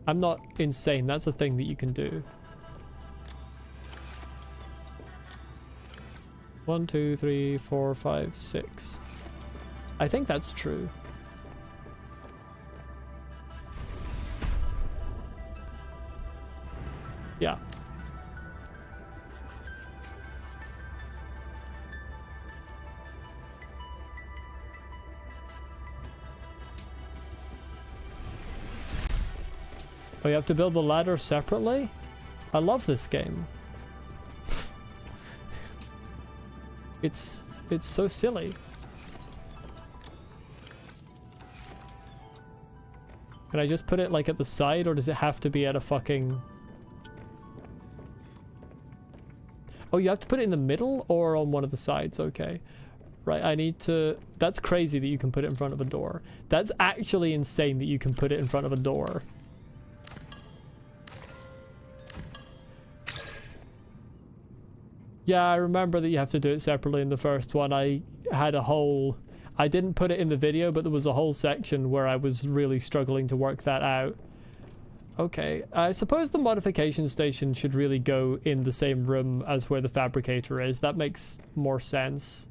I'm not insane. That's a thing that you can do. 1, 2, 3, 4, 5, 6. I think that's true. Yeah. Oh, you have to build the ladder separately? I love this game. It's so silly. Can I just put it like at the side, or does it have to be at a fucking... Oh, you have to put it in the middle or on one of the sides, okay. Right, I need to... That's crazy that you can put it in front of a door. That's actually insane that you can put it in front of a door. Yeah, I remember that you have to do it separately in the first one. I had a whole... I didn't put it in the video, but there was a whole section where I was really struggling to work that out. Okay, I suppose the modification station should really go in the same room as where the fabricator is. That makes more sense.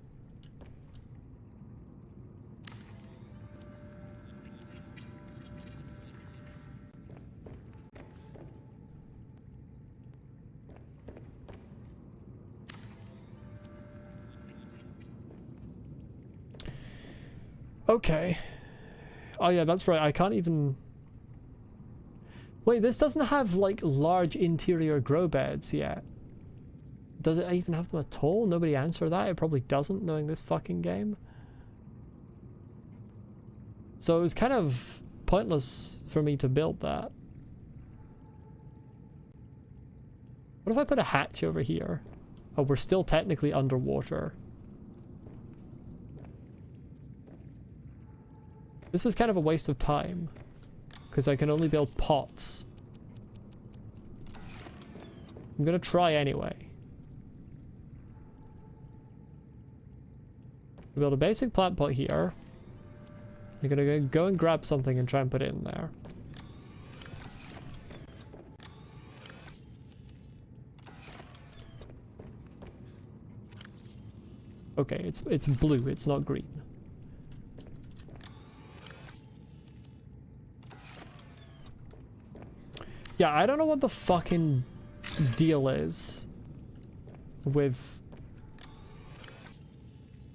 Okay. Oh yeah, that's right. I can't even... Wait, this doesn't have like large interior grow beds yet. Does it even have them at all? Nobody answered that. It probably doesn't, knowing this fucking game. So it was kind of pointless for me to build that. What if I put a hatch over here? Oh, we're still technically underwater. This was kind of a waste of time, because I can only build pots. I'm gonna try anyway. Build a basic plant pot here. I'm gonna go and grab something and try and put it in there. Okay, it's blue, it's not green. Yeah, I don't know what the fucking deal is with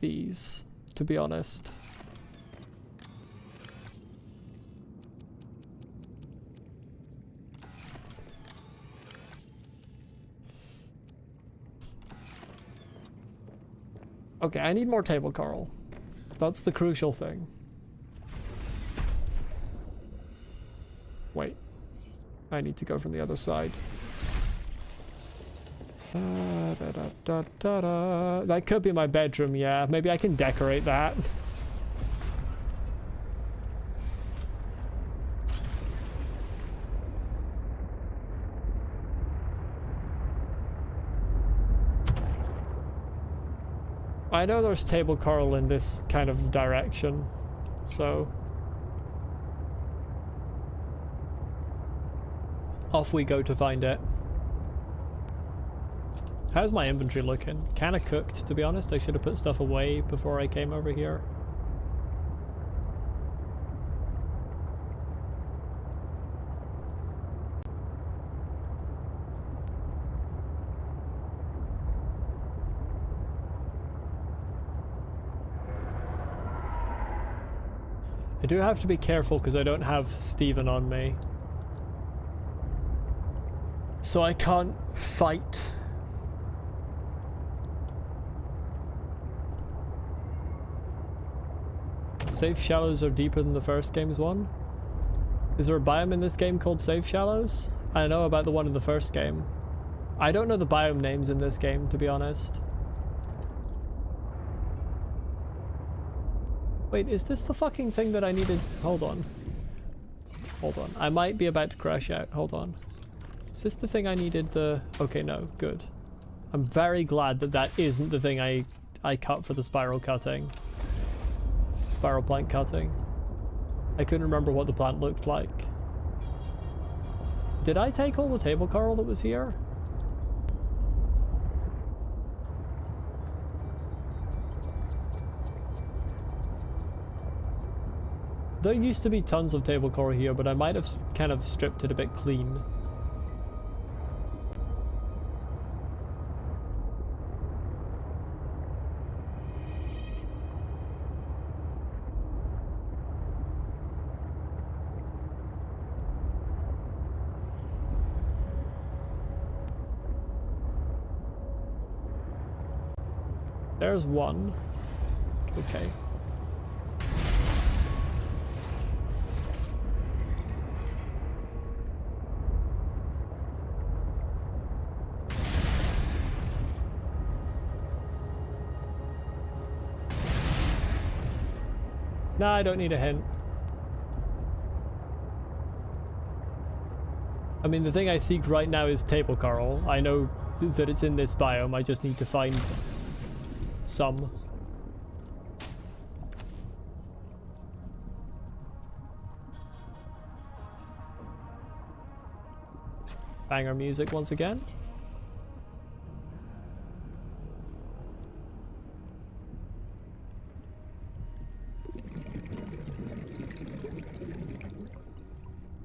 these, to be honest. Okay, I need more table coral. That's the crucial thing. Wait. I need to go from the other side. That could be my bedroom, yeah. Maybe I can decorate that. I know there's table coral in this kind of direction, so off we go to find it. How's my inventory looking? Kinda cooked, to be honest. I should have put stuff away before I came over here. I do have to be careful because I don't have Steven on me. So I can't fight. Safe shallows are deeper than the first game's one. Is there a biome in this game called safe shallows? I know about the one in the first game. I don't know the biome names in this game, to be honest. Wait, is this the fucking thing that I needed? Hold on. Hold on. I might be about to crash out. Hold on. Is this the thing I needed the... Okay, no. Good. I'm very glad that that isn't the thing I cut for the spiral cutting. Spiral plant cutting. I couldn't remember what the plant looked like. Did I take all the table coral that was here? There used to be tons of table coral here, but I might have kind of stripped it a bit clean. There's one. Okay. Nah, I don't need a hint. I mean, the thing I seek right now is table coral. I know that it's in this biome, I just need to find some. Banger music once again.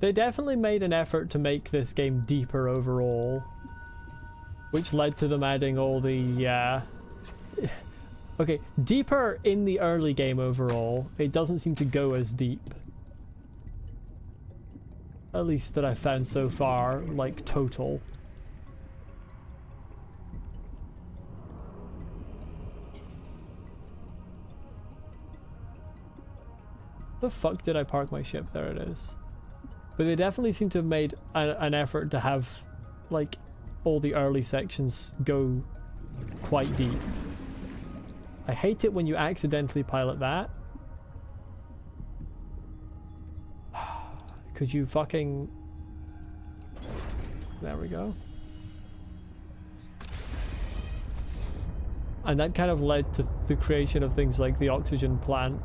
They definitely made an effort to make this game deeper overall, which led to them adding all the, okay, deeper in the early game overall. It doesn't seem to go as deep. At least that I've found so far, like, total. The fuck did I park my ship? There it is. But they definitely seem to have made an effort to have, like, all the early sections go quite deep. I hate it when you accidentally pilot that. Could you fucking... There we go. And that kind of led to the creation of things like the oxygen plant.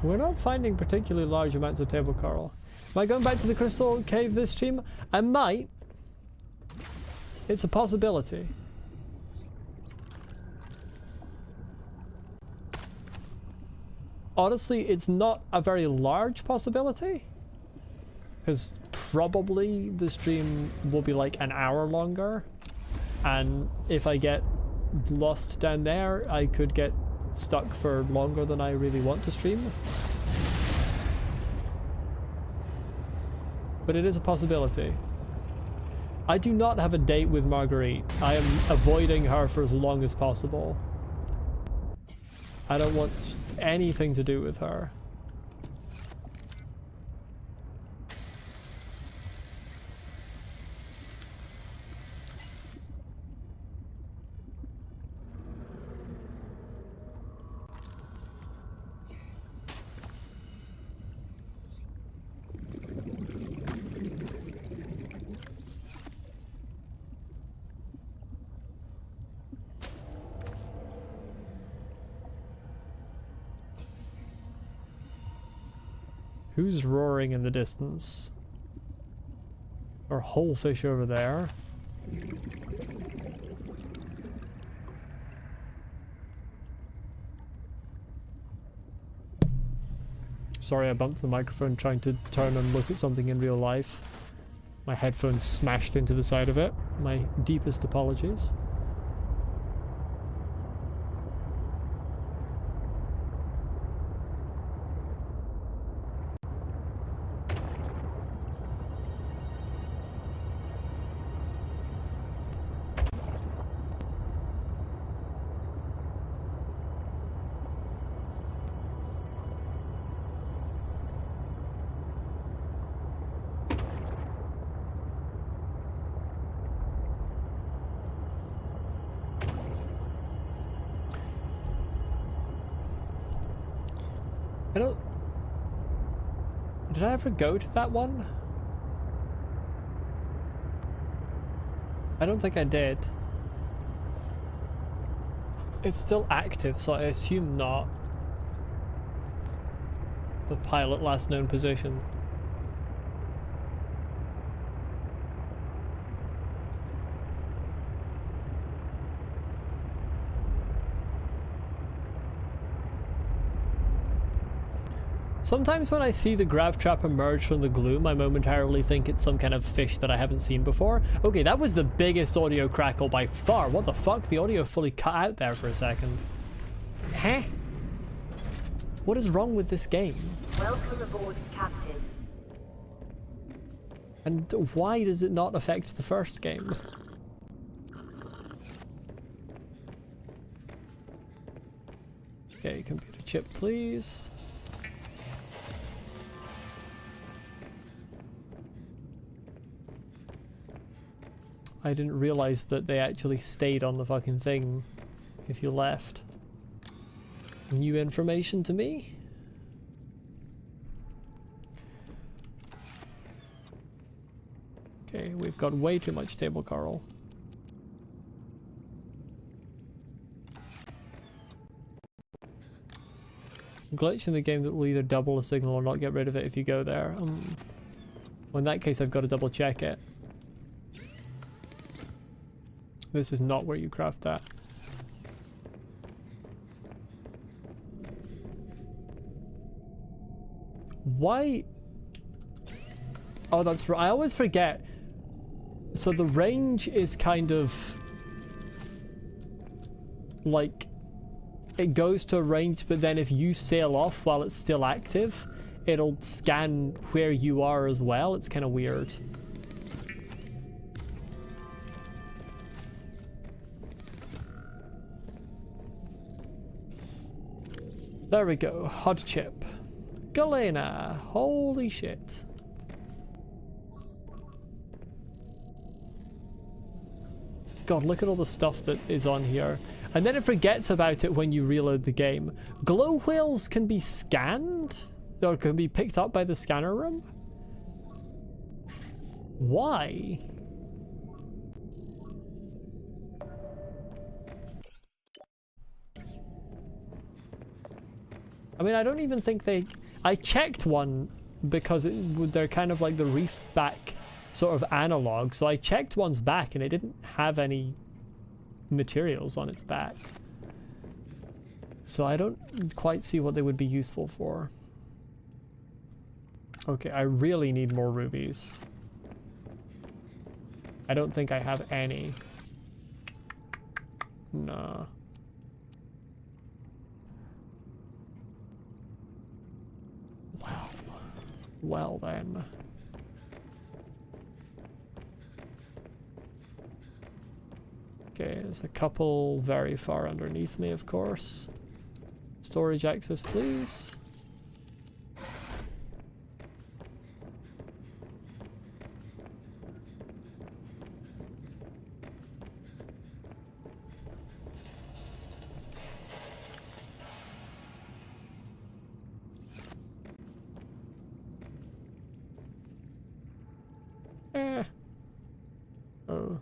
We're not finding particularly large amounts of table coral. Am I going back to the crystal cave this stream? I might. It's a possibility. Honestly, it's not a very large possibility. Because probably the stream will be like an hour longer. And if I get lost down there, I could get stuck for longer than I really want to stream. But it is a possibility. I do not have a date with Marguerite. I am avoiding her for as long as possible. I don't want anything to do with her. Who's roaring in the distance? Or whole fish over there. Sorry, I bumped the microphone trying to turn and look at something in real life. My headphones smashed into the side of it. My deepest apologies. I don't... Did I ever go to that one? I don't think I did. It's still active, so I assume not. The pilot last known position. Sometimes when I see the grav trap emerge from the gloom, I momentarily think it's some kind of fish that I haven't seen before. Okay, that was the biggest audio crackle by far. What the fuck? The audio fully cut out there for a second. Huh? What is wrong with this game? Welcome aboard, Captain. And why does it not affect the first game? Okay, computer chip, please. I didn't realize that they actually stayed on the fucking thing if you left. New information to me? Okay, we've got way too much table coral. Glitch in the game that will either double a signal or not get rid of it if you go there. Well, in that case, I've got to double check it. This is not where you craft that. Why Oh, that's right. I always forget. So the range is kind of like it goes to a range, but then if you sail off while it's still active, it'll scan where you are as well. It's kind of weird. There we go. Hot chip. Galena. Holy shit. God, look at all the stuff that is on here. And then it forgets about it when you reload the game. Glow whales can be scanned? Or can be picked up by the scanner room? Why? I mean, I don't even think they... I checked one because they're kind of like the reef back sort of analog. So I checked one's back and it didn't have any materials on its back. So I don't quite see what they would be useful for. Okay, I really need more rubies. I don't think I have any. No. Well then. Okay, there's a couple very far underneath me, of course. Storage access, please. Oh.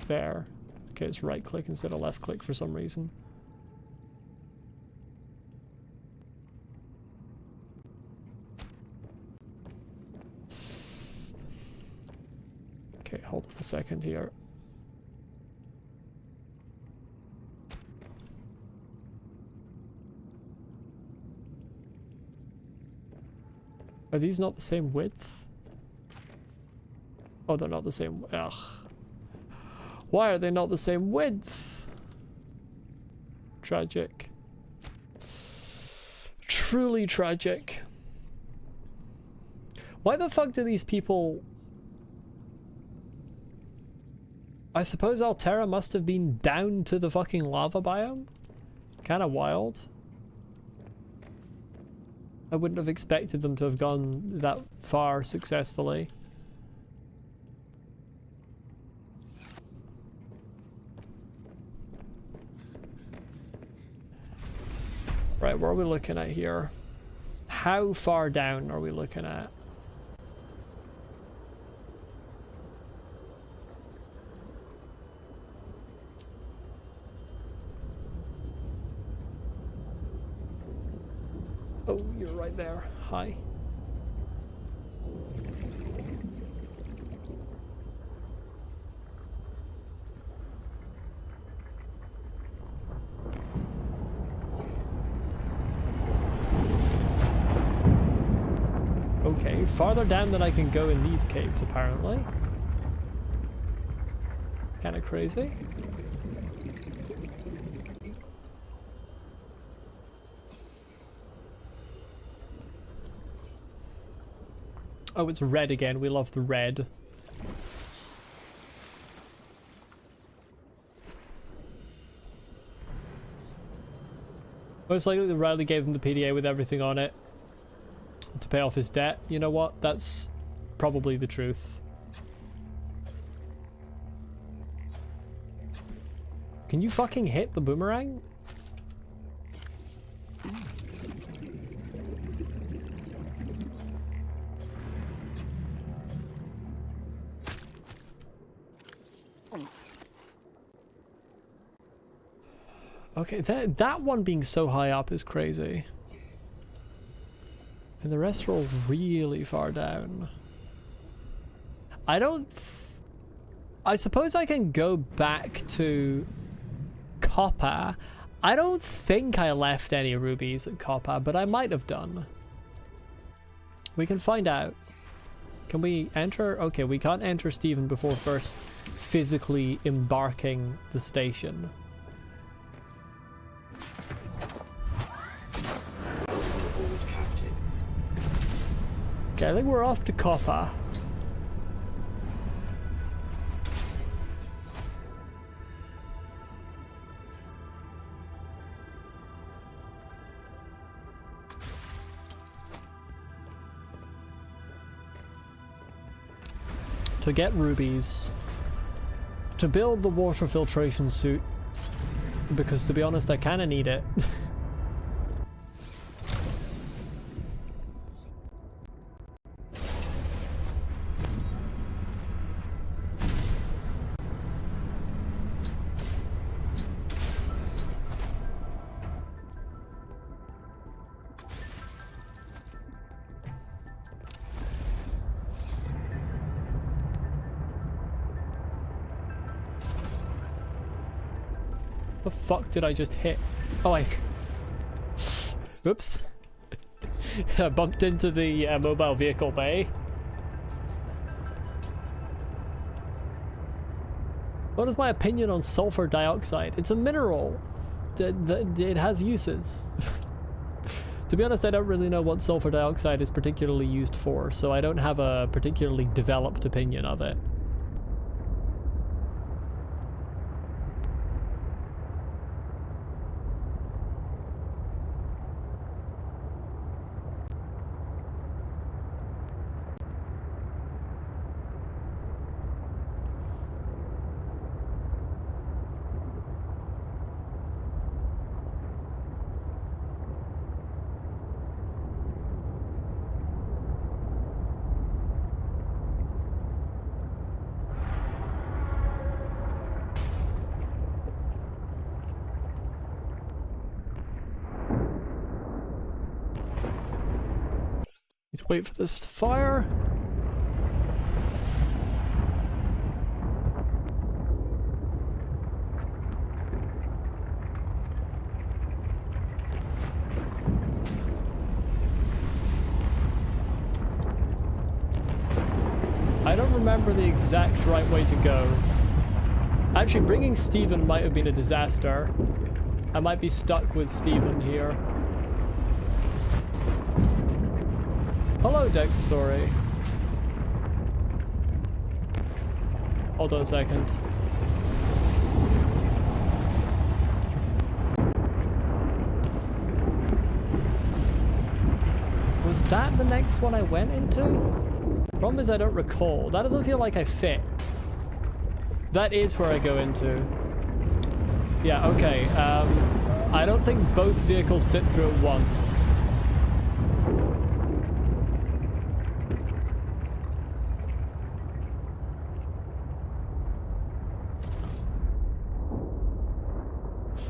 There. Okay, it's right click instead of left click for some reason. Okay, hold on a second here. Are these not the same width? Oh, they're not the same. Ugh. Why are they not the same width? Tragic. Truly tragic. Why the fuck do these people... I suppose Alterra must have been down to the fucking lava biome? Kinda wild. I wouldn't have expected them to have gone that far successfully. Right, what are we looking at here? How far down are we looking at? Oh, you're right there. Hi. Okay, farther down than I can go in these caves, apparently. Kinda crazy. Oh, it's red again. We love the red. Most likely that Riley gave him the PDA with everything on it to pay off his debt. You know what? That's probably the truth. Can you fucking hit the boomerang? Okay, that one being so high up is crazy. And the rest are all really far down. I suppose I can go back to Copper. I don't think I left any rubies at Copper, but I might have done. We can find out. Can we enter? Okay, we can't enter Stephen before first physically embarking the station. Welcome aboard, Captain. Okay, I think we're off to Copper. To get rubies, to build the water filtration suit, because to be honest I kinda need it. The fuck did I just hit? Oh, Oops. I bumped into the mobile vehicle bay. What is my opinion on sulfur dioxide? It's a mineral. It has uses. To be honest, I don't really know what sulfur dioxide is particularly used for, so I don't have a particularly developed opinion of it. Need to wait for this to fire. I don't remember the exact right way to go. Actually, bringing Stephen might have been a disaster. I might be stuck with Stephen here. Hello, Dex Story. Hold on a second. Was that the next one I went into? Problem is I don't recall. That doesn't feel like I fit. That is where I go into. Yeah, okay. I don't think both vehicles fit through at once.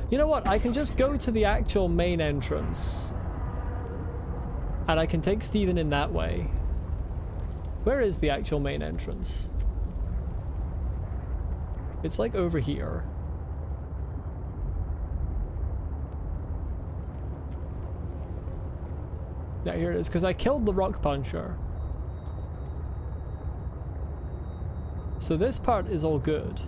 You know what? I can just go to the actual main entrance. And I can take Stephen in that way. Where is the actual main entrance? It's like over here. Yeah, here it is, because I killed the rock puncher. So this part is all good.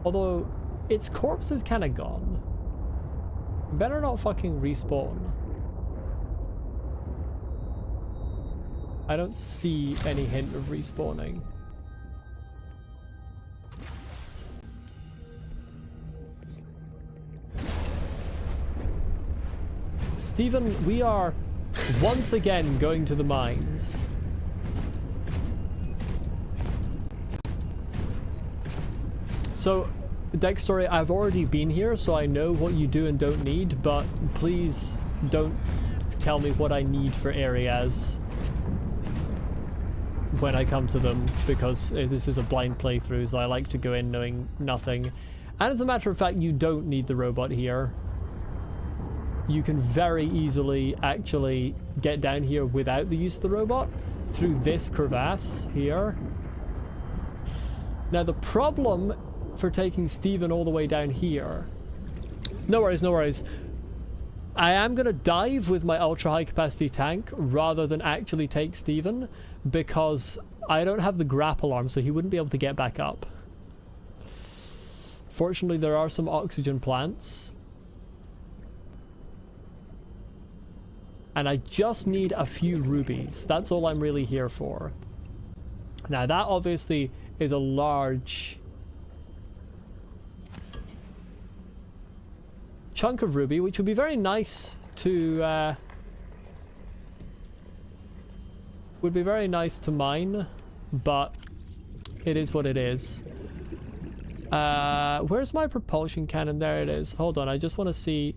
Although, its corpse is kind of gone. Better not fucking respawn. I don't see any hint of respawning. Stephen, we are once again going to the mines. So, Dex Story, I've already been here, so I know what you do and don't need, but please don't tell me what I need for areas when I come to them, because this is a blind playthrough, so I like to go in knowing nothing. And as a matter of fact, you don't need the robot here. You can very easily actually get down here without the use of the robot through this crevasse here. Now the problem for taking Stephen all the way down here... No worries, no worries. I am going to dive with my ultra high capacity tank rather than actually take Steven, because I don't have the grapple arm, so he wouldn't be able to get back up. Fortunately, there are some oxygen plants. And I just need a few rubies. That's all I'm really here for. Now, that obviously is a large chunk of ruby, which would be very nice to mine, but it is what it is. Where's my propulsion cannon? There it is. Hold on, I just want to see.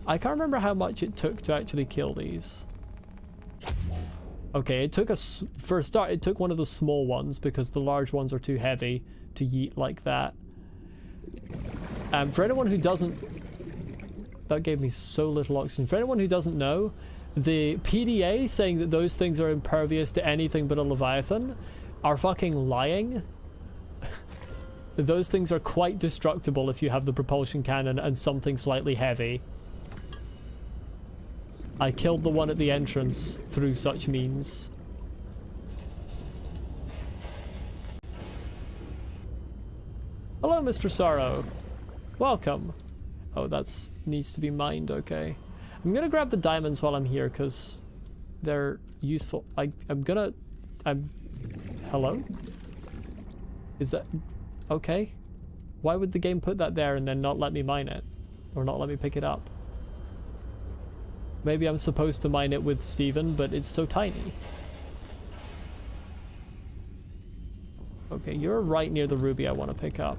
I can't remember how much it took to actually kill these. Okay, it took for a start, it took one of the small ones because the large ones are too heavy to yeet like that. For anyone who doesn't... That gave me so little oxygen. For anyone who doesn't know, the PDA saying that those things are impervious to anything but a Leviathan are fucking lying. Those things are quite destructible if you have the propulsion cannon and something slightly heavy. I killed the one at the entrance through such means. Hello, Mr. Sorrow. Welcome. Oh, that's needs to be mined, okay. I'm gonna grab the diamonds while I'm here, because they're useful. Hello? Is that... Okay. Why would the game put that there and then not let me mine it? Or not let me pick it up? Maybe I'm supposed to mine it with Steven, but it's so tiny. Okay, you're right near the ruby I want to pick up.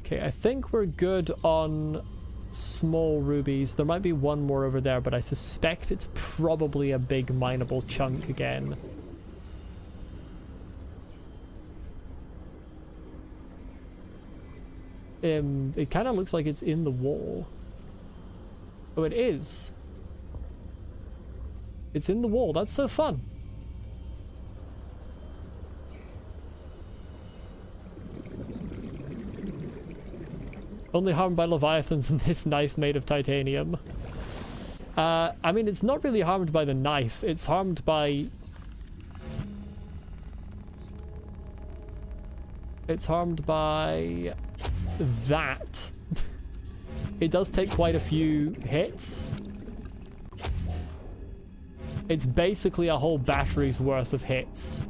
Okay, I think we're good on small rubies. There might be one more over there, but I suspect it's probably a big mineable chunk again. It kind of looks like it's in the wall. Oh, it is. It's in the wall. That's so fun. Only harmed by Leviathans and this knife made of titanium. I mean, it's not really harmed by the knife. It's harmed by... It's harmed by... that. It does take quite a few hits. It's basically a whole battery's worth of hits.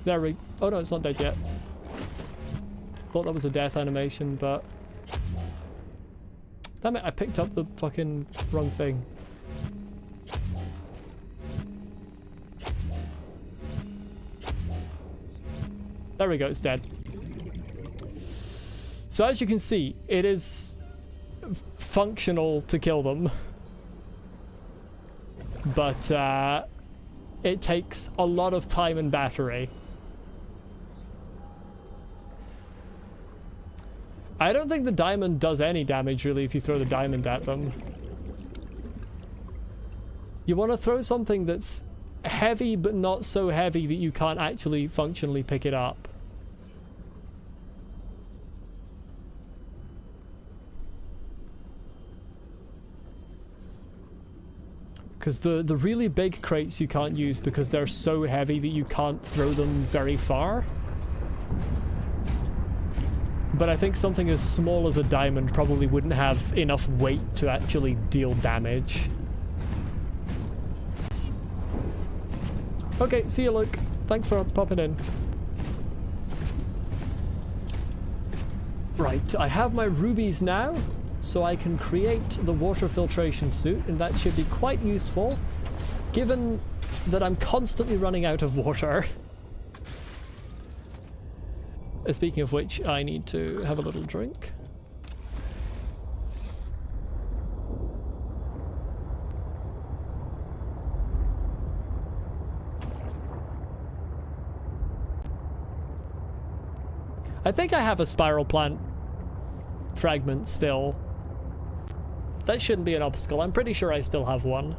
There we... Oh no, it's not dead yet. Thought that was a death animation, but... Damn it, I picked up the fucking wrong thing. There we go, it's dead. So as you can see, it is functional to kill them. But it takes a lot of time and battery. I don't think the diamond does any damage, really, if you throw the diamond at them. You want to throw something that's heavy, but not so heavy that you can't actually functionally pick it up. Because the really big crates you can't use because they're so heavy that you can't throw them very far. But I think something as small as a diamond probably wouldn't have enough weight to actually deal damage. Okay, see you, Luke. Thanks for popping in. Right, I have my rubies now, so I can create the water filtration suit, and that should be quite useful, given that I'm constantly running out of water. Speaking of which, I need to have a little drink. I think I have a spiral plant fragment still. That shouldn't be an obstacle. I'm pretty sure I still have one.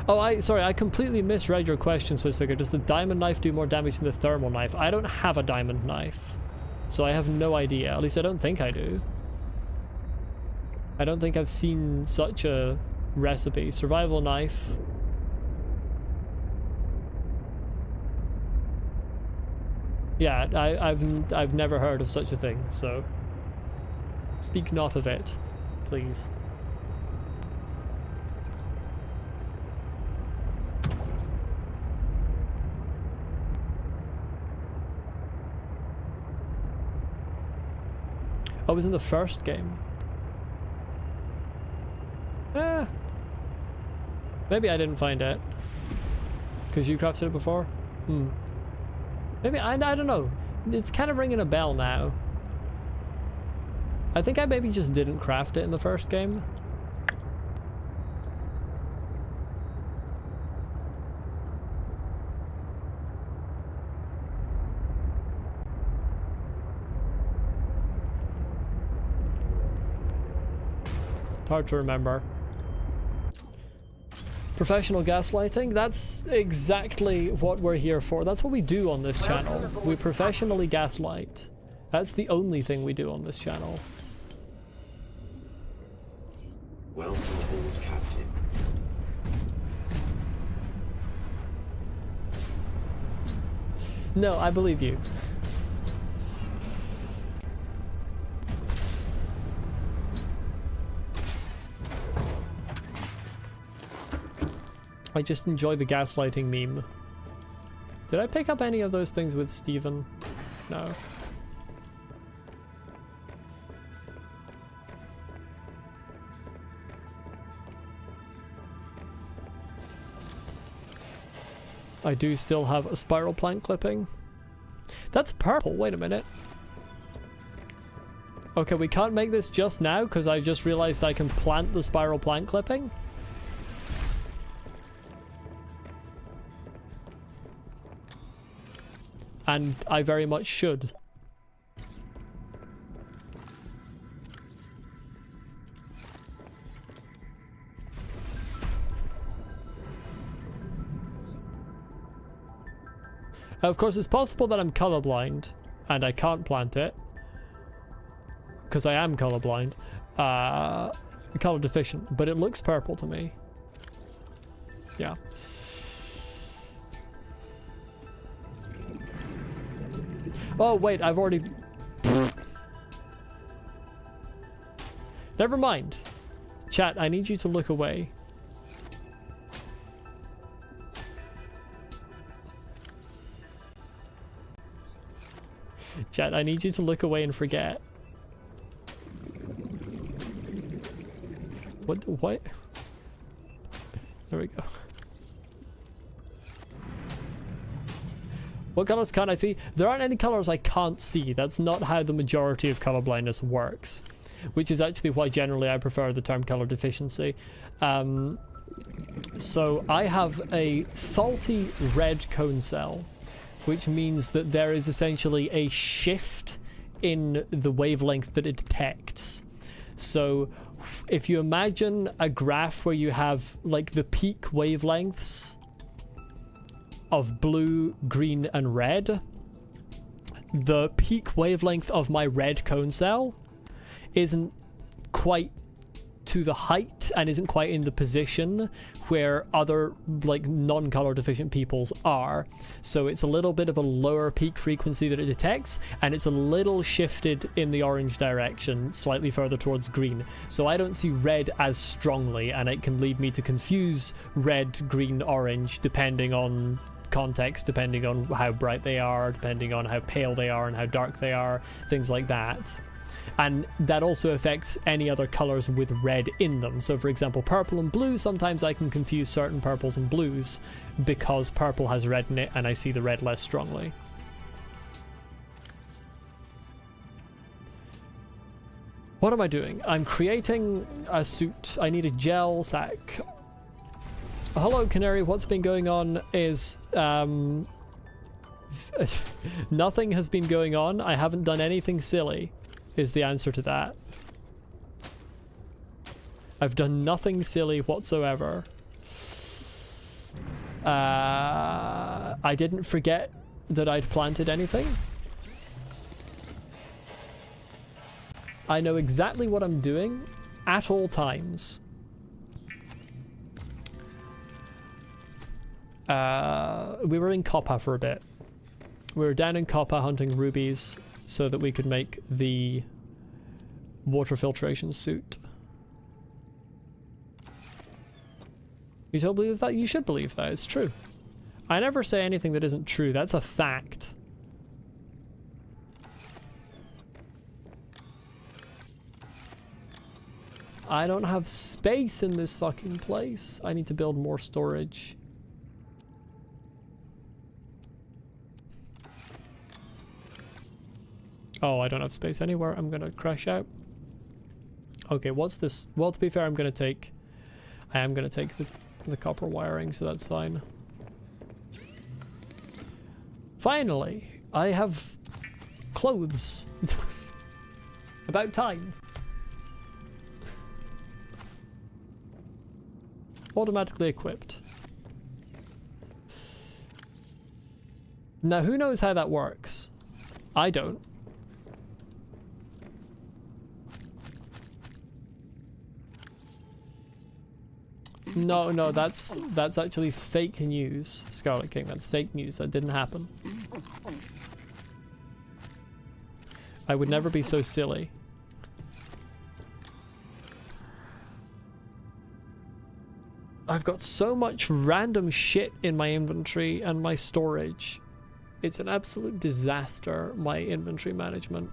Oh, sorry, I completely misread your question, Swissfigure. Does the diamond knife do more damage than the thermal knife? I don't have a diamond knife, so I have no idea. At least I don't think I do. I don't think I've seen such a recipe. Survival knife. Yeah, I've never heard of such a thing, so speak not of it, please. Oh, it was in the first game. Maybe I didn't find it because you crafted it before. Maybe I don't know. It's kind of ringing a bell now. I think I maybe just didn't craft it in the first game. Hard to remember. Professional gaslighting? That's exactly what we're here for. That's what we do on this channel. We professionally gaslight. That's the only thing we do on this channel. Welcome aboard, Captain. No, I believe you. I just enjoy the gaslighting meme. Did I pick up any of those things with Steven? No. I do still have a spiral plant clipping. That's purple, wait a minute. Okay, we can't make this just now because I just realized I can plant the spiral plant clipping. And I very much should. Of course, it's possible that I'm colorblind and I can't plant it because I am colorblind, color deficient, but it looks purple to me. Yeah. Oh, wait, I've already... Never mind. Chat, I need you to look away. Chat, I need you to look away and forget. What? There we go. What colors can't I see? There aren't any colors I can't see. That's not how the majority of color blindness works, which is actually why generally I prefer the term color deficiency. So I have a faulty red cone cell, which means that there is essentially a shift in the wavelength that it detects. So if you imagine a graph where you have like the peak wavelengths of blue, green, and red, the peak wavelength of my red cone cell isn't quite to the height and isn't quite in the position where other like non-color deficient people's are. So it's a little bit of a lower peak frequency that it detects, and it's a little shifted in the orange direction, slightly further towards green. So I don't see red as strongly, and it can lead me to confuse red, green, orange depending on context, depending on how bright they are, depending on how pale they are and how dark they are, things like that. And that also affects any other colors with red in them. So for example, purple and blue, sometimes I can confuse certain purples and blues because purple has red in it and I see the red less strongly. What am I doing? I'm creating a suit. I need a gel sack. hello, Canary. What's been going on is, nothing has been going on. I haven't done anything silly, is the answer to that. I've done nothing silly whatsoever. I didn't forget that I'd planted anything. I know exactly what I'm doing at all times. We were in Coppa for a bit. We were down in Coppa hunting rubies so that we could make the water filtration suit. You don't believe that? You should believe that. It's true. I never say anything that isn't true. That's a fact. I don't have space in this fucking place. I need to build more storage. Oh, I don't have space anywhere. I'm gonna crash out. Okay, what's this? Well, to be fair, I am gonna take the copper wiring, so that's fine. Finally, I have clothes. About time. Automatically equipped. Now, who knows how that works? I don't. No, that's actually fake news, Scarlet King. That's fake news. That didn't happen. I would never be so silly. I've got so much random shit in my inventory and my storage. It's an absolute disaster, my inventory management.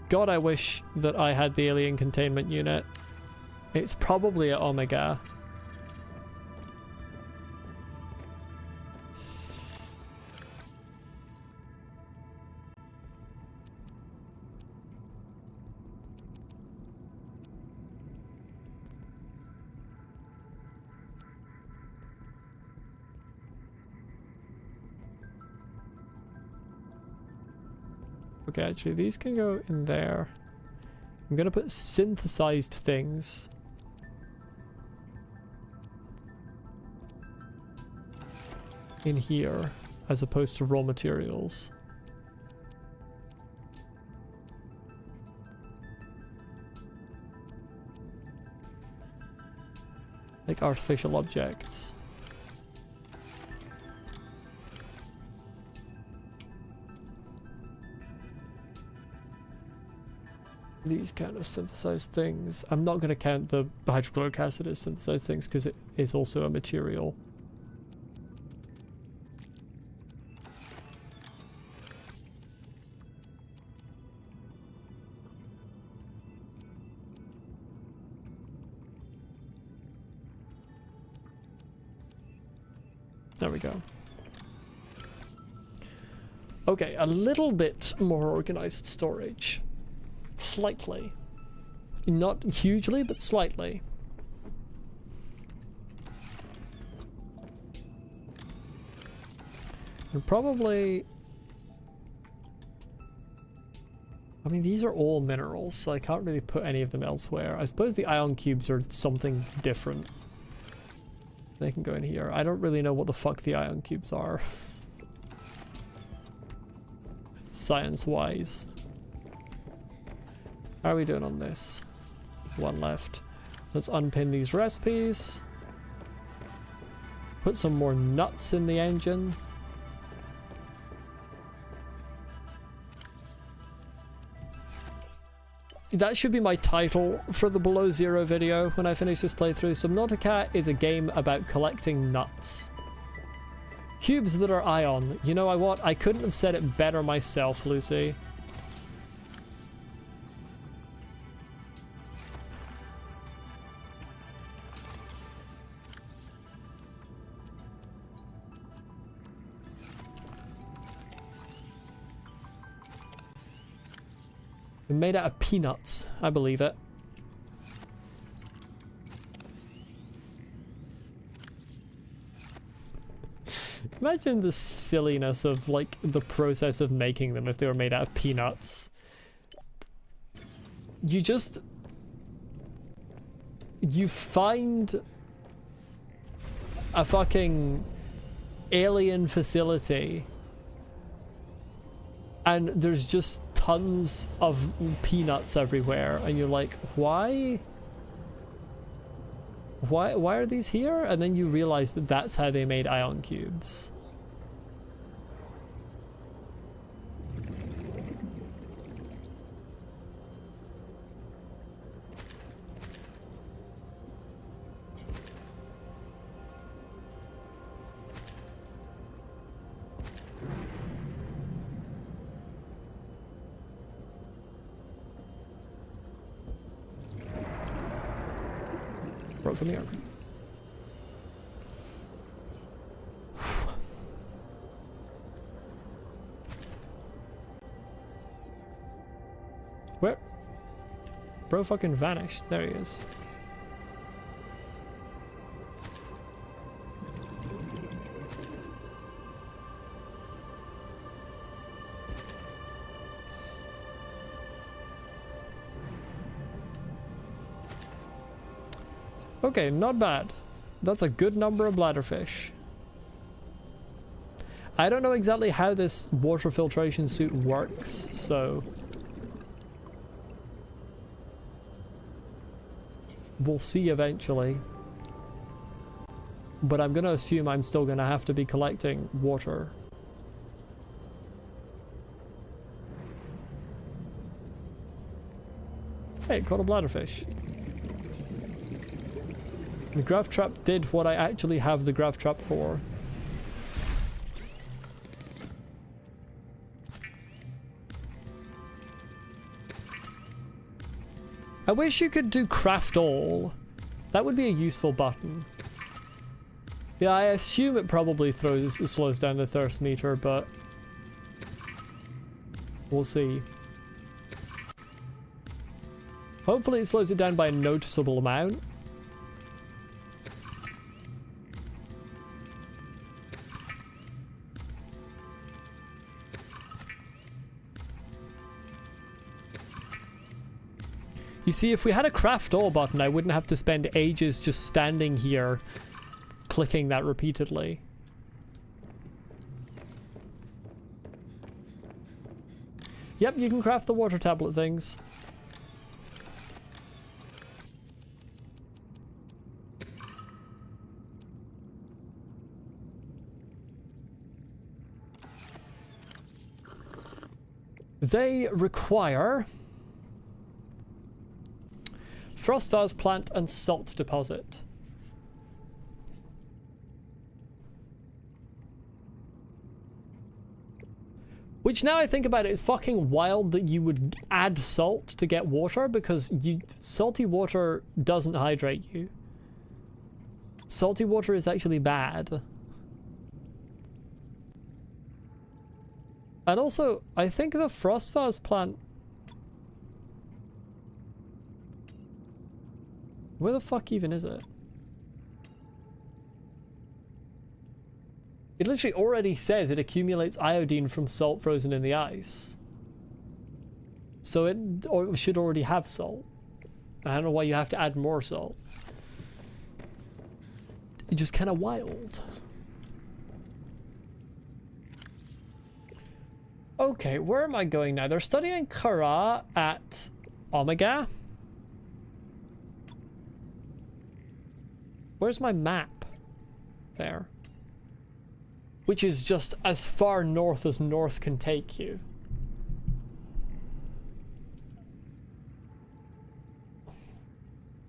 God, I wish that I had the alien containment unit. It's probably at Omega. Okay, actually, these can go in there. I'm gonna put synthesized things. In here, as opposed to raw materials. Like artificial objects. These kind of synthesized things. I'm not going to count the hydrochloric acid as synthesized things because it is also a material. There we go. Okay, a little bit more organized storage. Slightly. Not hugely, but slightly. And probably... I mean, these are all minerals, so I can't really put any of them elsewhere. I suppose the ion cubes are something different. They can go in here. I don't really know what the fuck the ion cubes are. Science-wise. How are we doing on this? One left. Let's unpin these recipes. Put some more nuts in the engine. That should be my title for the Below Zero video when I finish this playthrough. Subnautica is a game about collecting nuts. Cubes that are ion. You know what? I couldn't have said it better myself, Lucy. Made out of peanuts. I believe it. Imagine the silliness of, like, the process of making them if they were made out of peanuts. You find a fucking alien facility and there's just tons of peanuts everywhere and you're like, why are these here? And then you realize that that's how they made ion cubes. Bro, come here. Where? Bro fucking vanished. There he is. Okay, not bad. That's a good number of bladderfish. I don't know exactly how this water filtration suit works, so we'll see eventually. But I'm gonna assume I'm still gonna have to be collecting water. Hey, caught a bladderfish. The grav trap did what I actually have the grav trap for. I wish you could do craft all. That would be a useful button. Yeah, I assume it probably slows down the thirst meter, but we'll see. Hopefully it slows it down by a noticeable amount. You see, if we had a craft all button, I wouldn't have to spend ages just standing here clicking that repeatedly. Yep, you can craft the water tablet things. They require frost vase plant and salt deposit. Which, now I think about it, is fucking wild that you would add salt to get water, because salty water doesn't hydrate you. Salty water is actually bad. And also, I think the frost vase plant... Where the fuck even is it? It literally already says it accumulates iodine from salt frozen in the ice. So it should already have salt. I don't know why you have to add more salt. It's just kind of wild. Okay, where am I going now? They're studying Kara at Omega. Where's my map? There. Which is just as far north as north can take you.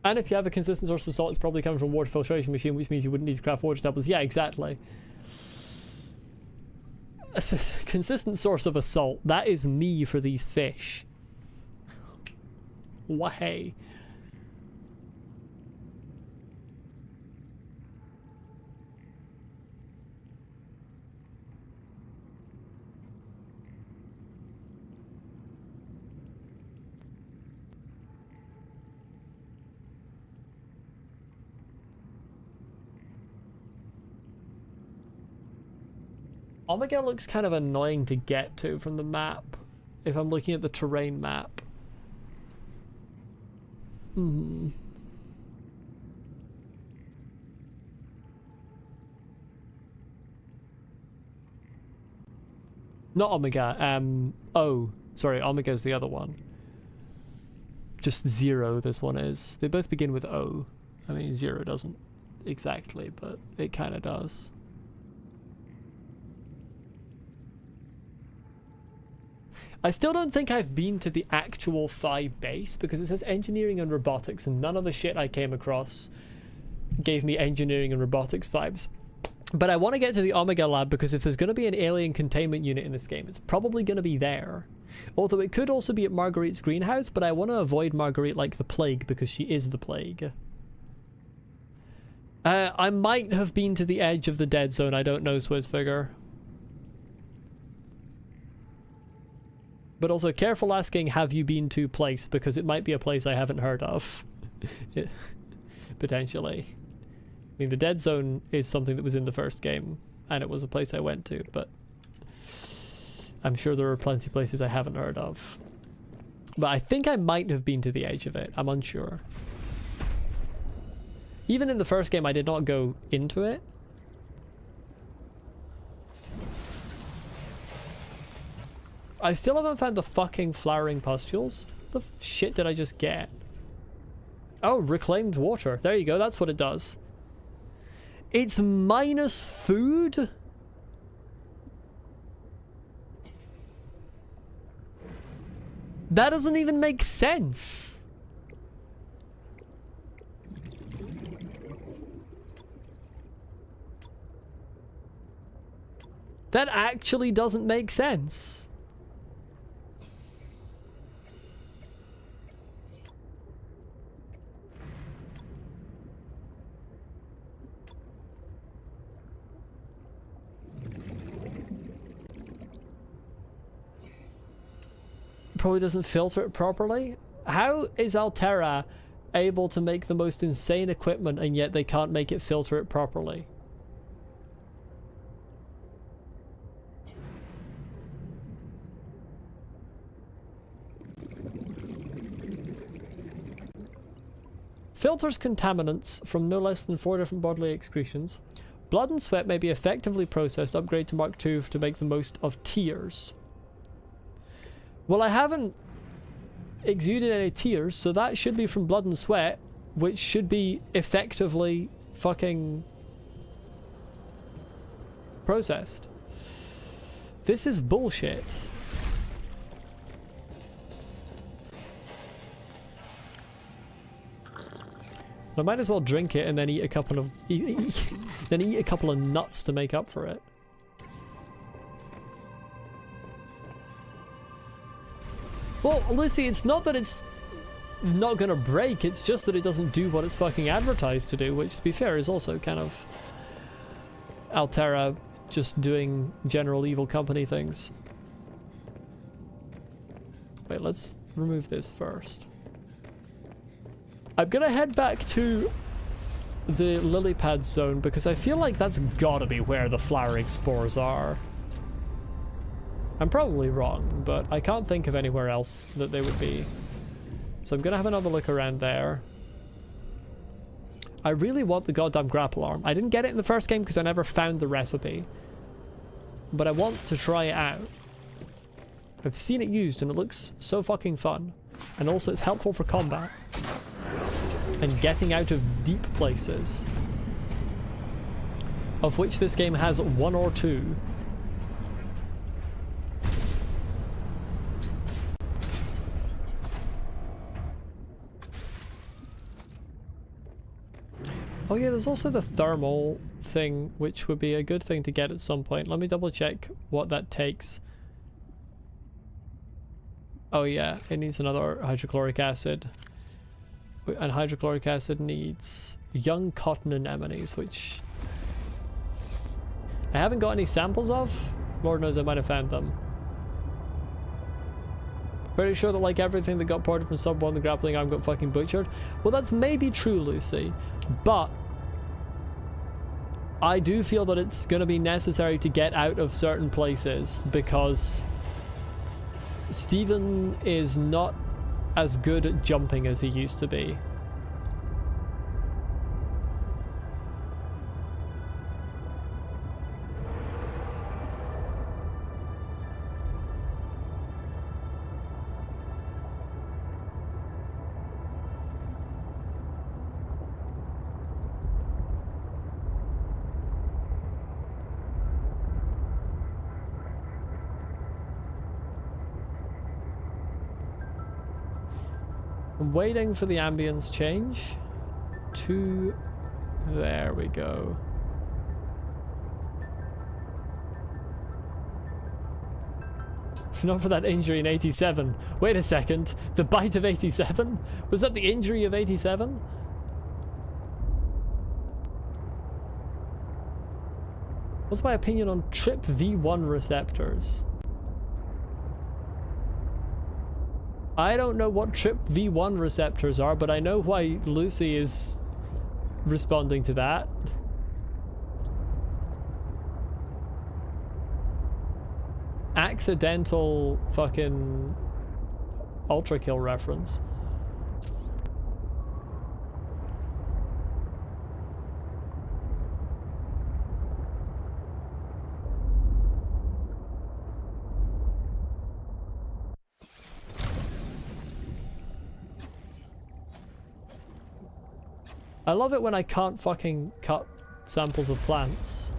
And if you have a consistent source of salt, it's probably coming from a water filtration machine, which means you wouldn't need to craft water tablets. Yeah, exactly. A consistent source of a salt. That is me for these fish. Why? Omega looks kind of annoying to get to from the map, if I'm looking at the terrain map. Not Omega, O. Sorry, Omega's the other one. Just 0, this one is. They both begin with O. I mean, 0 doesn't exactly, but it kind of does. I still don't think I've been to the actual Phi base, because it says engineering and robotics, and none of the shit I came across gave me engineering and robotics vibes. But I want to get to the Omega lab, because if there's going to be an alien containment unit in this game, it's probably going to be there. Although it could also be at Marguerite's greenhouse, but I want to avoid Marguerite like the plague, because she is the plague. I might have been to the edge of the dead zone, I don't know, Swizzfigure. But also, careful asking, have you been to place, because it might be a place I haven't heard of. Potentially. I mean, the dead zone is something that was in the first game, and it was a place I went to, but I'm sure there are plenty of places I haven't heard of. But I think I might have been to the edge of it. I'm unsure. Even in the first game, I did not go into it. I still haven't found the fucking flowering pustules. The shit did I just get? Oh, reclaimed water. There you go, that's what it does. It's minus food? That doesn't even make sense. That actually doesn't make sense. Probably doesn't filter it properly. How is Altera able to make the most insane equipment and yet they can't make it filter it properly? Filters contaminants from no less than 4 different bodily excretions. Blood and sweat may be effectively processed. Upgrade to Mark II to make the most of tears. Well, I haven't exuded any tears, so that should be from blood and sweat, which should be effectively fucking processed. This is bullshit. I might as well drink it and then eat a couple of then eat a couple of nuts to make up for it. Well, Lucy, it's not that it's not gonna break, it's just that it doesn't do what it's fucking advertised to do, which, to be fair, is also kind of Altera just doing general evil company things. Wait, let's remove this first. I'm gonna head back to the lily pad zone because I feel like that's gotta be where the flowering spores are. I'm probably wrong, but I can't think of anywhere else that they would be. So I'm gonna have another look around there. I really want the goddamn grapple arm. I didn't get it in the first game because I never found the recipe. But I want to try it out. I've seen it used and it looks so fucking fun. And also it's helpful for combat. And getting out of deep places. Of which this game has 1 or 2. Oh yeah, there's also the thermal thing, which would be a good thing to get at some point. Let me double check what that takes. Oh yeah, it needs another hydrochloric acid. And hydrochloric acid needs young cotton anemones, which I haven't got any samples of. Lord knows I might have found them. Pretty sure that like everything that got ported from Sub 1, the grappling arm got fucking butchered. Well, that's maybe true, Lucy, but I do feel that it's going to be necessary to get out of certain places because Steven is not as good at jumping as he used to be. I'm waiting for the ambience change to... There we go. If not for that injury in 87. Wait a second. The bite of 87? Was that the injury of 87? What's my opinion on Trip V1 receptors? I don't know what Trip V1 receptors are, but I know why Lucy is responding to that. Accidental fucking ultra kill reference. I love it when I can't fucking cut samples of plants.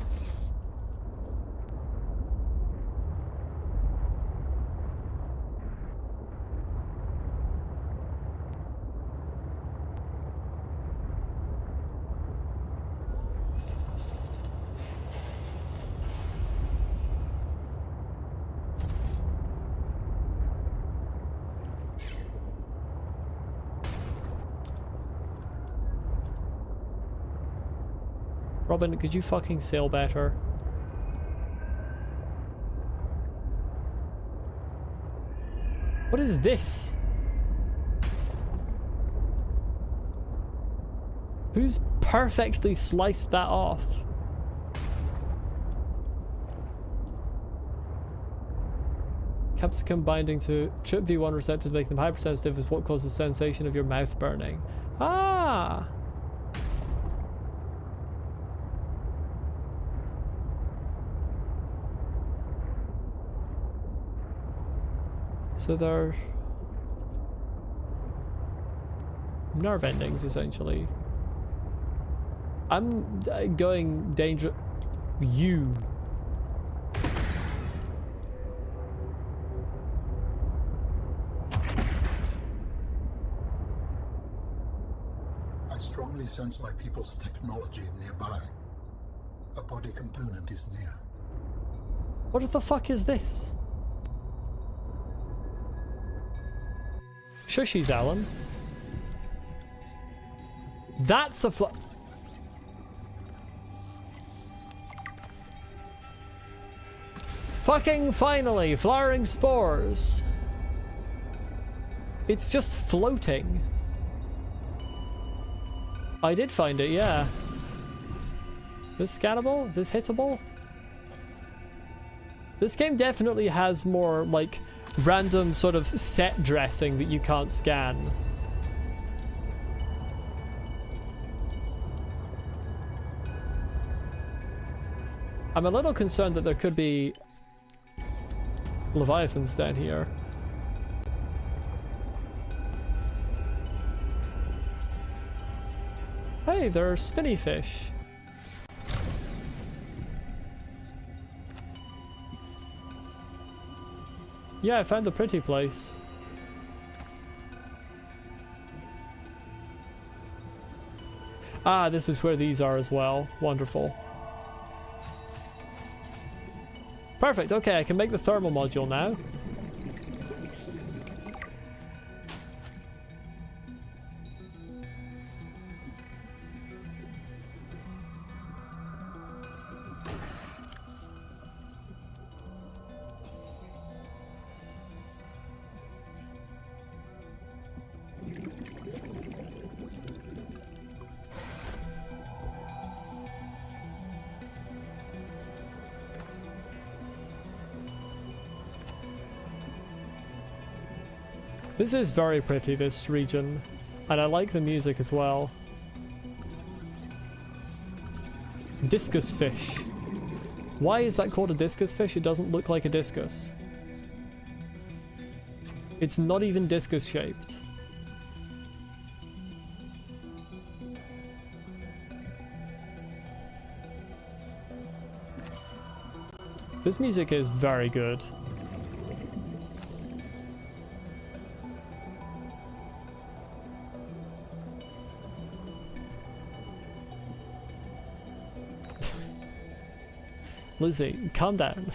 Robin, could you fucking sail better? What is this? Who's perfectly sliced that off? Capsicum binding to Trip V1 receptors make them hypersensitive is what causes sensation of your mouth burning. Ah! So they're nerve endings, essentially. I'm going danger. You. I strongly sense my people's technology nearby. A body component is near. What the fuck is this? Shushies, Alan. That's a fucking finally, flowering spores. It's just floating. I did find it, yeah. Is this scannable? Is this hittable? This game definitely has more, like, random sort of set dressing that you can't scan. I'm a little concerned that there could be leviathans down here. Hey, there are spinny fish. Yeah, I found the pretty place. Ah, this is where these are as well. Wonderful. Perfect, okay, I can make the thermal module now. This is very pretty, this region. And I like the music as well. Discus fish. Why is that called a discus fish? It doesn't look like a discus. It's not even discus shaped. This music is very good. Lucy, calm down.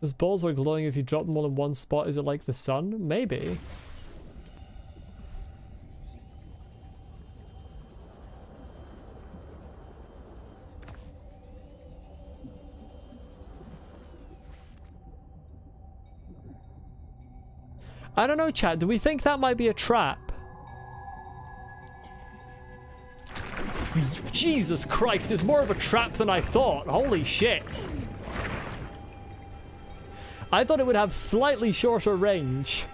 Those balls are glowing if you drop them all in one spot. Is it like the sun? Maybe. I don't know, chat. Do we think that might be a trap? Jesus Christ, it's more of a trap than I thought. Holy shit. I thought it would have slightly shorter range.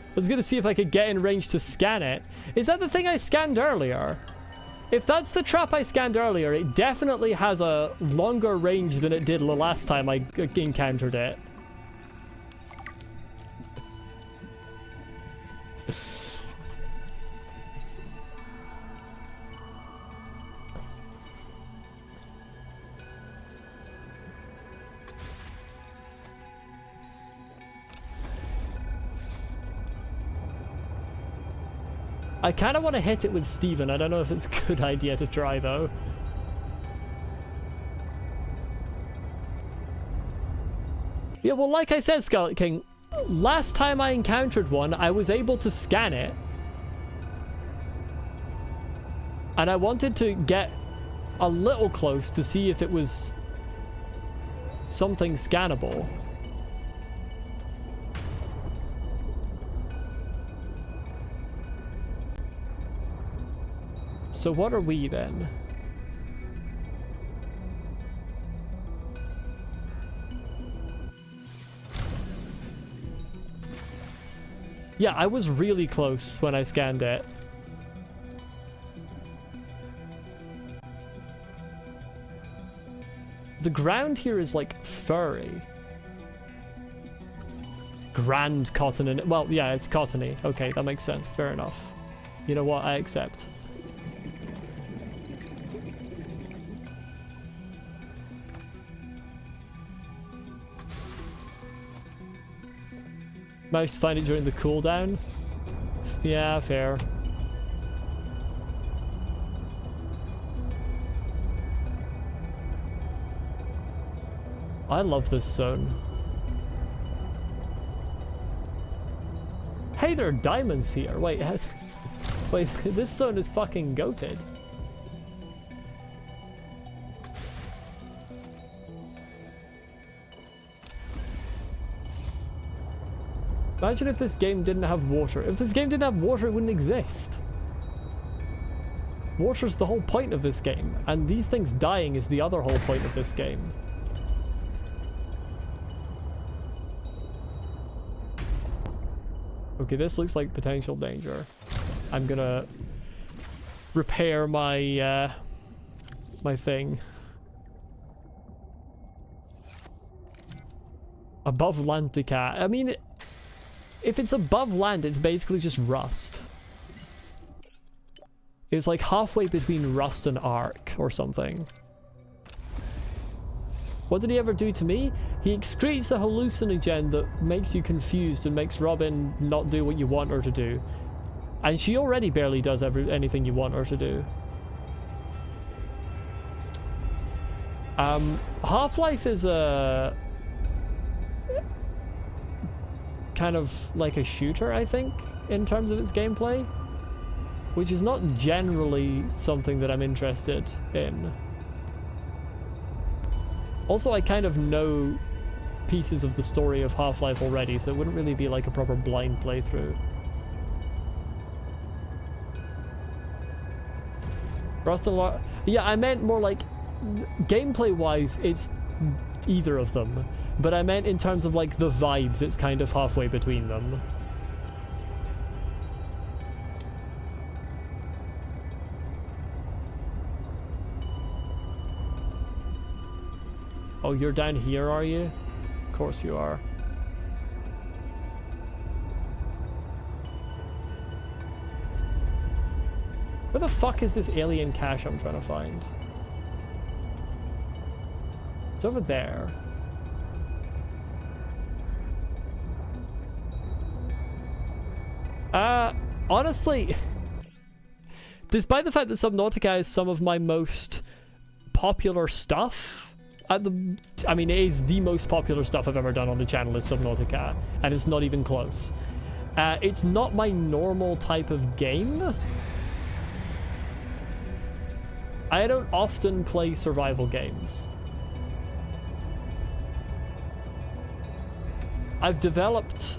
I was gonna see if I could get in range to scan it. Is that the thing I scanned earlier? If that's the trap I scanned earlier, it definitely has a longer range than it did the last time I encountered it. I kind of want to hit it with Steven. I don't know if it's a good idea to try, though. Yeah, well, like I said, Scarlet King, last time I encountered one, I was able to scan it. And I wanted to get a little close to see if it was something scannable. So what are we then? Yeah, I was really close when I scanned it. The ground here is like furry. Grand cotton and well, yeah, it's cottony. Okay, that makes sense. Fair enough. You know what? I accept. Managed to find it during the cooldown. Yeah, fair. I love this zone. Hey, there are diamonds here. Wait, wait, this zone is fucking goated. Imagine if this game didn't have water. If this game didn't have water, it wouldn't exist. Water's the whole point of this game, and these things dying is the other whole point of this game. Okay, this looks like potential danger. I'm gonna repair my my thing. Above Subnautica. I mean, if it's above land, it's basically just rust. It's like halfway between rust and arc or something. What did he ever do to me? He excretes a hallucinogen that makes you confused and makes Robin not do what you want her to do. And she already barely does anything you want her to do. Half-Life is a kind of like a shooter, I think, in terms of its gameplay, which is not generally something that I'm interested in. Also, I kind of know pieces of the story of Half-Life already, so it wouldn't really be like a proper blind playthrough. Rust and yeah, I meant more like gameplay-wise, it's either of them. But I meant in terms of like the vibes, it's kind of halfway between them. Oh, you're down here, are you? Of course you are. Where the fuck is this alien cache I'm trying to find? It's over there. Honestly, despite the fact that Subnautica is some of my most popular stuff, I mean, it is the most popular stuff I've ever done on the channel is Subnautica, and it's not even close. It's not my normal type of game. I don't often play survival games. I've developed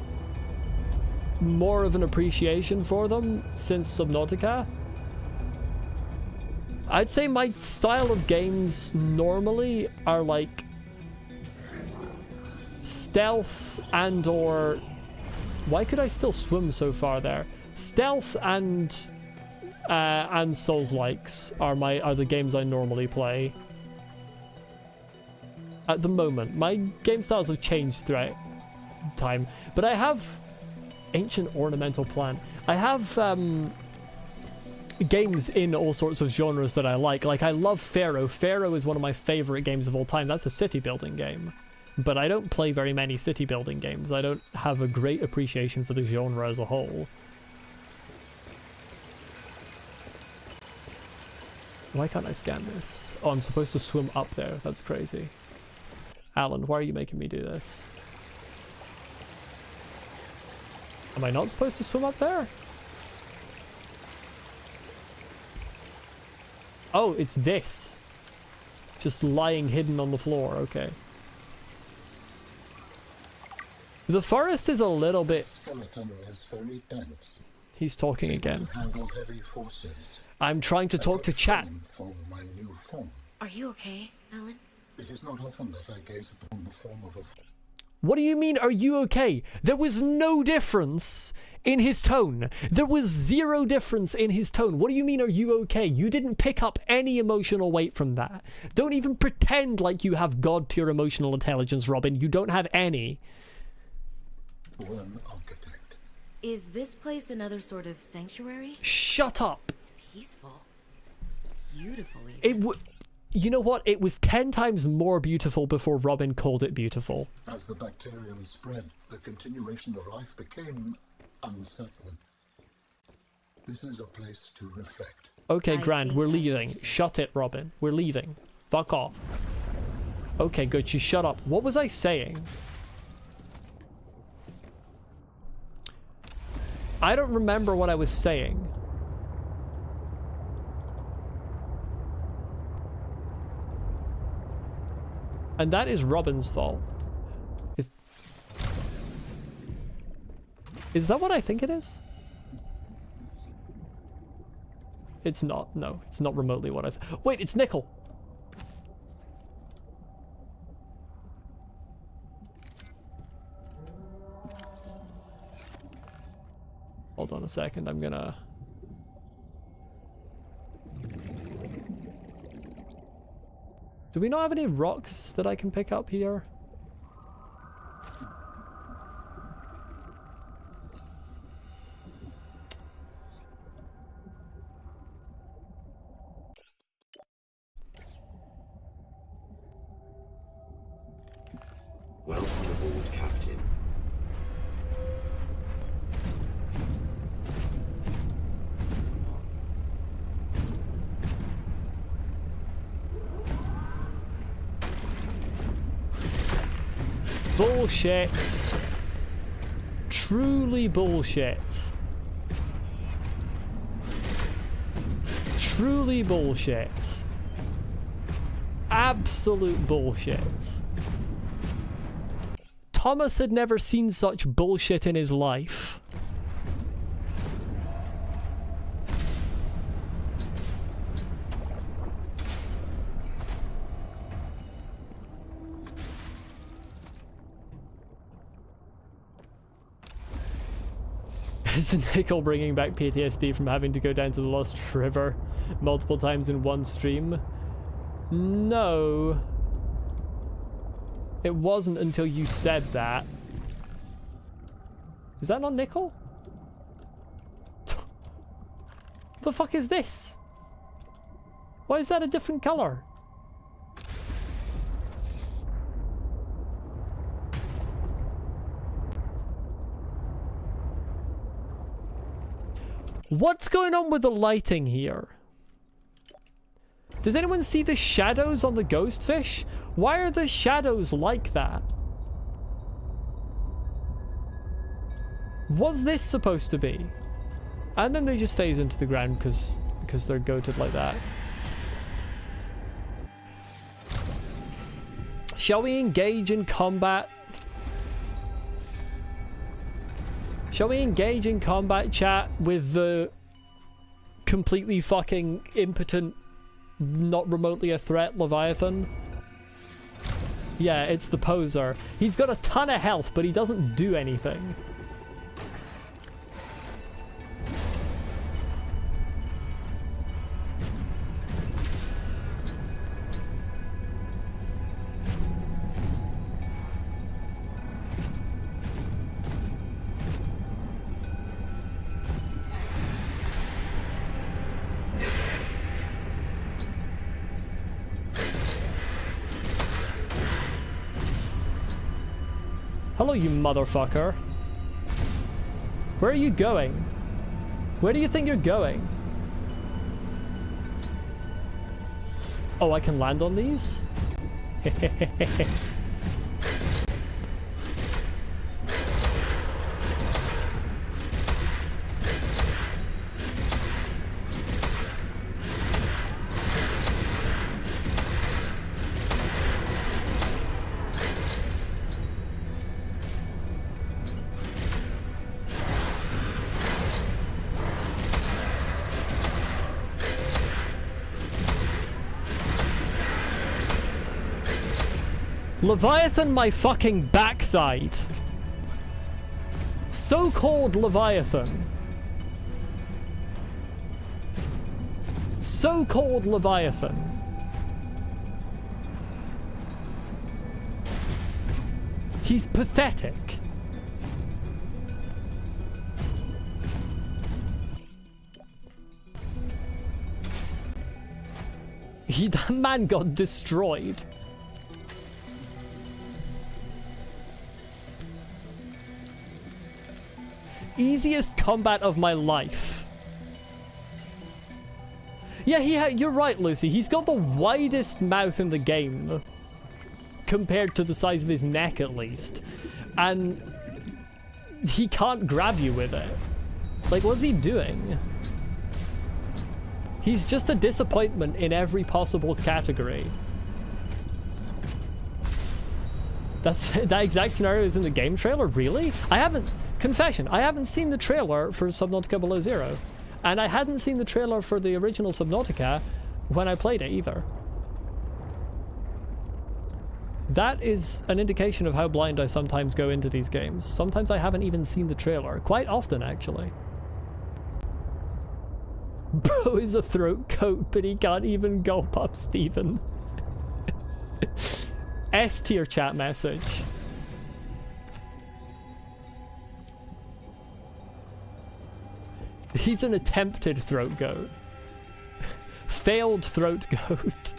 more of an appreciation for them since Subnautica. I'd say my style of games normally are like stealth and or why could I still swim so far there? Stealth and Souls-likes are the games I normally play. At the moment, my game styles have changed throughout time, but I have ancient ornamental plant. I have games in all sorts of genres that I like. Like I love Pharaoh. Pharaoh is one of my favorite games of all time. That's a city building game. But I don't play very many city building games. I don't have a great appreciation for the genre as a whole. Why can't I scan this? Oh, I'm supposed to swim up there. That's crazy. Alan, why are you making me do this? Am I not supposed to swim up there? Oh, it's this. Just lying hidden on the floor. Okay. The forest is a little bit... The skeleton is very dense. He's talking again. Handle heavy forces. I'm trying to talk to chat. For my new form. Are you okay, Alan? It is not often that I gaze upon the form of a... What do you mean, are you okay? There was no difference in his tone. There was zero difference in his tone. What do you mean, are you okay? You didn't pick up any emotional weight from that. Don't even pretend like you have god-tier emotional intelligence, Robin. You don't have any. An architect. Is this place another sort of sanctuary? Shut up. It's peaceful. Beautiful even. It would... You know what? It was 10 times more beautiful before Robin called it beautiful. As the bacterium spread, the continuation of life became uncertain. This is a place to reflect. Okay, grand. We're leaving. Shut it, Robin. We're leaving. Fuck off. Okay, good. You shut up. What was I saying? I don't remember what I was saying. And that is Robin's fault. Is that what I think it is? It's not. No, it's not remotely what I... Wait, it's Nickel! Hold on a second, I'm gonna... Do we not have any rocks that I can pick up here? Welcome aboard, Captain. Bullshit. Truly bullshit. Truly bullshit. absolute bullshit. Thomas had never seen such bullshit in his life. Is Nickel bringing back PTSD from having to go down to the Lost River multiple times in one stream? No. It wasn't until you said that. Is that not Nickel? What the fuck is this? Why is that a different color? What's going on with the lighting here? Does anyone see the shadows on the ghost fish? Why are the shadows like that? What's this supposed to be? And then they just phase into the ground because they're goated like that. Shall we engage in combat? Shall we engage in combat, chat, with the completely fucking impotent, not remotely a threat Leviathan? Yeah, it's the poser. He's got a ton of health, but he doesn't do anything. Hello, you motherfucker. Where are you going? Where do you think you're going? Oh, I can land on these? Leviathan my fucking backside. So-called Leviathan. So-called Leviathan. He's pathetic. That man got destroyed. Easiest combat of my life. Yeah, you're right, Lucy. He's got the widest mouth in the game. Compared to the size of his neck, at least. And he can't grab you with it. Like, what's he doing? He's just a disappointment in every possible category. That exact scenario is in the game trailer? Really? Confession, I haven't seen the trailer for Subnautica Below Zero. And I hadn't seen the trailer for the original Subnautica when I played it either. That is an indication of how blind I sometimes go into these games. Sometimes I haven't even seen the trailer. Quite often, actually. Bro is a throat coat, but he can't even gulp up Steven. S tier chat message. He's an attempted throat goat. Failed throat goat.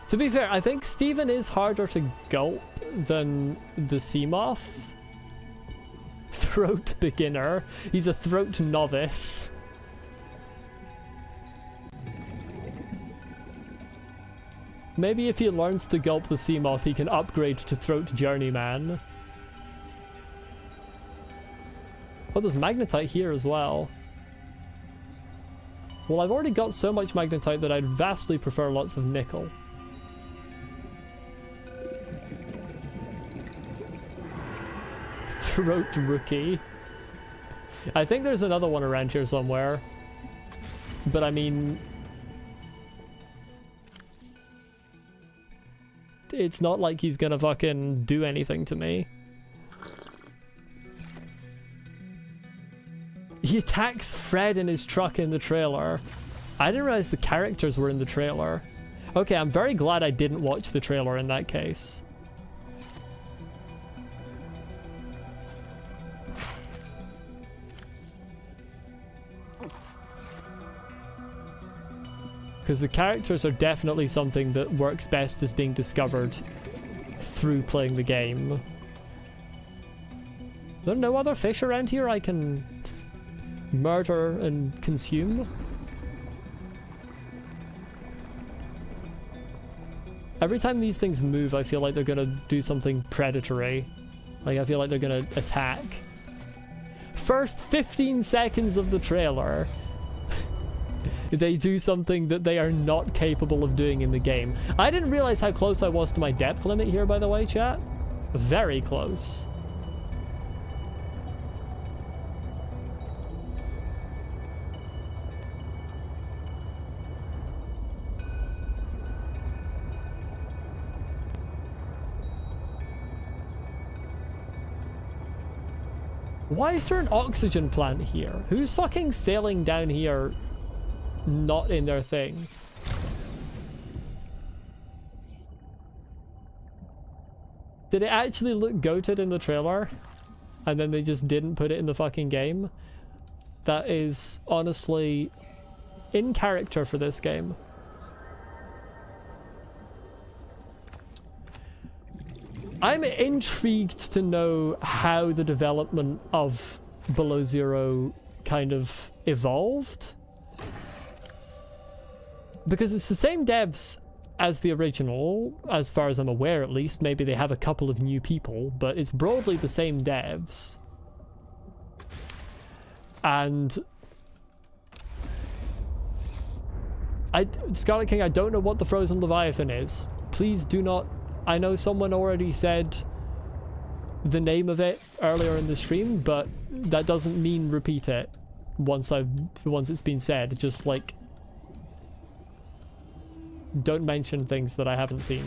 To be fair, I think Steven is harder to gulp than the Seamoth. Throat beginner. He's a throat novice. Maybe if he learns to gulp the sea moth, he can upgrade to Throat Journeyman. Oh, there's magnetite here as well. Well, I've already got so much magnetite that I'd vastly prefer lots of nickel. Throat Rookie. I think there's another one around here somewhere. But I mean... it's not like he's gonna fucking do anything to me. He attacks Fred in his truck in the trailer. I didn't realize the characters were in the trailer. Okay, I'm very glad I didn't watch the trailer in that case. Because the characters are definitely something that works best as being discovered through playing the game. Are there no other fish around here I can murder and consume? Every time these things move, I feel like they're gonna do something predatory. Like, I feel like they're gonna attack. First 15 seconds of the trailer, they do something that they are not capable of doing in the game. I didn't realize how close I was to my depth limit here, by the way, chat. Very close. Why is there an oxygen plant here? Who's fucking sailing down here not in their thing? Did it actually look goated in the trailer? And then they just didn't put it in the fucking game? That is honestly in character for this game. I'm intrigued to know how the development of Below Zero kind of evolved. Because it's the same devs as the original, as far as I'm aware at least. Maybe they have a couple of new people, but it's broadly the same devs. And Scarlet King, I don't know what the Frozen Leviathan is. Please do not... I know someone already said the name of it earlier in the stream, but that doesn't mean repeat it once it's been said. Just like, don't mention things that I haven't seen.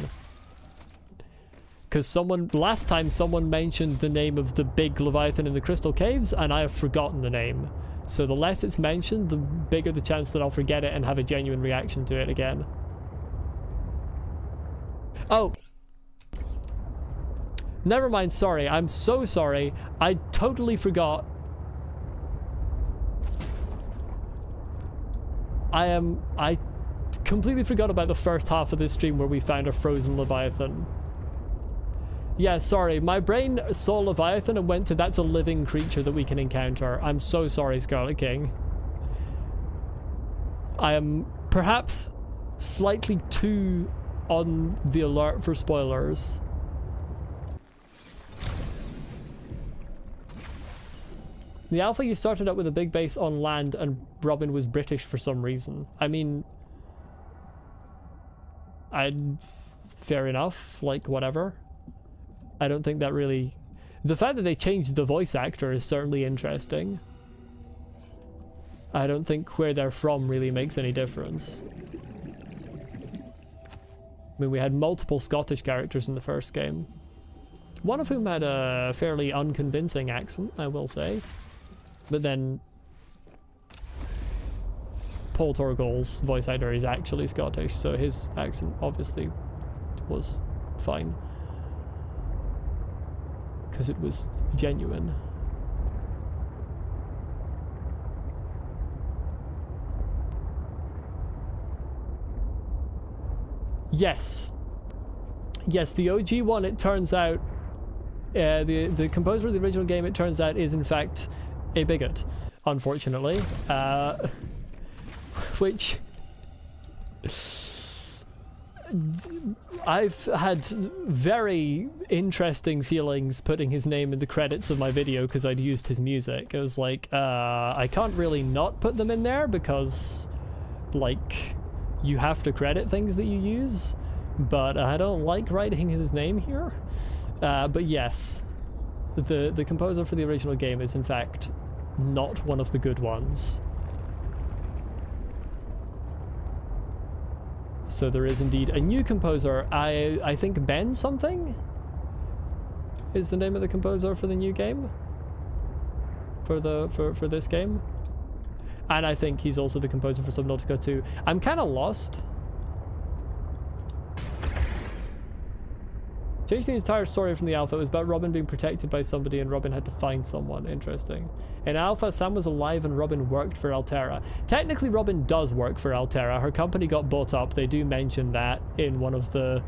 Because last time someone mentioned the name of the big Leviathan in the Crystal Caves, and I have forgotten the name. So the less it's mentioned, the bigger the chance that I'll forget it and have a genuine reaction to it again. Oh. Never mind, sorry. I'm so sorry. I totally forgot. I completely forgot about the first half of this stream where we found a frozen Leviathan. Yeah, sorry. My brain saw Leviathan and went to that's a living creature that we can encounter. I'm so sorry, Scarlet King. I am perhaps slightly too on the alert for spoilers. The alpha, you started out with a big base on land and Robin was British for some reason. I mean, fair enough, like, whatever. I don't think that really... The fact that they changed the voice actor is certainly interesting. I don't think where they're from really makes any difference. I mean, we had multiple Scottish characters in the first game. One of whom had a fairly unconvincing accent, I will say. But then Paul Torgal's voice actor is actually Scottish, so his accent obviously was fine. Because it was genuine. Yes. Yes, the OG one, it turns out, the composer of the original game, it turns out, is in fact a bigot, unfortunately. Which... I've had very interesting feelings putting his name in the credits of my video because I'd used his music. I was like, I can't really not put them in there because, like, you have to credit things that you use, but I don't like writing his name here. But yes, the composer for the original game is in fact not one of the good ones. So there is indeed a new composer. I think Ben something is the name of the composer for the new game. For this game. And I think he's also the composer for Subnautica 2. I'm kind of lost. Changed the entire story from the alpha. It was about Robin being protected by somebody and Robin had to find someone. Interesting. In alpha, Sam was alive and Robin worked for Altera. Technically, Robin does work for Altera. Her company got bought up. They do mention that in one of the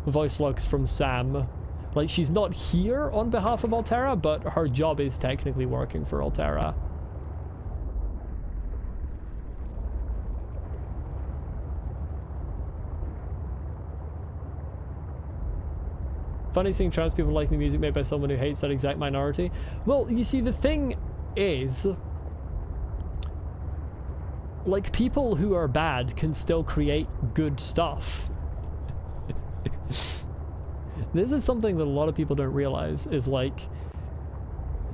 voice logs from Sam. Like, she's not here on behalf of Altera, but her job is technically working for Altera. Funny seeing trans people liking the music made by someone who hates that exact minority. Well, you see, the thing is, like, people who are bad can still create good stuff. This is something that a lot of people don't realize, is like,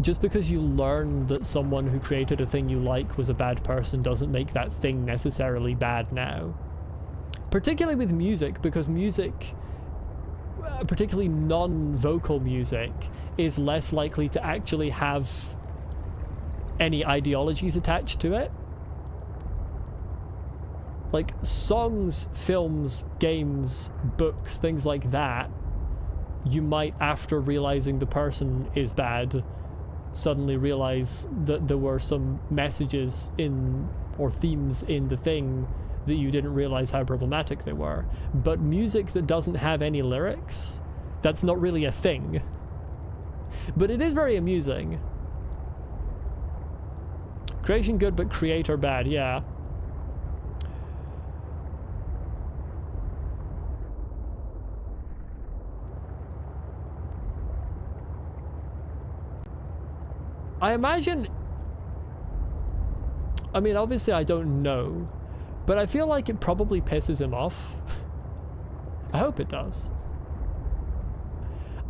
just because you learn that someone who created a thing you like was a bad person doesn't make that thing necessarily bad now. Particularly with music, because music, particularly non-vocal music, is less likely to actually have any ideologies attached to it. Like songs, films, games, books, things like that, you might, after realizing the person is bad, suddenly realize that there were some messages in, or themes in the thing that you didn't realize how problematic they were. But music that doesn't have any lyrics, that's not really a thing. But it is very amusing. Creation good, but creator bad, yeah. I imagine, I mean, obviously I don't know, but I feel like it probably pisses him off. I hope it does.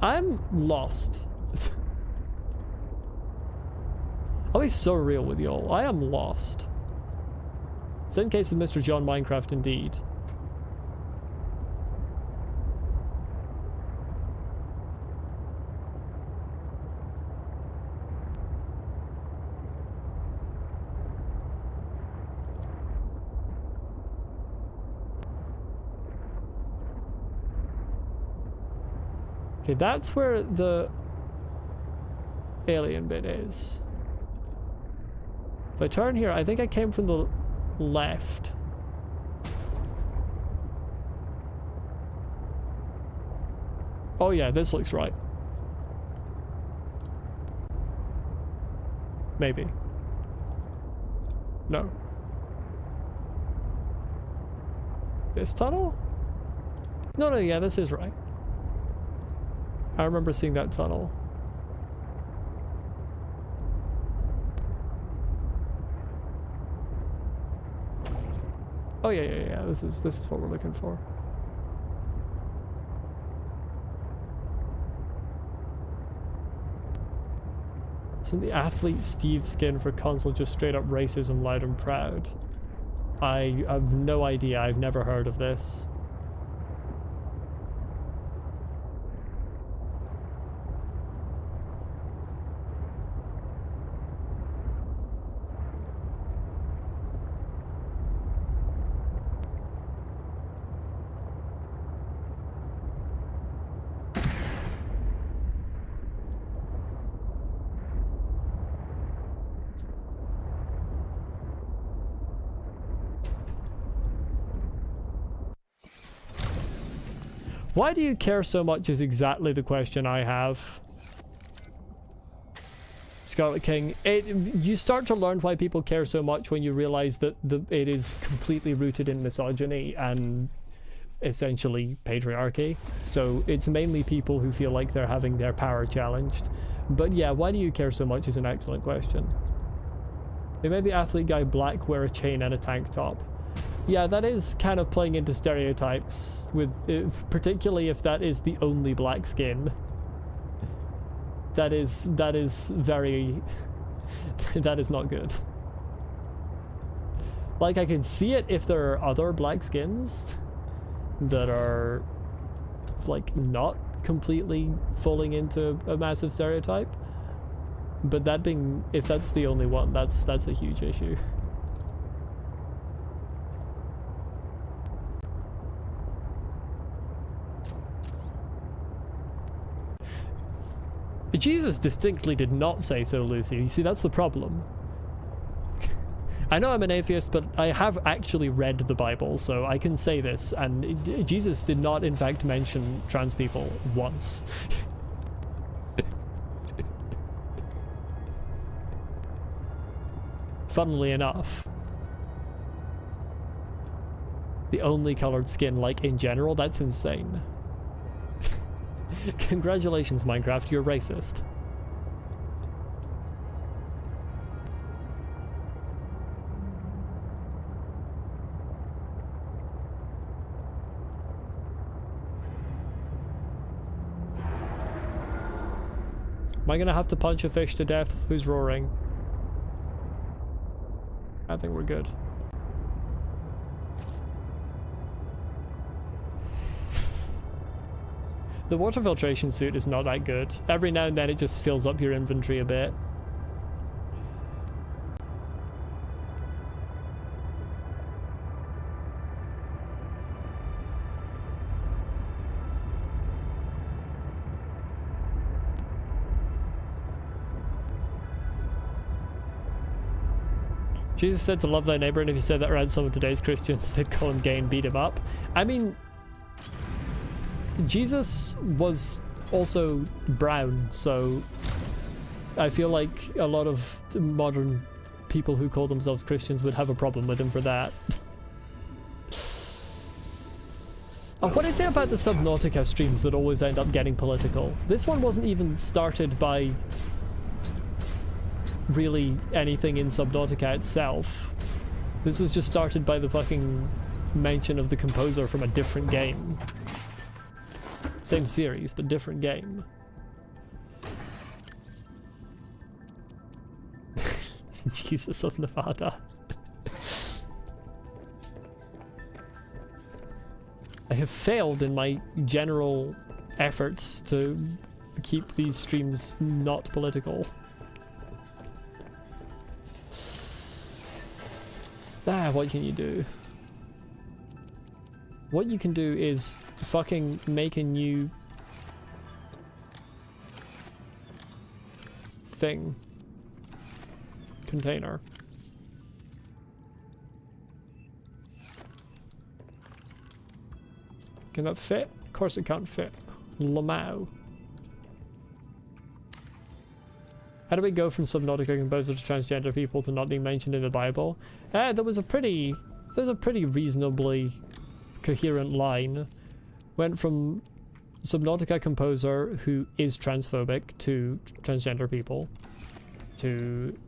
I'm lost. I'll be so real with y'all. I am lost. Same case with Mr. John Minecraft indeed. Okay, that's where the alien bit is. If I turn here, I think I came from the left. Oh yeah, this looks right. Maybe. No. This tunnel? No, yeah, this is right. I remember seeing that tunnel. Oh yeah. This is what we're looking for. Isn't the athlete Steve skin for console just straight up racism, loud and proud? I have no idea. I've never heard of this. Why do you care so much is exactly the question I have. Scarlet King, you start to learn why people care so much when you realize that it is completely rooted in misogyny and essentially patriarchy. So it's mainly people who feel like they're having their power challenged. But yeah, why do you care so much is an excellent question. They made the athlete guy black, wear a chain and a tank top. Yeah, that is kind of playing into stereotypes, with particularly if that is the only black skin. That is very... that is not good. Like, I can see it if there are other black skins that are, like, not completely falling into a massive stereotype. But that being, if that's the only one, that's a huge issue. Jesus distinctly did not say so, Lucy. You see, that's the problem. I know I'm an atheist, but I have actually read the Bible, so I can say this, and Jesus did not, in fact, mention trans people once. Funnily enough. The only colored skin, like, in general, that's insane. Congratulations, Minecraft, you're racist. Am I gonna have to punch a fish to death? Who's roaring? I think we're good. The water filtration suit is not that good. Every now and then it just fills up your inventory a bit. Jesus said to love thy neighbor, and if he said that around some of today's Christians, they'd call him gay and beat him up. I mean, Jesus was also brown, so I feel like a lot of modern people who call themselves Christians would have a problem with him for that. Oh, what I say about the Subnautica streams that always end up getting political. This one wasn't even started by really anything in Subnautica itself. This was just started by the fucking mention of the composer from a different game. Same series, but different game. Jesus of Nevada. I have failed in my general efforts to keep these streams not political. What can you do? What you can do is fucking make a new thing. Container. Can that fit? Of course it can't fit. Lamau. How do we go from Subnautica composer to transgender people to not being mentioned in the Bible? There's a pretty reasonably coherent line. Went from Subnautica composer who is transphobic to transgender people to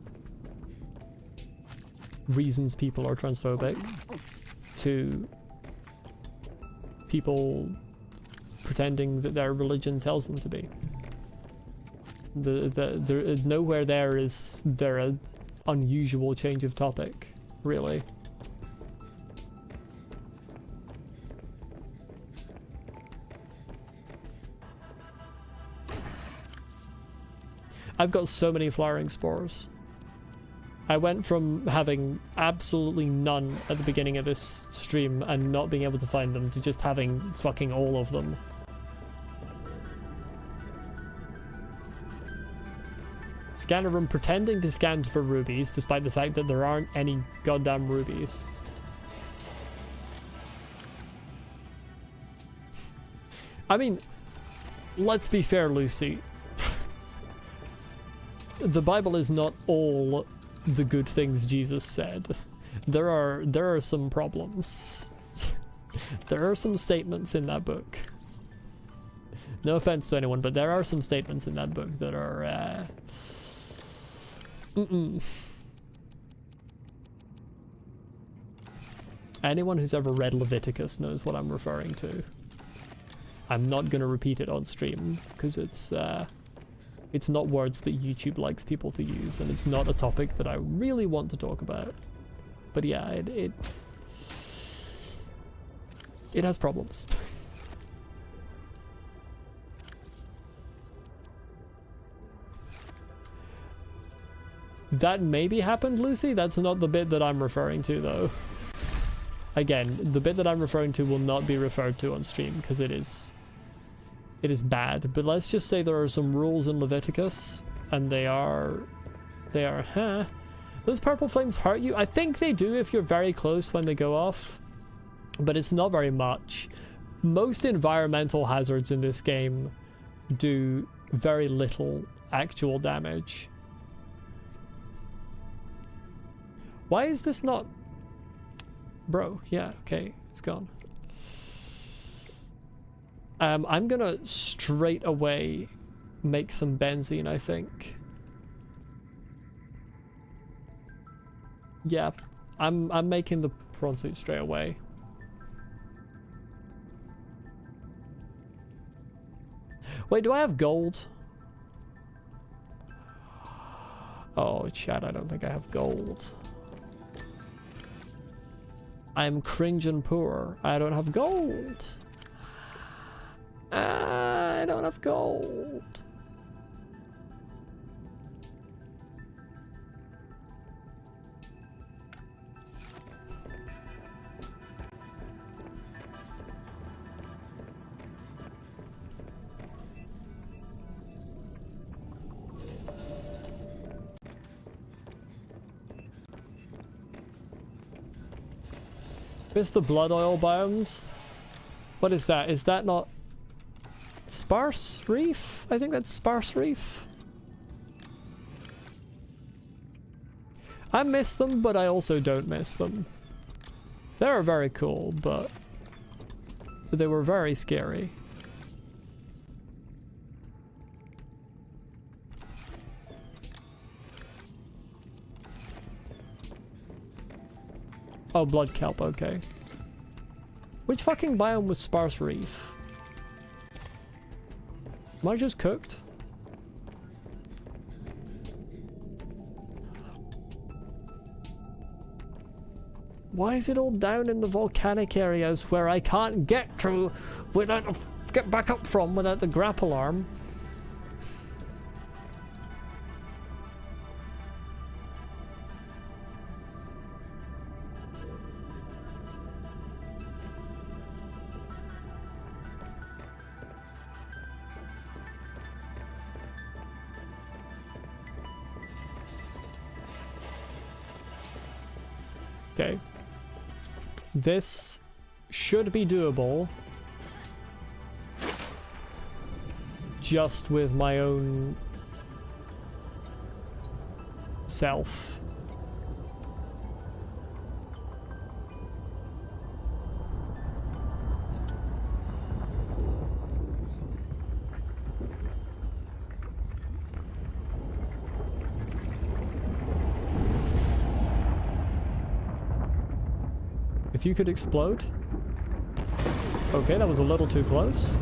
reasons people are transphobic to people pretending that their religion tells them to be. Nowhere there is there an unusual change of topic, really. I've got so many flowering spores. I went from having absolutely none at the beginning of this stream and not being able to find them to just having fucking all of them. Scanner room pretending to scan for rubies despite the fact that there aren't any goddamn rubies. I mean, let's be fair, Lucy. The Bible is not all the good things Jesus said. There are some problems. There are some statements in that book. No offense to anyone, but there are some statements in that book that are, Anyone who's ever read Leviticus knows what I'm referring to. I'm not gonna repeat it on stream, because it's not words that YouTube likes people to use, and it's not a topic that I really want to talk about. But yeah, it has problems. That maybe happened, Lucy? That's not the bit that I'm referring to, though. Again, the bit that I'm referring to will not be referred to on stream, because it is bad. But let's just say there are some rules in Leviticus, and they are, Those purple flames hurt you? I think they do if you're very close when they go off, but it's not very much. Most environmental hazards in this game do very little actual damage. Why is this not... Bro, yeah, okay, it's gone. I'm gonna straight away make some benzene, I think. Yeah, I'm making the prawn suit straight away. Wait, do I have gold? Oh, chat, I don't think I have gold. I'm cringe and poor. I don't have gold. I don't have gold. Where's the blood oil biomes? What is that? Is that not Sparse Reef? I think that's Sparse Reef. I miss them, but I also don't miss them. They are very cool, but they were very scary. Oh, blood kelp, okay. Which fucking biome was Sparse Reef? Am I just cooked? Why is it all down in the volcanic areas where I can't get to without get back up from without the grapple arm? Okay. This should be doable. Just with my own self. If you could explode. Okay, that was a little too close.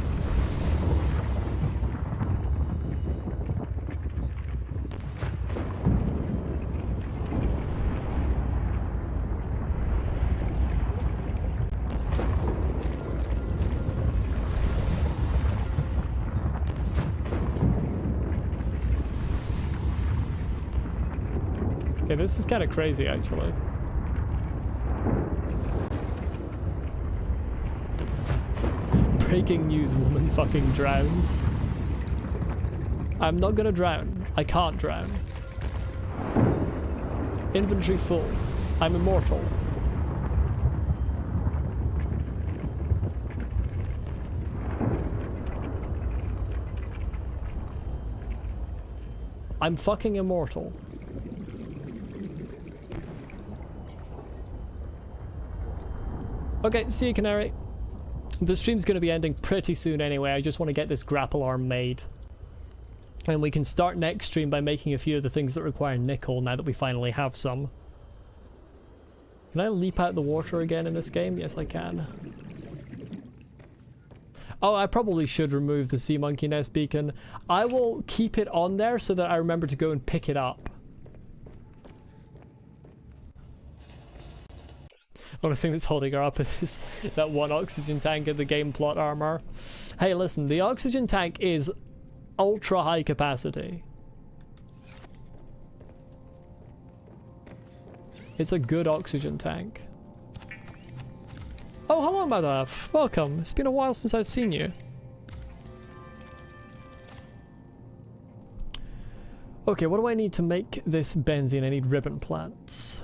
Okay, this is kind of crazy, actually. Breaking news, woman fucking drowns. I'm not gonna drown. I can't drown. Inventory full. I'm immortal. I'm fucking immortal. Okay, see you, Canary. The stream's going to be ending pretty soon anyway. I just want to get this grapple arm made. And we can start next stream by making a few of the things that require nickel now that we finally have some. Can I leap out the water again in this game? Yes, I can. Oh, I probably should remove the sea monkey nest beacon. I will keep it on there so that I remember to go and pick it up. The only thing that's holding her up is that one oxygen tank and the game plot armor. Hey, listen, the oxygen tank is ultra high capacity. It's a good oxygen tank. Oh, hello, Madaf. Welcome. It's been a while since I've seen you. Okay, what do I need to make this benzene? I need ribbon plants.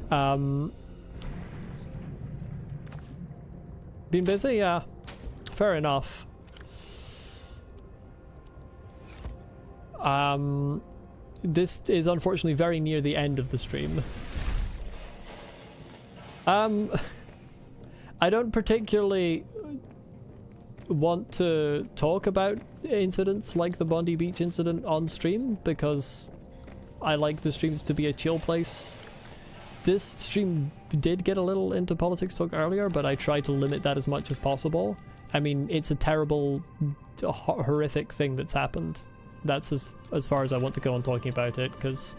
Been busy? Yeah. Fair enough. This is unfortunately very near the end of the stream. I don't particularly want to talk about incidents like the Bondi Beach incident on stream because I like the streams to be a chill place. This stream did get a little into politics talk earlier, but I tried to limit that as much as possible. I mean, it's a terrible, horrific thing that's happened. That's as far as I want to go on talking about it, because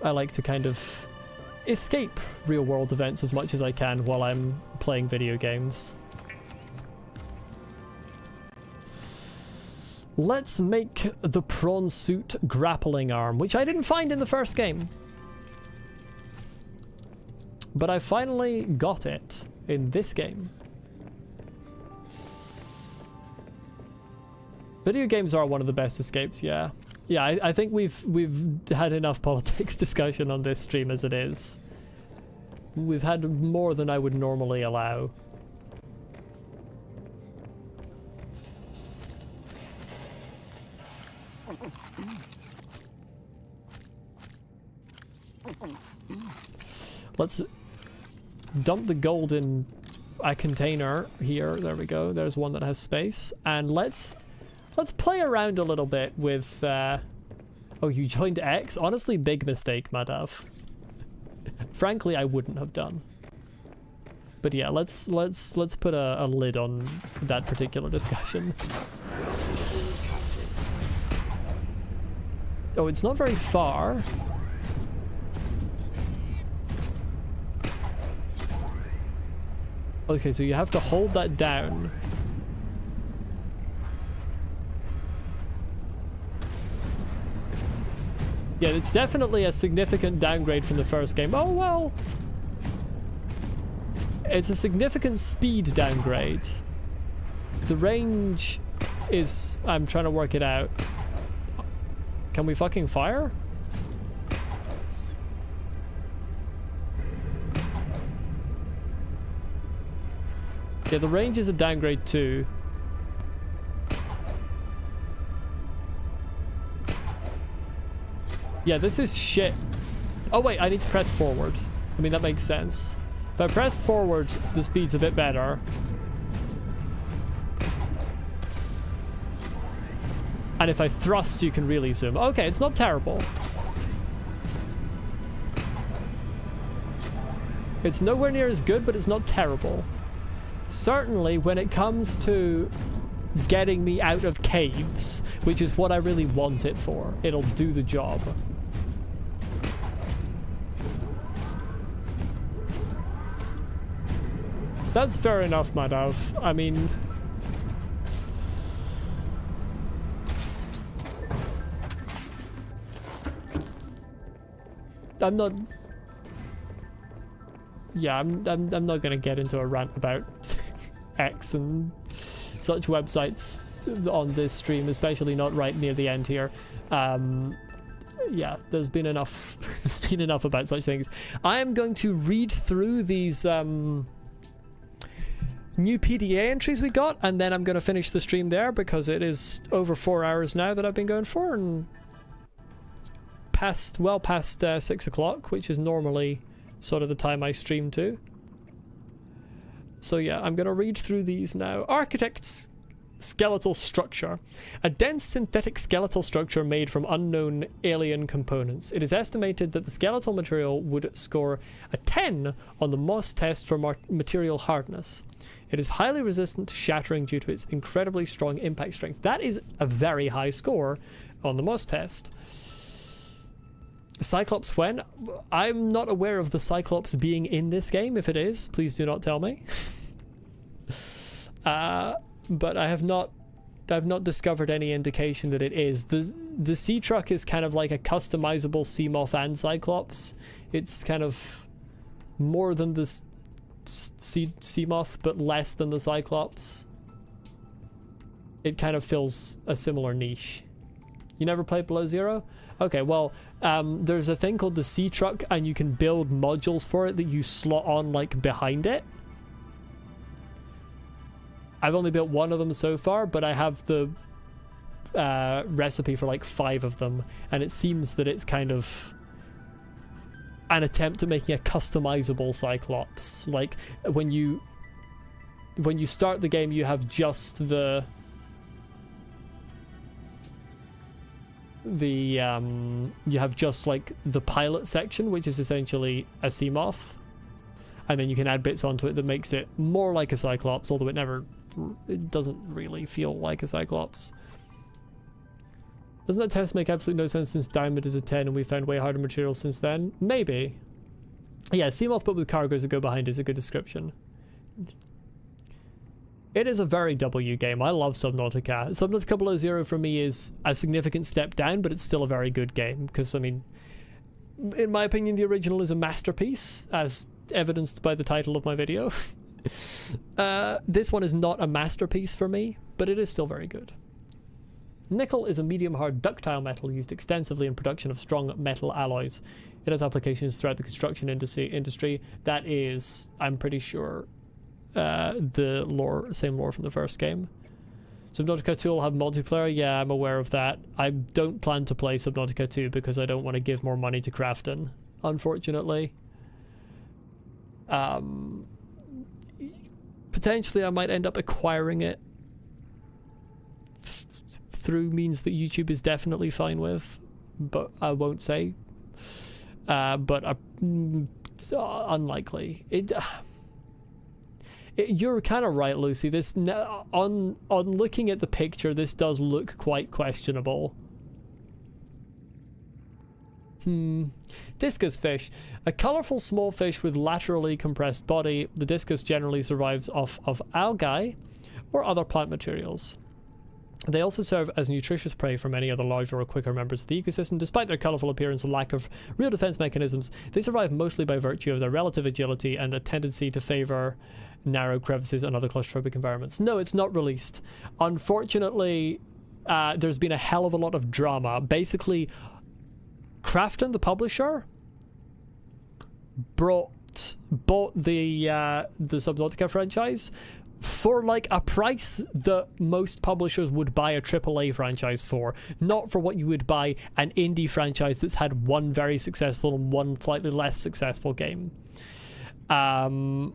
I like to kind of escape real world events as much as I can while I'm playing video games. Let's make the prawn suit grappling arm, which I didn't find in the first game. But I finally got it in this game. Video games are one of the best escapes, yeah. Yeah, I think we've had enough politics discussion on this stream as it is. We've had more than I would normally allow. Let's dump the gold in a container here. There we go. There's one that has space. And let's play around a little bit with oh, you joined X? Honestly, big mistake, Madav. Frankly, I wouldn't have done. But yeah, let's put a lid on that particular discussion. Oh, it's not very far. Okay, so you have to hold that down. Yeah, it's definitely a significant downgrade from the first game. Oh, well. It's a significant speed downgrade. The range is... I'm trying to work it out. Can we fucking fire? Yeah, the range is a downgrade too. Yeah, this is shit. Oh wait, I need to press forward. I mean, that makes sense. If I press forward, the speed's a bit better. And if I thrust, you can really zoom. Okay, it's not terrible. It's nowhere near as good, but it's not terrible. Certainly, when it comes to getting me out of caves, which is what I really want it for, it'll do the job. That's fair enough, Madav. I mean... I'm not... Yeah, I'm not gonna get into a rant about X and such websites on this stream, especially not right near the end here. Yeah, there's been enough. There's been enough about such things. I am going to read through these new PDA entries we got, and then I'm going to finish the stream there because it is over 4 hours now that I've been going for, and well past 6 o'clock, which is normally sort of the time I stream to. So yeah, I'm gonna read through these now. Architect's skeletal structure. A dense synthetic skeletal structure made from unknown alien components. It is estimated that the skeletal material would score a 10 on the Moss test for material hardness. It is highly resistant to shattering due to its incredibly strong impact strength. That is a very high score on the Moss test. Cyclops when? I'm not aware of the Cyclops being in this game. If it is, please do not tell me. But I've not discovered any indication that it is. The sea truck is kind of like a customizable Seamoth and Cyclops. It's kind of more than the Seamoth, but less than the Cyclops. It kind of fills a similar niche. You never played Below Zero? Okay, well, there's a thing called the sea truck, and you can build modules for it that you slot on like behind it. I've only built one of them so far, but I have the recipe for like 5 of them, and it seems that it's kind of an attempt at making a customizable Cyclops. Like when you start the game, you have just you have just like the pilot section, which is essentially a Seamoth, and then you can add bits onto it that makes it more like a Cyclops, although it doesn't really feel like a Cyclops. Doesn't that test make absolutely no sense since Diamond is a 10 and we found way harder materials since then? Maybe. Yeah, Seamoth but with cargoes that go behind is a good description. It is a very W game. I love Subnautica. Subnautica Below Zero for me is a significant step down, but it's still a very good game. Because, I mean, in my opinion, the original is a masterpiece, as evidenced by the title of my video. This one is not a masterpiece for me, but it is still very good. Nickel is a medium-hard ductile metal used extensively in production of strong metal alloys. It has applications throughout the construction industry. That is, I'm pretty sure, the same lore from the first game. Subnautica 2 will have multiplayer. Yeah, I'm aware of that. I don't plan to play Subnautica 2 because I don't want to give more money to Crafton, unfortunately. Potentially I might end up acquiring it through means that YouTube is definitely fine with, but I won't say. But unlikely. You're kind of right, Lucy. This on looking at the picture, this does look quite questionable. Discus fish. A colourful small fish with laterally compressed body. The discus generally survives off of algae or other plant materials. They also serve as nutritious prey for many other larger or quicker members of the ecosystem. Despite their colourful appearance and lack of real defense mechanisms, they survive mostly by virtue of their relative agility and a tendency to favour narrow crevices and other claustrophobic environments. No, it's not released. Unfortunately, there's been a hell of a lot of drama. Basically, Crafton, the publisher, bought the Subnautica franchise for like a price that most publishers would buy a AAA franchise for, not for what you would buy an indie franchise that's had one very successful and one slightly less successful game. But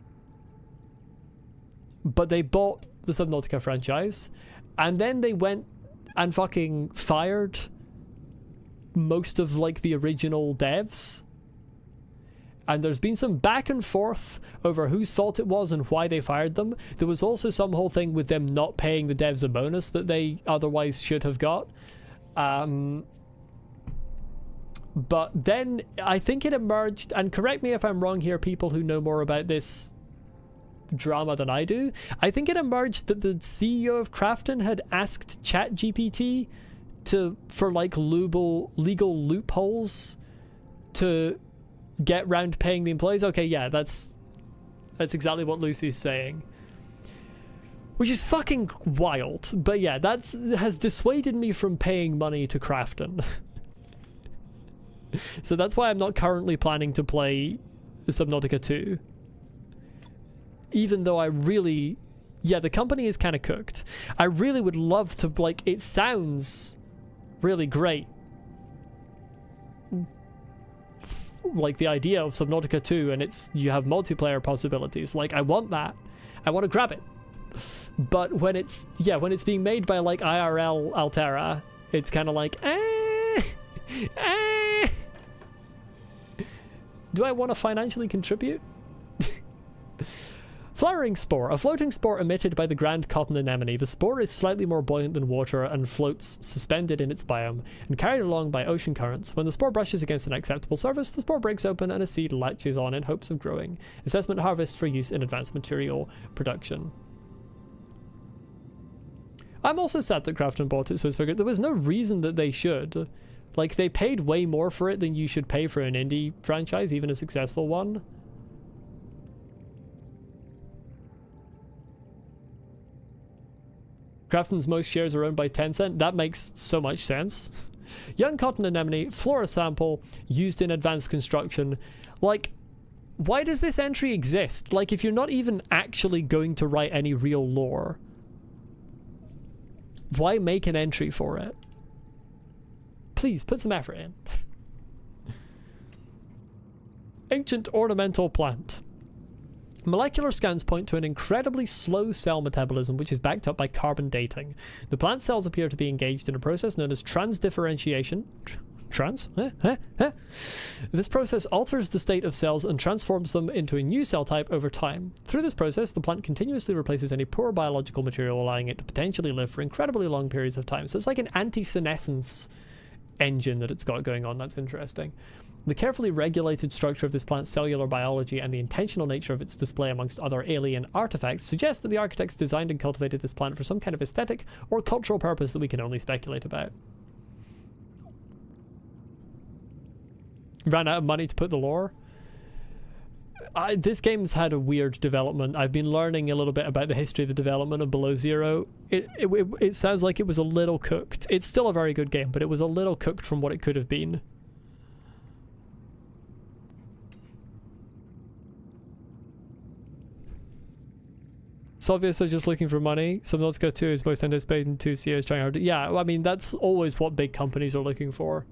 they bought the Subnautica franchise, and then they went and fucking fired most of like the original devs. And there's been some back and forth over whose fault it was and why they fired them. There was also some whole thing with them not paying the devs a bonus that they otherwise should have got. But then I think it emerged, and correct me if I'm wrong here, people who know more about this drama than I do. I think it emerged that the CEO of Crafton had asked ChatGPT for like legal loopholes to get round paying the employees. Okay, yeah, that's exactly what Lucy's saying, which is fucking wild. But yeah, that has dissuaded me from paying money to Crafton. So that's why I'm not currently planning to play Subnautica 2, even though I really, yeah, the company is kind of cooked. I really would love to, like, it sounds really great, like the idea of Subnautica 2, and you have multiplayer possibilities. Like, I want that. I want to grab it. But when it's being made by like IRL Altera, it's kind of like, do I want to financially contribute? Flowering spore, a floating spore emitted by the grand cotton anemone. The spore is slightly more buoyant than water and floats suspended in its biome and carried along by ocean currents. When the spore brushes against an acceptable surface, the spore breaks open and a seed latches on in hopes of growing. Assessment harvest for use in advanced material production. I'm also sad that Krafton bought it, so it's figured there was no reason that they should. Like, they paid way more for it than you should pay for an indie franchise, even a successful one. Krafton's most shares are owned by Tencent. That makes so much sense. Young cotton anemone, flora sample, used in advanced construction. Like, why does this entry exist? Like, if you're not even actually going to write any real lore, why make an entry for it? Please, put some effort in. Ancient ornamental plant. Molecular scans point to an incredibly slow cell metabolism which is backed up by carbon dating. The plant cells appear to be engaged in a process known as transdifferentiation. This process alters the state of cells and transforms them into a new cell type over time. Through this process, the plant continuously replaces any poor biological material, allowing it to potentially live for incredibly long periods of time. So it's like an anti-senescence engine that it's got going on. That's interesting. The carefully regulated structure of this plant's cellular biology and the intentional nature of its display amongst other alien artifacts suggest that the architects designed and cultivated this plant for some kind of aesthetic or cultural purpose that we can only speculate about. Ran out of money to put the lore. This game's had a weird development. I've been learning a little bit about the history of the development of Below Zero. It sounds like it was a little cooked. It's still a very good game, but it was a little cooked from what it could have been. It's obvious they're just looking for money. Subnautica 2 is most anticipated in 2 CEOs trying hard to... Yeah, I mean, that's always what big companies are looking for.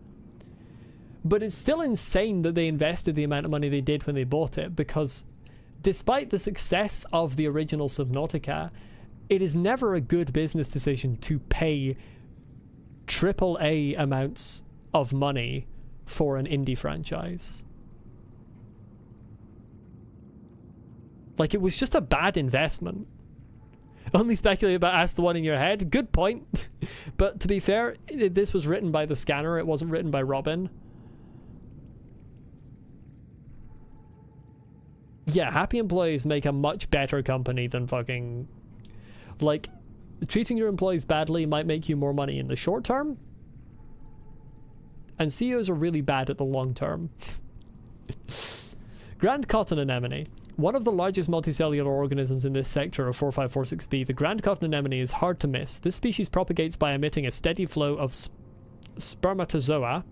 But it's still insane that they invested the amount of money they did when they bought it, because despite the success of the original Subnautica, it is never a good business decision to pay AAA amounts of money for an indie franchise. Like, it was just a bad investment. Only speculate about Ask the One in Your Head. Good point. But to be fair, this was written by the scanner. It wasn't written by Robin. Yeah, happy employees make a much better company than fucking... Like, treating your employees badly might make you more money in the short term. And CEOs are really bad at the long term. Grand cotton anemone. One of the largest multicellular organisms in this sector of 4546b, the grand cotton anemone is hard to miss. This species propagates by emitting a steady flow of spermatozoa,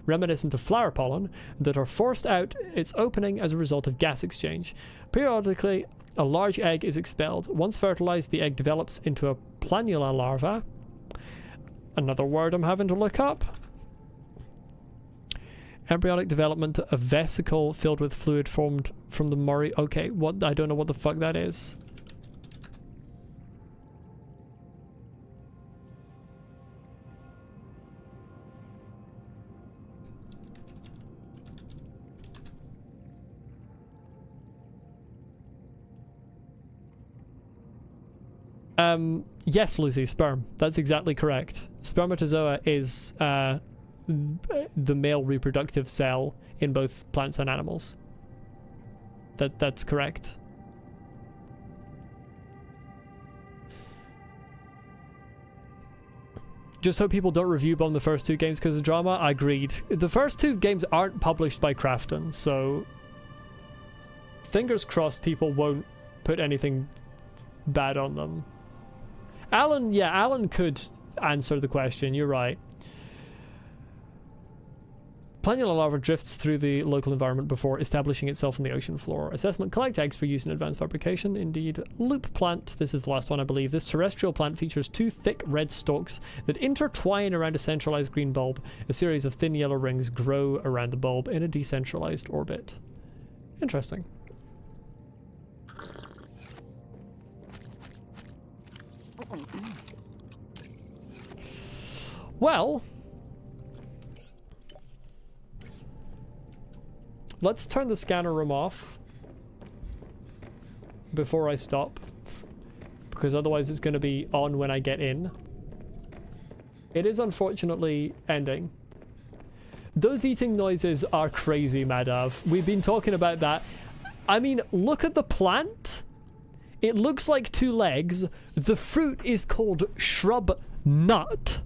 reminiscent of flower pollen, that are forced out its opening as a result of gas exchange. Periodically, a large egg is expelled. Once fertilized, the egg develops into a planula larva. Another word I'm having to look up. Embryonic development, a vesicle filled with fluid formed from the mori... Okay, what? I don't know what the fuck that is. Yes, Lucy, sperm. That's exactly correct. Spermatozoa is the male reproductive cell in both plants and animals. That's correct. Just hope people don't review bomb the first two games because of drama. I agreed. The first two games aren't published by Krafton, so fingers crossed people won't put anything bad on them. Alan, yeah, Alan could answer the question. You're right. Planula larva drifts through the local environment before establishing itself on the ocean floor. Assessment: collect eggs for use in advanced fabrication. Indeed. Loop plant. This is the last one, I believe. This terrestrial plant features two thick red stalks that intertwine around a centralized green bulb. A series of thin yellow rings grow around the bulb in a decentralized orbit. Interesting. Well, let's turn the scanner room off before I stop, because otherwise it's going to be on when I get in. It is unfortunately ending. Those eating noises are crazy, Madav. We've been talking about that. I mean, look at the plant. It looks like 2 legs. The fruit is called shrub nut.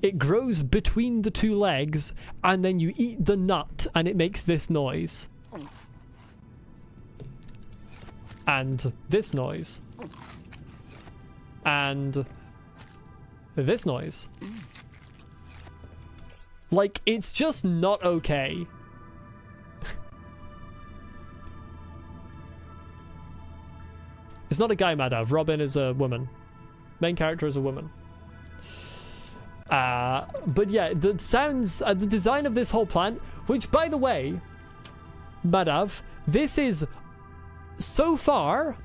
It grows between the 2 legs, and then you eat the nut, and it makes this noise. And this noise. And this noise. Like, it's just not okay. It's not a guy, Madav. Robin is a woman. Main character is a woman. But yeah, the sounds, the design of this whole plant, which, by the way, Madav, this is, so far,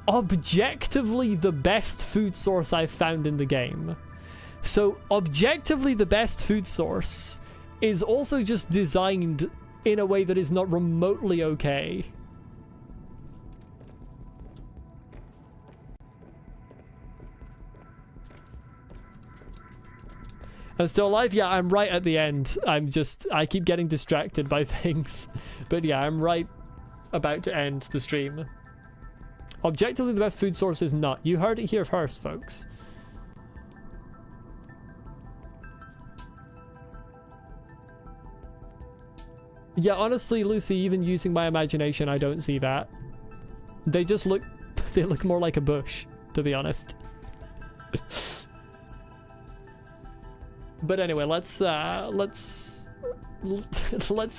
objectively the best food source I've found in the game. So, objectively the best food source is also just designed in a way that is not remotely okay. I'm still alive? Yeah, I'm right at the end. I keep getting distracted by things. But yeah, I'm right about to end the stream. Objectively, the best food source is nut. You heard it here first, folks. Yeah, honestly, Lucy, even using my imagination, I don't see that. They just look... They look more like a bush, to be honest. But anyway, let's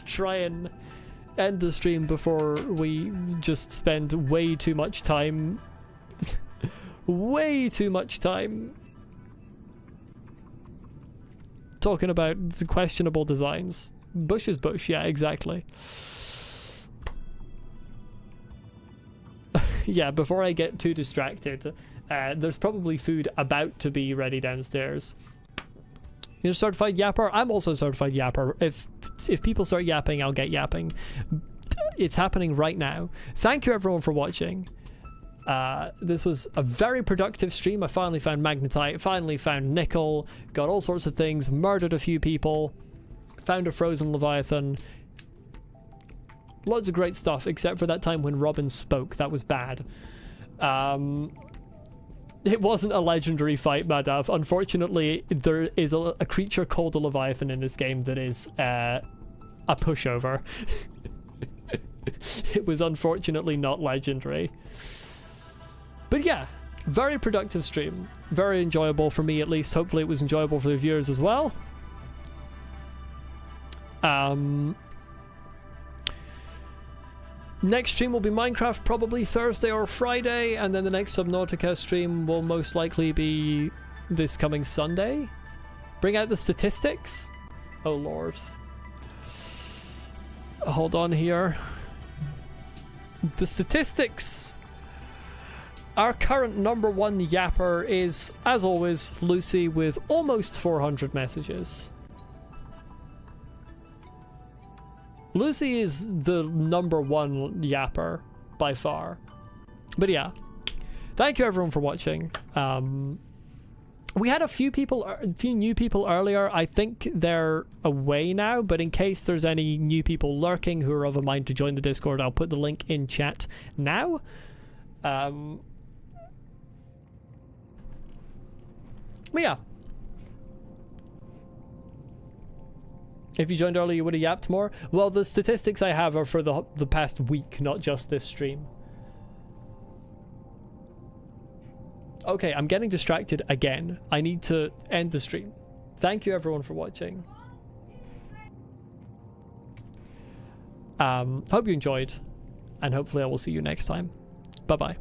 try and end the stream before we just spend way too much time talking about the questionable designs. Bush is bush, yeah, exactly. Yeah, before I get too distracted, there's probably food about to be ready downstairs. You're a certified yapper? I'm also a certified yapper. If people start yapping, I'll get yapping. It's happening right now. Thank you everyone for watching. This was a very productive stream. I finally found magnetite, finally found nickel, got all sorts of things, murdered a few people, found a frozen leviathan. Loads of great stuff, except for that time when Robin spoke. That was bad. It wasn't a legendary fight, Madav. Unfortunately, there is a creature called a Leviathan in this game that is a pushover. It was unfortunately not legendary. But yeah, very productive stream. Very enjoyable for me, at least. Hopefully it was enjoyable for the viewers as well. Next stream will be Minecraft, probably Thursday or Friday, and then the next Subnautica stream will most likely be this coming Sunday. Bring out the statistics. Oh lord. Hold on here. The statistics. Our current #1 yapper is, as always, Lucy with almost 400 messages. Lucy is the #1 yapper by far. But yeah, thank you everyone for watching. We had a few new people earlier. I think they're away now, but in case there's any new people lurking who are of a mind to join the Discord, I'll put the link in chat now. But yeah. If you joined early, you would have yapped more. Well, the statistics I have are for the past week, not just this stream. Okay, I'm getting distracted again. I need to end the stream. Thank you everyone for watching. Hope you enjoyed, and hopefully I will see you next time. Bye-bye.